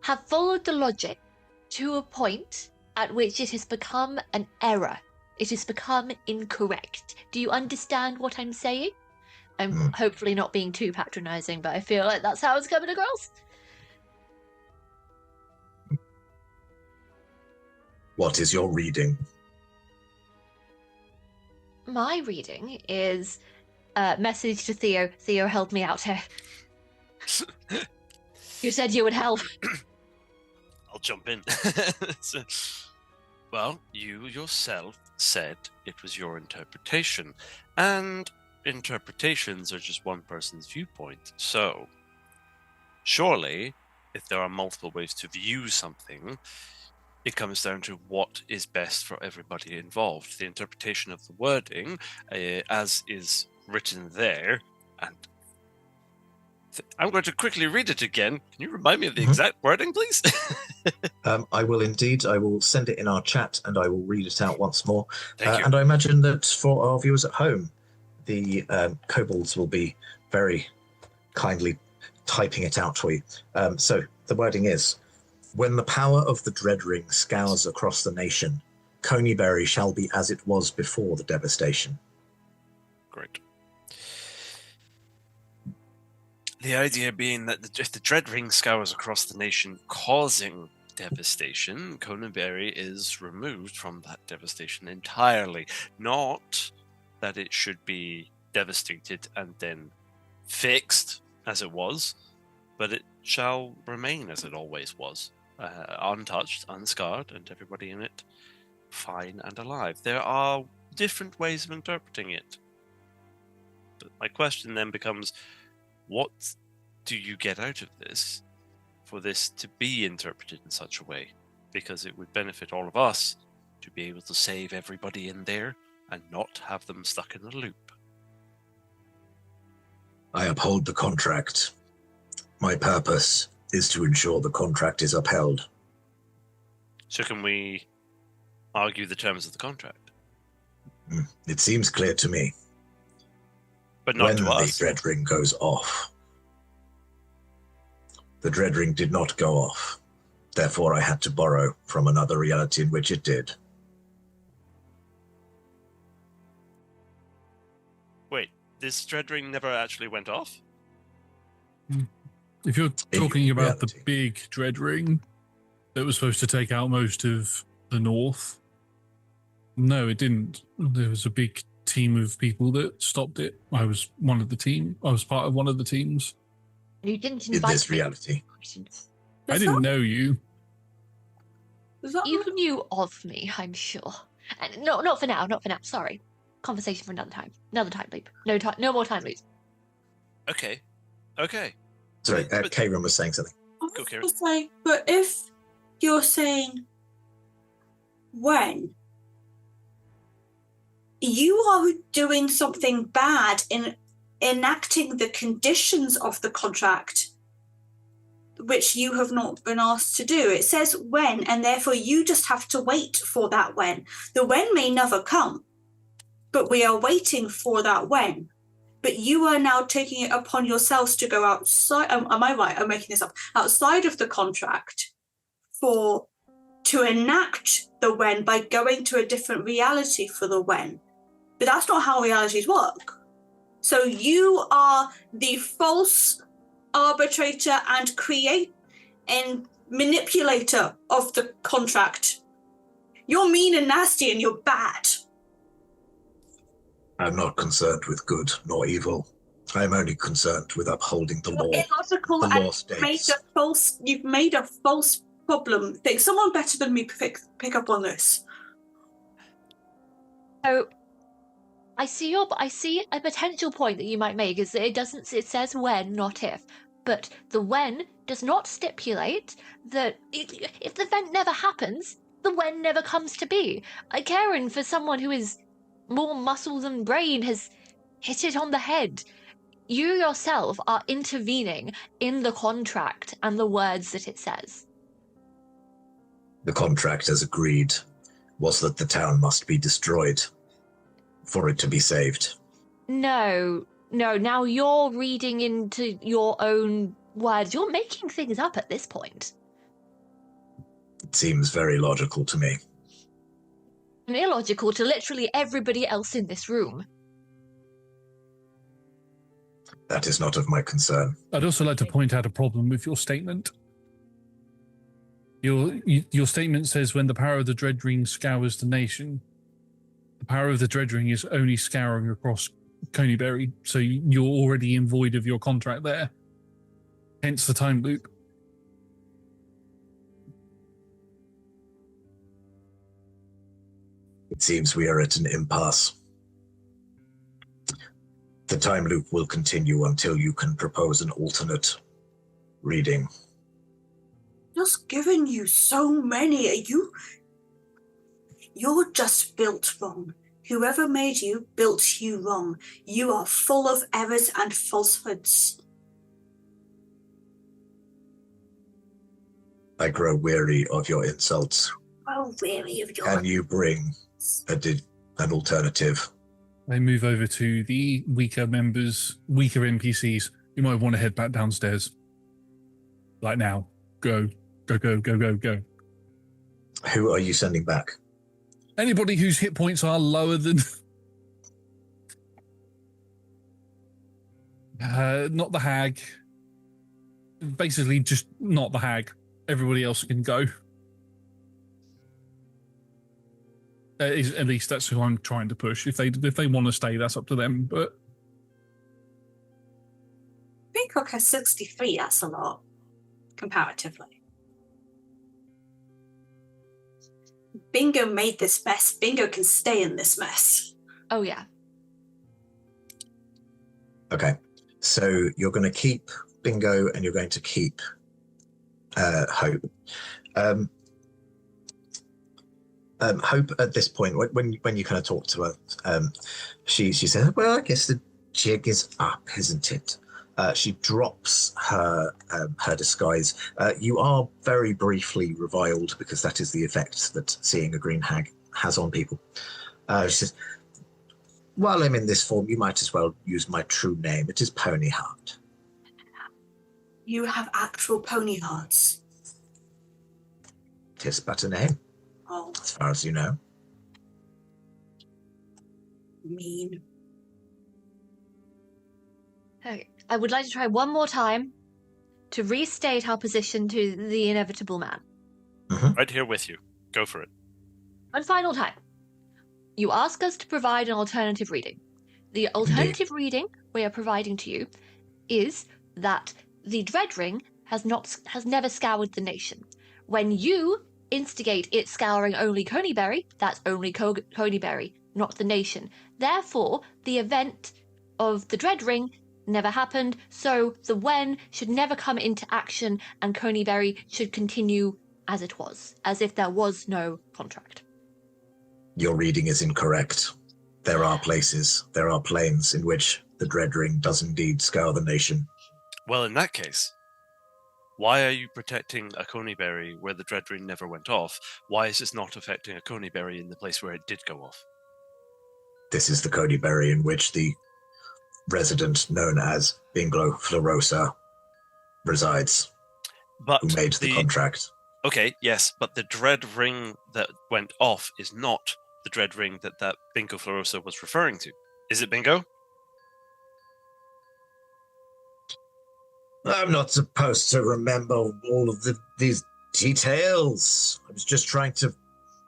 have followed the logic to a point at which it has become an error. It has become incorrect. Do you understand what I'm saying? I'm hopefully not being too patronizing, but I feel like that's how it's coming across. What is your reading? My reading is message to Theo. Theo, help me out here. You said you would help. I'll jump in. So, well, you yourself said it was your interpretation, and interpretations are just one person's viewpoint. So, surely, if there are multiple ways to view something, it comes down to what is best for everybody involved. The interpretation of the wording, as is written there, and I'm going to quickly read it again. Can you remind me of the exact wording, please? I will indeed. I will send it in our chat, and I will read it out once more. Thank you. And I imagine that for our viewers at home, the kobolds will be very kindly typing it out for you. So the wording is, "When the power of the Dread Ring scours across the nation, Conyberry shall be as it was before the devastation." Great. The idea being that if the Dread Ring scours across the nation, causing devastation, Conyberry is removed from that devastation entirely. Not that it should be devastated and then fixed as it was, but it shall remain as it always was, untouched, unscarred, and everybody in it fine and alive. There are different ways of interpreting it. But my question then becomes, what do you get out of this for this to be interpreted in such a way? Because it would benefit all of us to be able to save everybody in there and not have them stuck in a loop. I uphold the contract. My purpose is to ensure the contract is upheld. So can we argue the terms of the contract? It seems clear to me. But not when to the us. Dread Ring goes off, The dread ring did not go off. Therefore, I had to borrow from another reality in which it did. Wait, this dread ring never actually went off? If you're talking about the reality. big dread ring that was supposed to take out most of the north, no, it didn't. There was a big team of people that stopped it. I was one of the team. I was part of one of the teams. You didn't In invite this me. reality. I didn't know you. Was that You knew of me, I'm sure. And no, not for now. Not for now. Sorry. Conversation for another time. Another time loop. No more time loops. Okay. Sorry, But- Karen was saying something. I was Go, Karen. gonna say, but if you're saying when, you are doing something bad in enacting the conditions of the contract, which you have not been asked to do. It says when, and therefore you just have to wait for that when. The when may never come, but we are waiting for that when. But you are now taking it upon yourselves to go outside. Am I right? I'm making this up. Outside of the contract to enact the when by going to a different reality for the when. But that's not how realities work. So you are the false arbitrator and create and manipulator of the contract. You're mean and nasty and you're bad. I'm not concerned with good nor evil. I am only concerned with upholding the law. You're illogical The and law states. you've made a false problem thing. Someone better than me pick up on this. So I see a potential point that you might make is that it says when, not if. But the when does not stipulate that if the event never happens, the when never comes to be. Karen, for someone who is more muscle than brain, has hit it on the head. You yourself are intervening in the contract and the words that it says. The contract, as agreed, was that the town must be destroyed for it to be saved. No, now you're reading into your own words. You're making things up at this point. It seems very logical to me. And illogical to literally everybody else in this room. That is not of my concern. I'd also like to point out a problem with your statement. Your statement says when the power of the Dread Ring scours the nation. The power of the Dread Ring is only scouring across Conyberry, so you're already void of your contract there. Hence the time loop. It seems we are at an impasse. The time loop will continue until you can propose an alternate reading. Just giving you so many. You're just built wrong. Whoever made you built you wrong. You are full of errors and falsehoods. I grow weary of your insults. Oh, weary of your... Can you bring an alternative? They move over to the weaker members, weaker NPCs. You might want to head back downstairs. Like now. Go. Who are you sending back? Anybody whose hit points are lower than... not the hag. Basically, just not the hag. Everybody else can go. At least that's who I'm trying to push. If they want to stay, that's up to them. But Peacock has 63. That's a lot, comparatively. Bingo made this mess. Bingo can stay in this mess. Oh, yeah. Okay, so you're going to keep Bingo and you're going to keep Hope. Hope at this point, when you kind of talk to her, she says, "Well, I guess the jig is up, isn't it?" She drops her disguise. You are very briefly reviled because that is the effect that seeing a green hag has on people. She says, "While I'm in this form, you might as well use my true name. It is Ponyheart." You have actual pony hearts. 'Tis but a name, Oh, as far as you know. mean. Okay. I would like to try one more time to restate our position to the inevitable man. Right here with you. Go for it. One final time. You ask us to provide an alternative reading. The alternative reading we are providing to you is that the Dread Ring has never scoured the nation. When you instigate it scouring only Conyberry, that's only Conyberry, not the nation. Therefore, the event of the Dread Ring never happened, so the when should never come into action, and Conyberry should continue as it was, as if there was no contract. Your reading is incorrect. There are planes in which the Dread Ring does indeed scour the nation. Well, in that case, why are you protecting a Conyberry where the Dread Ring never went off? Why is this not affecting a Conyberry in the place where it did go off? This is the Conyberry in which the resident known as Bingo Florosa resides, But who made the contract. Okay, yes, but the Dread Ring that went off is not the Dread Ring that Bingo Florosa was referring to. Is it Bingo? I'm not supposed to remember all of these details. I was just trying to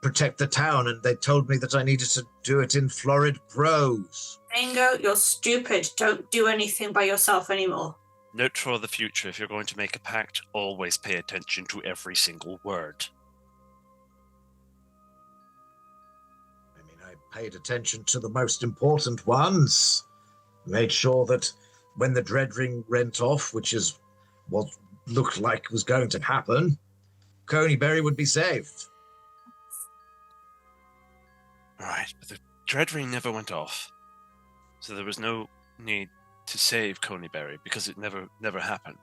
protect the town, and they told me that I needed to do it in florid prose. Bingo, you're stupid. Don't do anything by yourself anymore. Note for the future, if you're going to make a pact, always pay attention to every single word. I mean, I paid attention to the most important ones. Made sure that when the Dread Ring went off, which is what looked like was going to happen, Conyberry would be saved. Right, but the Dread Ring never went off, so there was no need to save Conyberry because it never happened.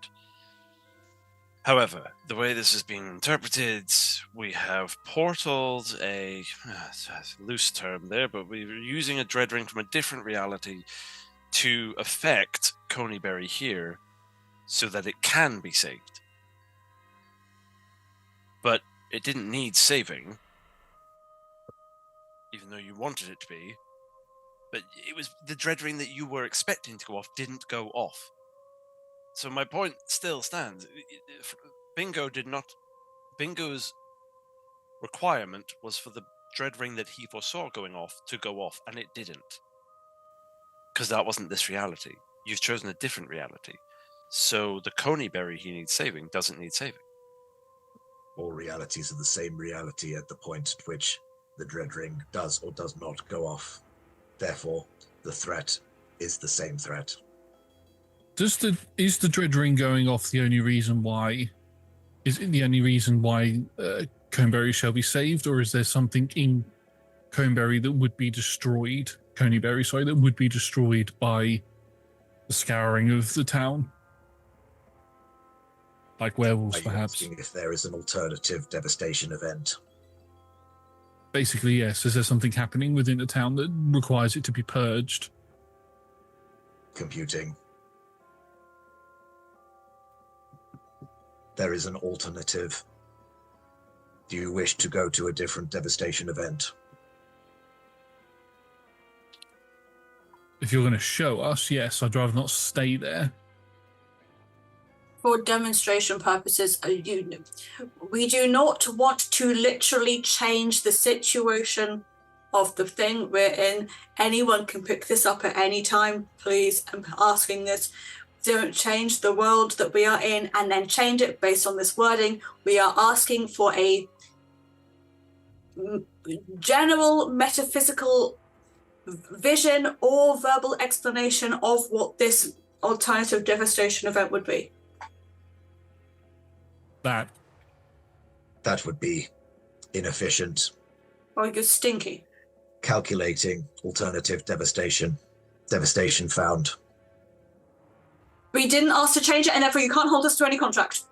However, the way this is being interpreted, we have portaled a loose term there, but we're using a Dread Ring from a different reality to affect Conyberry here so that it can be saved. But it didn't need saving, even though you wanted it to be. But it was the Dread Ring that you were expecting to go off didn't go off. So my point still stands. Bingo's requirement was for the Dread Ring that he foresaw going off to go off, and it didn't. Because that wasn't this reality. You've chosen a different reality. So the Conyberry he needs saving doesn't need saving. All realities are the same reality at the point at which the Dread Ring does or does not go off. Therefore, the threat is the same threat. Is the Dread Ring going off the only reason why? Is it the only reason why Conyberry shall be saved, or is there something in Conyberry that would be destroyed? Conyberry, sorry, that would be destroyed by the scouring of the town, like werewolves, perhaps. Asking if there is an alternative devastation event. Basically, yes. Is there something happening within the town that requires it to be purged? Computing. There is an alternative. Do you wish to go to a different devastation event? If you're going to show us, yes. I'd rather not stay there. For demonstration purposes, we do not want to literally change the situation of the thing we're in. Anyone can pick this up at any time. Please, I'm asking this. Don't change the world that we are in and then change it based on this wording. We are asking for a general metaphysical vision or verbal explanation of what this alternative devastation event would be. That would be inefficient. Or you're stinky. Calculating alternative devastation. Devastation found. We didn't ask to change it, and therefore you can't hold us to any contract.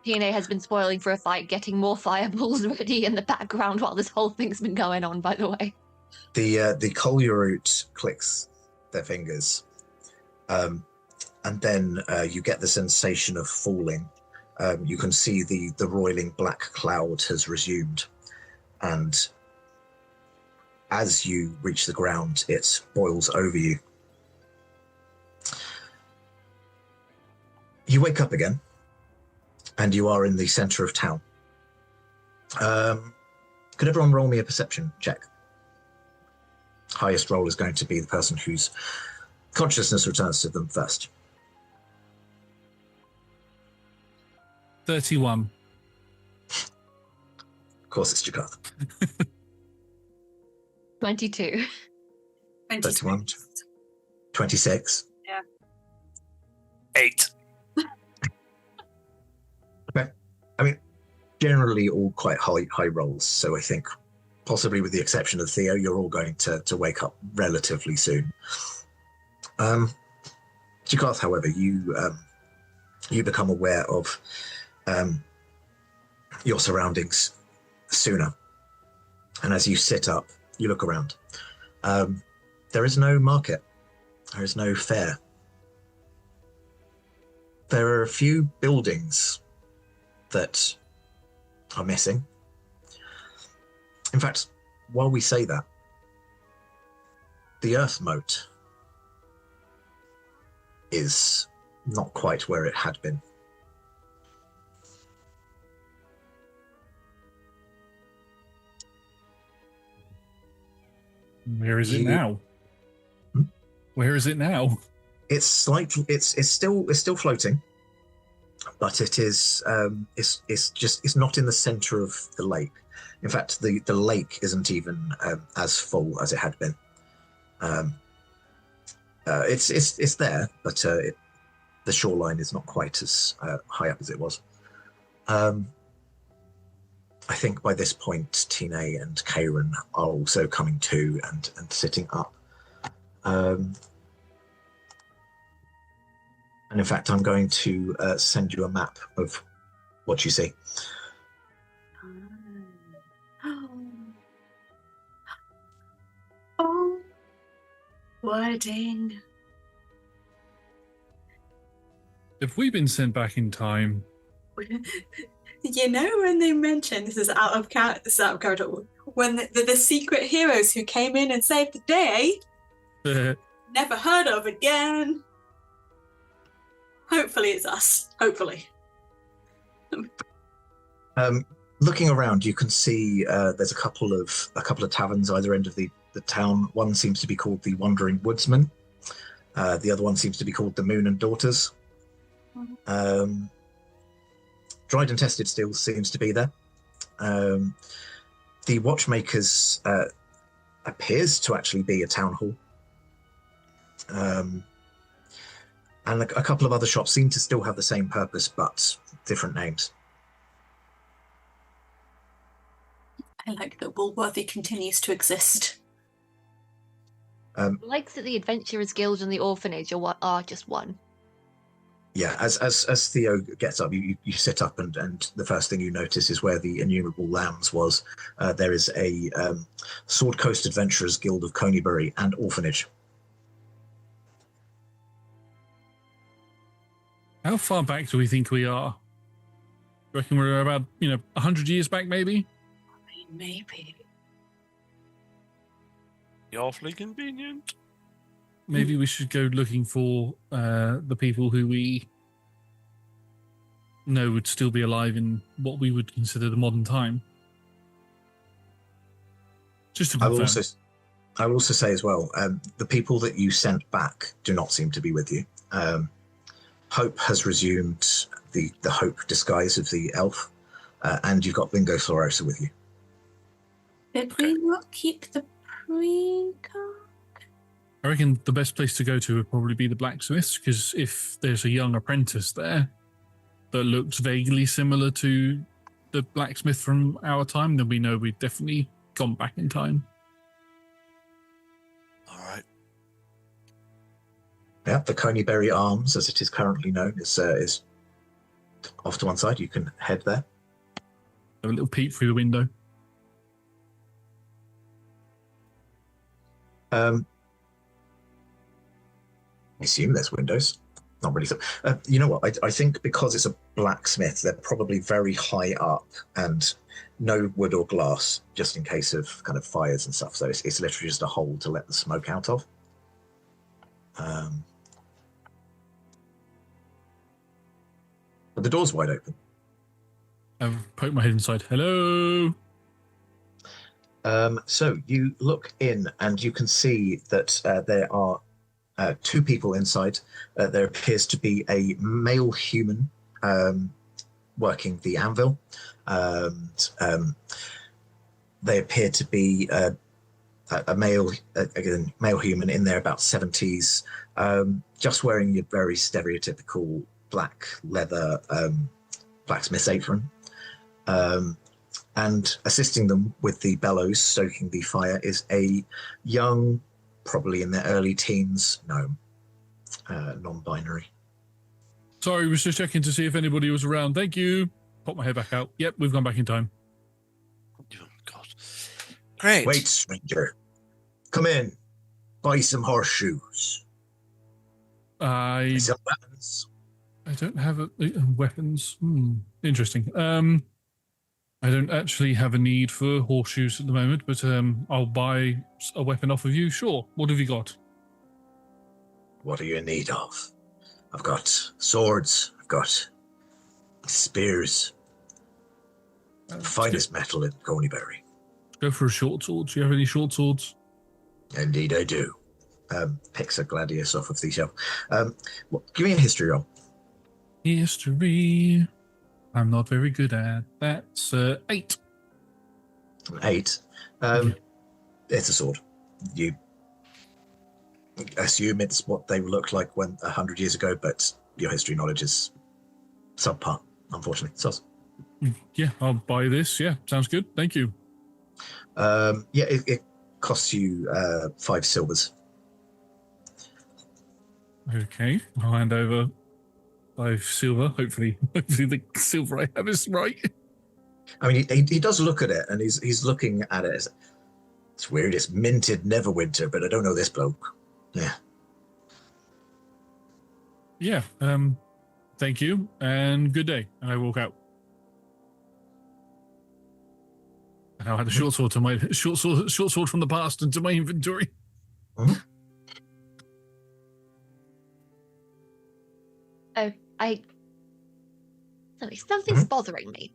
TNA has been spoiling for a fight, getting more fireballs ready in the background while this whole thing's been going on, by the way. The Collier root clicks their fingers. and then you get the sensation of falling. You can see the roiling black cloud has resumed, and as you reach the ground, it boils over you. You wake up again, and you are in the center of town. Could everyone roll me a perception check? Highest roll is going to be the person whose consciousness returns to them first. 31. Of course, it's Jakarth. 22. 31. 26. 8. Okay. I mean, generally all quite high rolls, so I think possibly with the exception of Theo, you're all going to wake up relatively soon. Jakarth, however, you become aware of your surroundings sooner. And as you sit up, you look around. There is no market. There is no fair. There are a few buildings that are missing. In fact, while we say that, the Earth Moat is not quite where it had been. Where is it now? Where is it now? It's slightly. It's still floating, but it is. It's not in the center of the lake. In fact, the lake isn't even as full as it had been. It's there, but the shoreline is not quite as high up as it was. I think by this point, Tine and Faerûn are also coming to and sitting up. And in fact, I'm going to send you a map of what you see. Oh, wording. Have we been sent back in time? You know, when they mentioned this is out of character, when the secret heroes who came in and saved the day, never heard of again. Hopefully it's us. Hopefully. Looking around, you can see there's a couple of taverns either end of the town. One seems to be called the Wandering Woodsman. The other one seems to be called the Moon and Daughters. Dried and Tested still seems to be there. The Watchmakers appears to actually be a town hall. And a couple of other shops seem to still have the same purpose, but different names. I like that Woolworthy continues to exist. I like that the Adventurers Guild and the Orphanage are just one. Yeah, as Theo gets up, you sit up, and the first thing you notice is where the Innumerable Lambs was. There is a Sword Coast Adventurers Guild of Conyberry and Orphanage. How far back do we think we are? Do you reckon we're about, 100 years back, maybe? Maybe. Awfully convenient. Maybe we should go looking for the people who we know would still be alive in what we would consider the modern time. Just to confirm. I will also say as well, the people that you sent back do not seem to be with you. Hope has resumed the Hope disguise of the elf, and you've got Bingo Florosa with you. Did we not keep the pre-card? I reckon the best place to go to would probably be the blacksmiths, because if there's a young apprentice there that looks vaguely similar to the blacksmith from our time, then we know we've definitely gone back in time. All right. Yeah, the Conyberry Arms, as it is currently known, is off to one side. You can head there. Have a little peep through the window. I assume there's windows. Not really. You know what? I think because it's a blacksmith, they're probably very high up and no wood or glass, just in case of kind of fires and stuff. So it's literally just a hole to let the smoke out of. But the door's wide open. I've poked my head inside. Hello. So you look in and you can see that there are two people inside. There appears to be a male human working the anvil. They appear to be a male human in their about 70s, just wearing your very stereotypical black leather blacksmith's apron. And assisting them with the bellows, stoking the fire, is a young, probably in their early teens, gnome, non-binary. Sorry, was just checking to see if anybody was around. Thank you. Pop my head back out. Yep, we've gone back in time. Oh, God. Great. Wait, stranger. Come in. Buy some horseshoes. I sell weapons. I don't have weapons. Interesting. I don't actually have a need for horseshoes at the moment, but I'll buy a weapon off of you. Sure. What have you got? What are you in need of? I've got swords. I've got spears. Finest metal in Conyberry. Go for a short sword. Do you have any short swords? Indeed, I do. Picks a gladius off of the shelf. Give me a history roll. History. I'm not very good at that. 8. 8. It's a sword. You assume it's what they looked like 100 years ago, but your history knowledge is subpar, unfortunately. Yeah, I'll buy this. Yeah, sounds good. Thank you. It costs you 5 silvers. Okay, I'll hand over 5 silver. Hopefully the silver I have is right. I mean, he does look at it, and he's looking at it. It's weird. It's minted Neverwinter, but I don't know this bloke. Yeah. Yeah. Thank you, and good day. And I walk out. And I'll add a short sword to my short sword from the past into my inventory. Mm-hmm. Something's bothering me.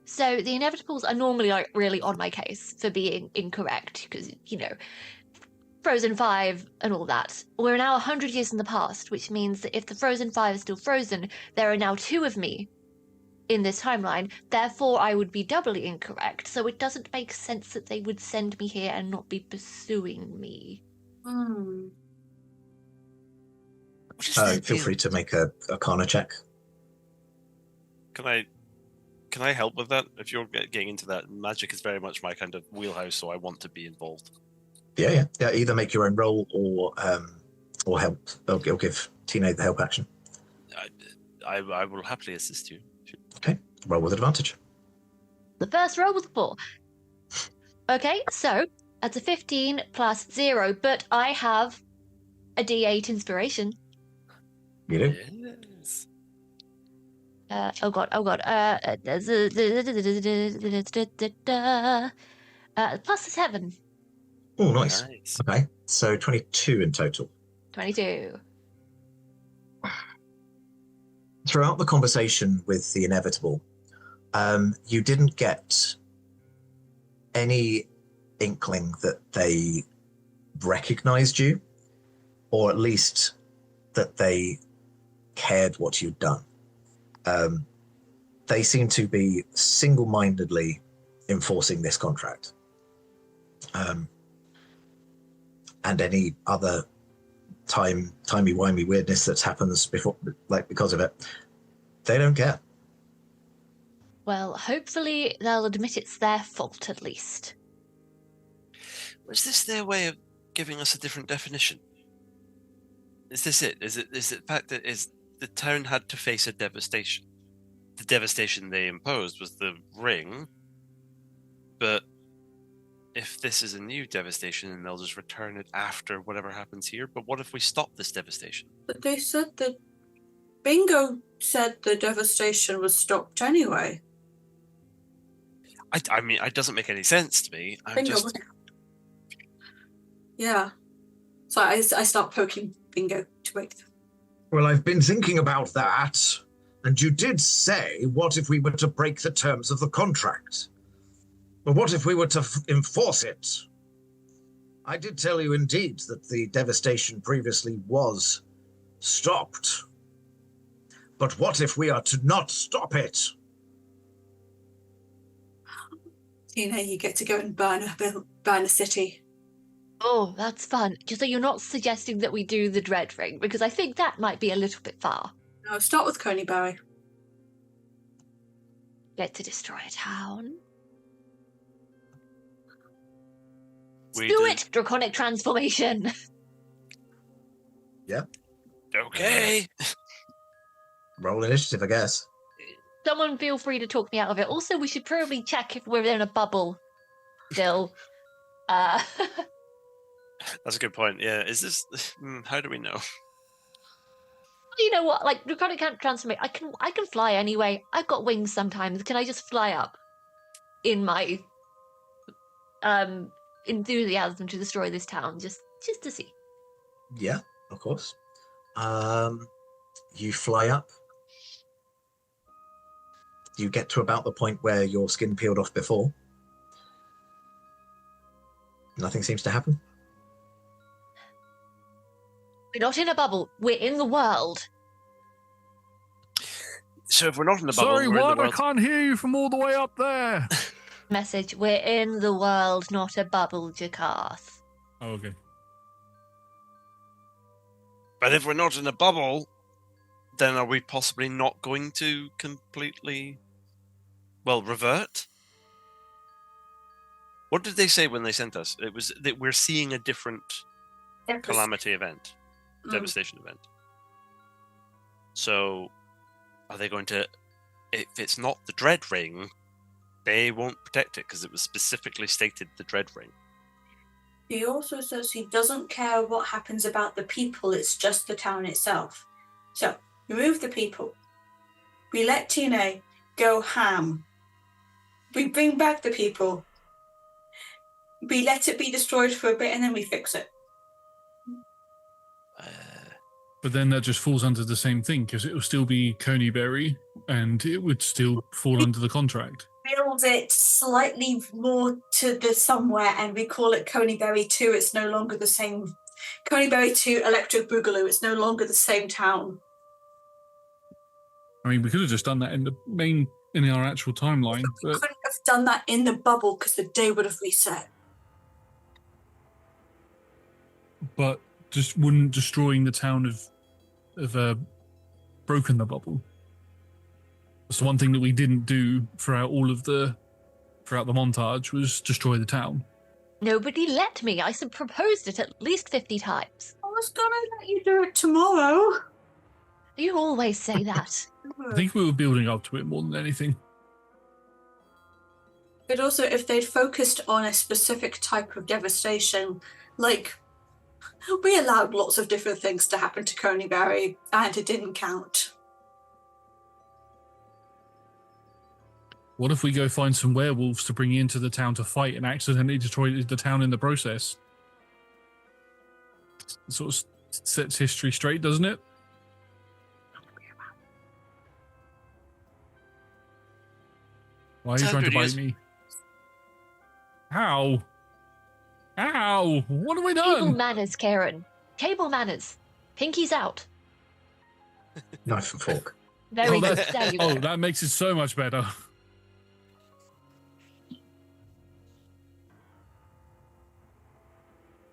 So the inevitables are normally like really on my case for being incorrect because, you know, Frozen 5 and all that. We're now 100 years in the past, which means that if the Frozen 5 is still frozen, there are now 2 of me in this timeline. Therefore, I would be doubly incorrect. So it doesn't make sense that they would send me here and not be pursuing me. Feel free to make a Arcana check. Can I help with that? If you're getting into that, magic is very much my kind of wheelhouse, so I want to be involved. Yeah. Either make your own roll or help. I'll give Tina the help action. I will happily assist you. Okay, roll with advantage. The first roll was a 4. Okay, so that's a 15 plus 0, but I have a D8 inspiration. You do? Yes. Oh god. Plus 7. Oh, nice. Okay, so 22 in total. 22. Throughout the conversation with the inevitable, you didn't get any inkling that they recognized you, or at least that they cared what you'd done. They seem to be single-mindedly enforcing this contract. And any other timey-wimey weirdness that happens before, like because of it, they don't care. Well, hopefully they'll admit it's their fault at least. Was this their way of giving us a different definition? Is this it? Is it the fact that the town had to face a devastation? The devastation they imposed was the ring, but if this is a new devastation and they'll just return it after whatever happens here, but what if we stop this devastation? But they said that Bingo said the devastation was stopped anyway. I mean, it doesn't make any sense to me. Bingo, wasn't it? Yeah. So I start poking Bingo to wake them. Well, I've been thinking about that, and you did say, what if we were to break the terms of the contract? But what if we were to enforce it? I did tell you indeed that the devastation previously was stopped. But what if we are to not stop it? You get to go and burn a city. Oh, that's fun. So you're not suggesting that we do the Dread Ring, because I think that might be a little bit far. No, start with Conyberry. Get to destroy a town. We Do do. it! Draconic transformation! Yeah. Okay. Roll initiative, I guess. Someone feel free to talk me out of it. Also, we should probably check if we're in a bubble still. That's a good point. Yeah. Is this? How do we know? You know what? Like, Draconic can't transform. I can fly anyway. I've got wings sometimes. Can I just fly up in my enthusiasm to destroy this town, just to see? Yeah, of course. You fly up. You get to about the point where your skin peeled off before. Nothing seems to happen. We're not in a bubble. We're in the world. So if we're not in the bubble, Sorry, we're in what? the I world. can't hear you from all the way up there. Message, we're in the world, not a bubble, Jakarth. Oh, okay. But if we're not in a bubble, then are we possibly not going to completely, revert? What did they say when they sent us? It was that we're seeing a different calamity event, devastation event. So, are they going to, if it's not the Dread Ring, they won't protect it because it was specifically stated the Dread Ring. He also says he doesn't care what happens about the people, it's just the town itself. So, remove the people. We let TNA go ham. We bring back the people. We let it be destroyed for a bit and then we fix it. But then that just falls under the same thing, because it will still be Conyberry, and it would still fall under the contract. Build it slightly more to the somewhere and we call it Conyberry 2. It's no longer the same. Conyberry 2 Electric Boogaloo. It's no longer the same town. I mean, we could have just done that in our actual timeline. We But couldn't have done that in the bubble because the day would have reset. just wouldn't destroying the town of broken the bubble. That's the one thing that we didn't do throughout the montage, was destroy the town. Nobody let me. I proposed it at least 50 times. I was gonna let you do it tomorrow. You always say that. I think we were building up to it more than anything. But also, if they'd focused on a specific type of devastation, like, we allowed lots of different things to happen to Conyberry, and it didn't count. What if we go find some werewolves to bring into the town to fight and accidentally destroy the town in the process? It sort of sets history straight, doesn't it? Why are you trying to bite me? How? Ow! What have we Table done? manners, Karen. Table manners. Pinky's out. Knife and fork. Very good. that, There you go. that makes it so much better.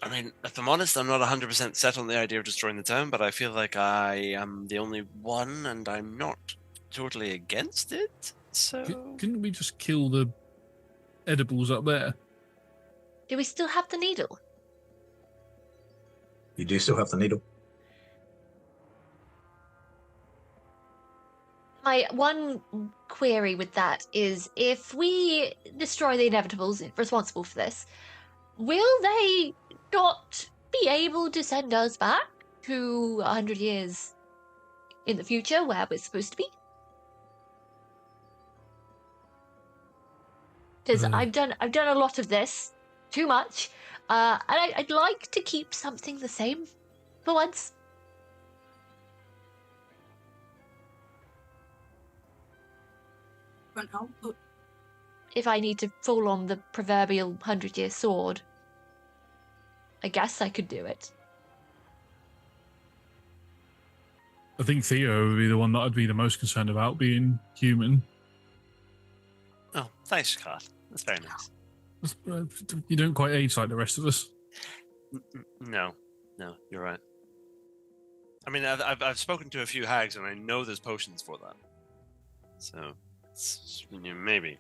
I mean, if I'm honest, I'm not 100% set on the idea of destroying the town, but I feel like I am the only one, and I'm not totally against it, so... Couldn't we just kill the edibles up there? Do we still have the needle? You do still have the needle. My one query with that is, if we destroy the inevitables responsible for this, will they not be able to send us back to 100 years in the future where we're supposed to be? Because I've done a lot of this, too much, and I'd like to keep something the same for once. If I need to fall on the proverbial 100-year sword, I guess I could do it. I think Theo would be the one that I'd be the most concerned about being human. Oh, thanks, Carl. That's very nice. You don't quite age like the rest of us. No, you're right. I mean, I've spoken to a few hags, and I know there's potions for that. So, maybe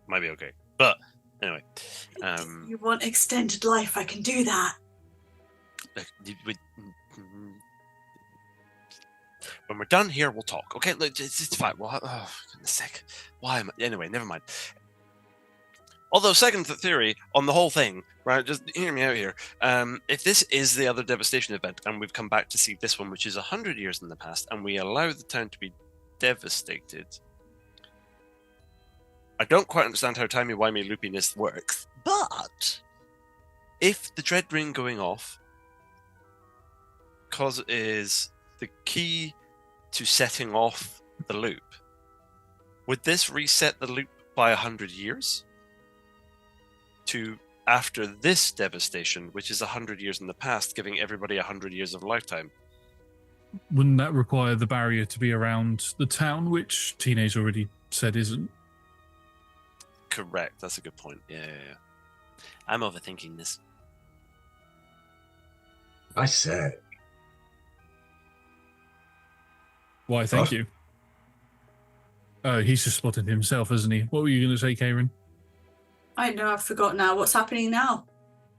might be okay. But anyway, If you want extended life, I can do that. When we're done here, we'll talk. Okay, look, it's fine. Well, oh, goodness sake. Why am I... Anyway, never mind. Although, second theory on the whole thing, right, just hear me out here. If this is the other devastation event, and we've come back to see this one, which is 100 years in the past, and we allow the town to be devastated, I don't quite understand how timey-wimey loopiness works, but if the dread ring going off is the key to setting off the loop, would this reset the loop by 100 years? To after this devastation, which is 100 years in the past, giving everybody 100 years of lifetime. Wouldn't that require the barrier to be around the town, which Teenage already said isn't? Correct, that's a good point. Yeah. I'm overthinking this. I said. Why, thank you. Oh, he's just spotted himself, isn't he? What were you going to say, Karen? I know, I forgot now. What's happening now?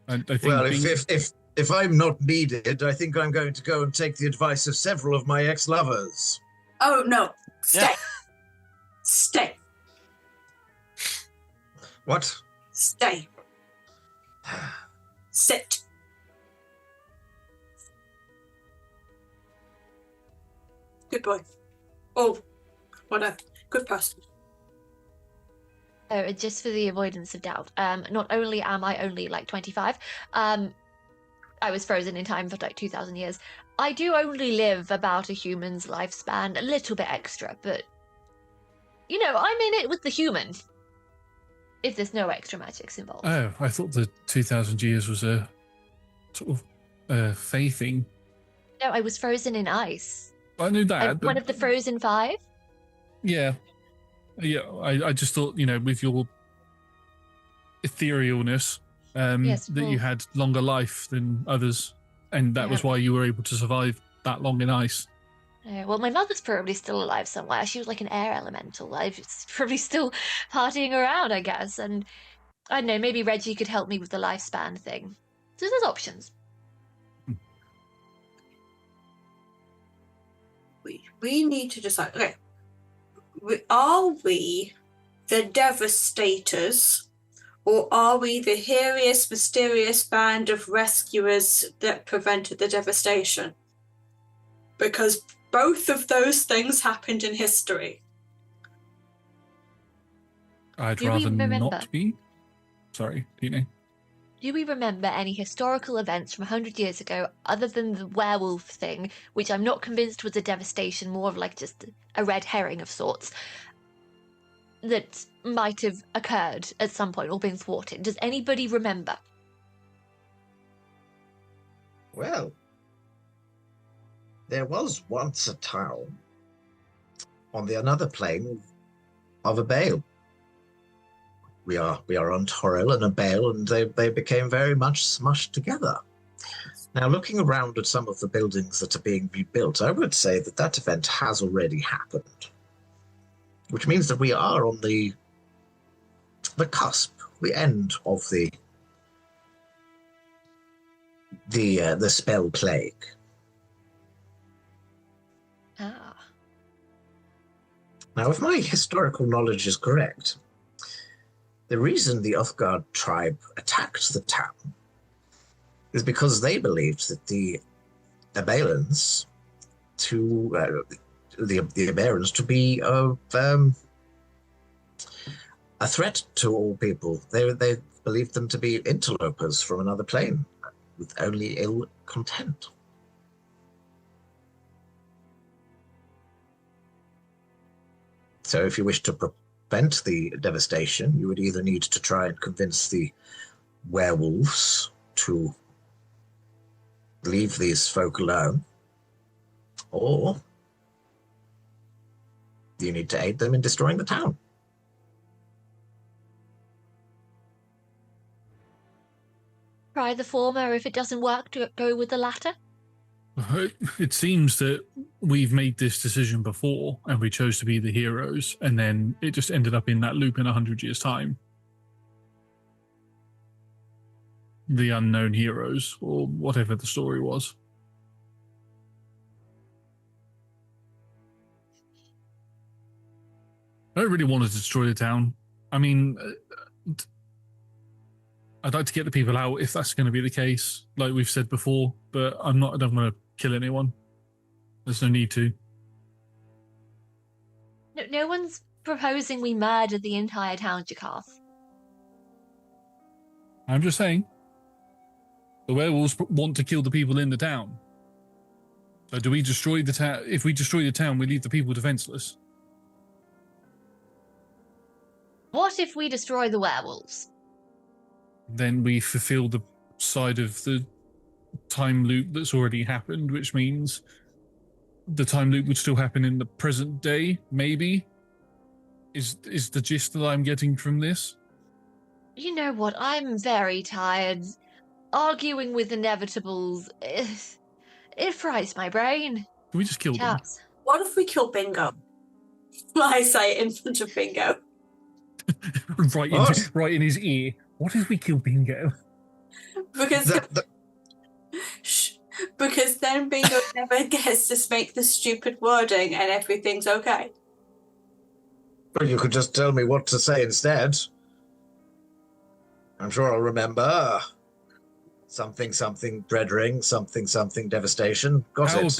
I think Well, if I'm not needed, I think I'm going to go and take the advice of several of my ex-lovers. Oh, no. Stay. Yeah. Stay. What? Stay. Sit. Good boy. Oh, whatever. Good person. Just for the avoidance of doubt, not only am I only like 25, I was frozen in time for like 2,000 years. I do only live about a human's lifespan, a little bit extra, but you know, I'm in it with the human. If there's no extra magics involved. Oh, I thought the 2,000 years was a sort of fae thing. No, I was frozen in ice. I knew that. I'm one of the frozen 5. Yeah. Yeah, I just thought, you know, with your etherealness, Yes, that you had longer life than others, and that was why you were able to survive that long in ice. Well, my mother's probably still alive somewhere. She was like an air elemental. She's probably still partying around, I guess. And I don't know, maybe Reggie could help me with the lifespan thing. So there's options. We need to decide. Okay. Are we the devastators, or are we the hilarious, mysterious band of rescuers that prevented the devastation? Because both of those things happened in history. I'd rather not be. Sorry, do you know? Do we remember any historical events from 100 years ago, other than the werewolf thing, which I'm not convinced was a devastation, more of like just a red herring of sorts, that might have occurred at some point or been thwarted? Does anybody remember? Well, there was once a town on the another plane of a bale. We are on Toril and a bale, and they became very much smushed together. Now, looking around at some of the buildings that are being rebuilt, I would say that that event has already happened, which means that we are on the cusp, the end of the spell plague. Ah. Now, if my historical knowledge is correct, the reason the Uthgard tribe attacked the town is because they believed that the Abalans the Aberrans to be a threat to all people. They believed them to be interlopers from another plane with only ill content. So if you wish to prevent the devastation, you would either need to try and convince the werewolves to leave these folk alone, or you need to aid them in destroying the town. Try the former. If it doesn't work, go with the latter. It seems that we've made this decision before and we chose to be the heroes, and then it just ended up in that loop in 100 years' time. The unknown heroes, or whatever the story was. I don't really want to destroy the town. I mean, I'd like to get the people out if that's going to be the case, like we've said before, but I don't want to kill anyone. There's no need to. No one's proposing we murder the entire town, Jakarth. I'm just saying, the werewolves want to kill the people in the town. So do we destroy the town? If we destroy the town, we leave the people defenseless. What if we destroy the werewolves? Then we fulfill the side of the time loop that's already happened, which means the time loop would still happen in the present day, maybe? Is the gist that I'm getting from this? You know what? I'm very tired. Arguing with inevitables, it fries my brain. Can we just kill them? Chaps. What if we kill Bingo? I say it in front of Bingo. right in his ear. What if we kill Bingo? Because because then Bingo never gets to make the stupid wording and everything's okay. Well, you could just tell me what to say instead. I'm sure I'll remember. Something, dread ring, something, devastation. Got it.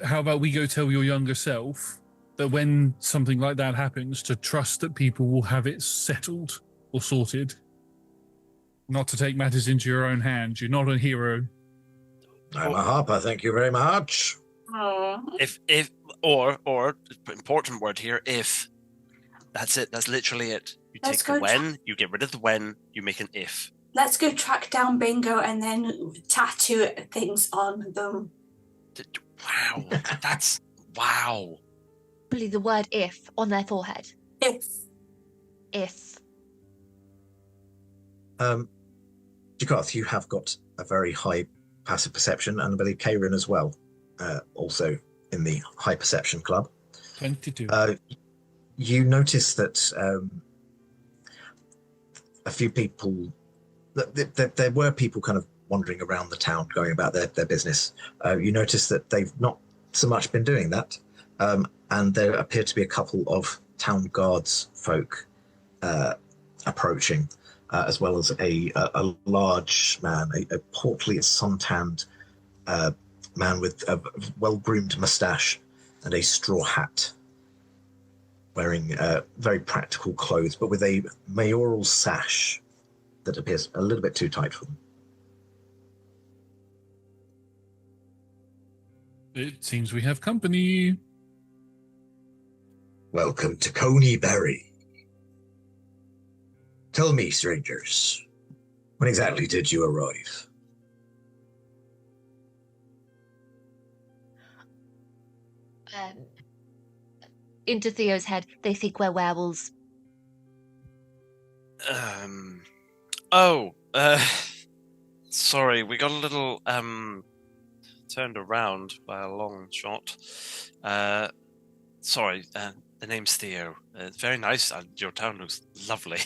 How about we go tell your younger self that when something like that happens, to trust that people will have it settled or sorted. Not to take matters into your own hands. You're not a hero. I'm a harper, thank you very much. Or important word here, if. That's it. That's literally it. You take the when, you get rid of the when, you make an if. Let's go track down Bingo and then tattoo things on them. Wow. That's... Wow. Probably the word if on their forehead. If. Jakarth, you have got a very high passive perception, and I believe Faerun as well, also in the high perception club. 22. You notice that a few people, there were people kind of wandering around the town, going about their business. You notice that they've not so much been doing that, and there appear to be a couple of town guards folk approaching, as well as a large man, a portly, suntanned man with a well-groomed moustache and a straw hat, wearing very practical clothes, but with a mayoral sash that appears a little bit too tight for them. It seems we have company. Welcome to Conyberry. Tell me, strangers, when exactly did you arrive? Into Theo's head, they think we're werewolves. Sorry, we got a little turned around by a long shot. Sorry, the name's Theo. It's very nice. Your town looks lovely.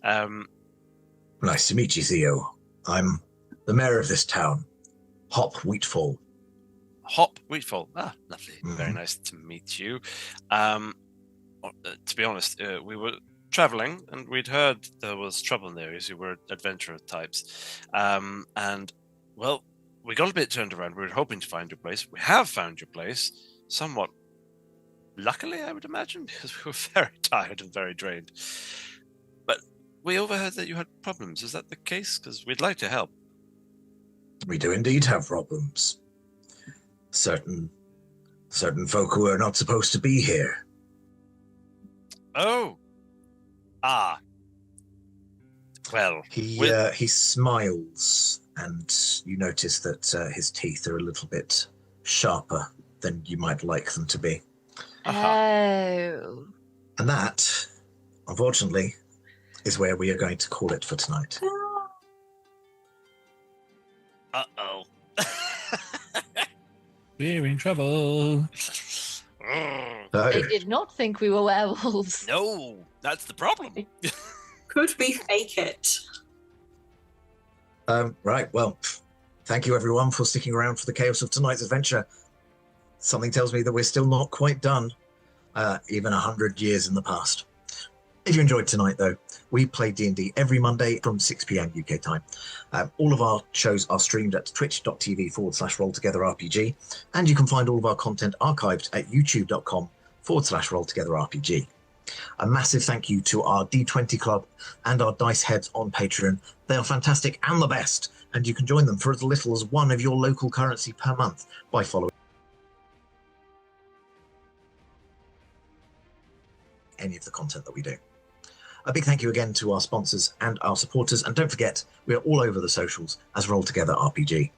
Nice to meet you, Theo. I'm the mayor of this town, Hop Wheatfall. Hop Wheatfall. Ah, lovely. Mm-hmm. Very nice to meet you. To be honest, we were traveling, and we'd heard there was trouble in the areas. You were adventurer types. And, well, we got a bit turned around. We were hoping to find your place. We have found your place, somewhat luckily, I would imagine, because we were very tired and very drained. But we overheard that you had problems. Is that the case? Because we'd like to help. We do indeed have problems. Certain folk who are not supposed to be here. Oh. Ah. Well, He smiles, and you notice that his teeth are a little bit sharper than you might like them to be. Oh. And that, unfortunately, is where we are going to call it for tonight. Uh-oh. We're in trouble. They did not think we were werewolves. No, that's the problem. Could we fake it? Right, well, thank you everyone for sticking around for the chaos of tonight's adventure. Something tells me that we're still not quite done, even 100 years in the past. If you enjoyed tonight, though, we play D&D every Monday from 6 p.m. UK time. All of our shows are streamed at twitch.tv/rolltogetherrpg, and you can find all of our content archived at youtube.com/rolltogetherrpg. A massive thank you to our D20 Club and our Dice Heads on Patreon. They are fantastic and the best, and you can join them for as little as one of your local currency per month by following any of the content that we do. A big thank you again to our sponsors and our supporters, and don't forget, we are all over the socials as Roll Together RPG.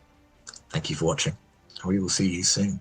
Thank you for watching, and we will see you soon.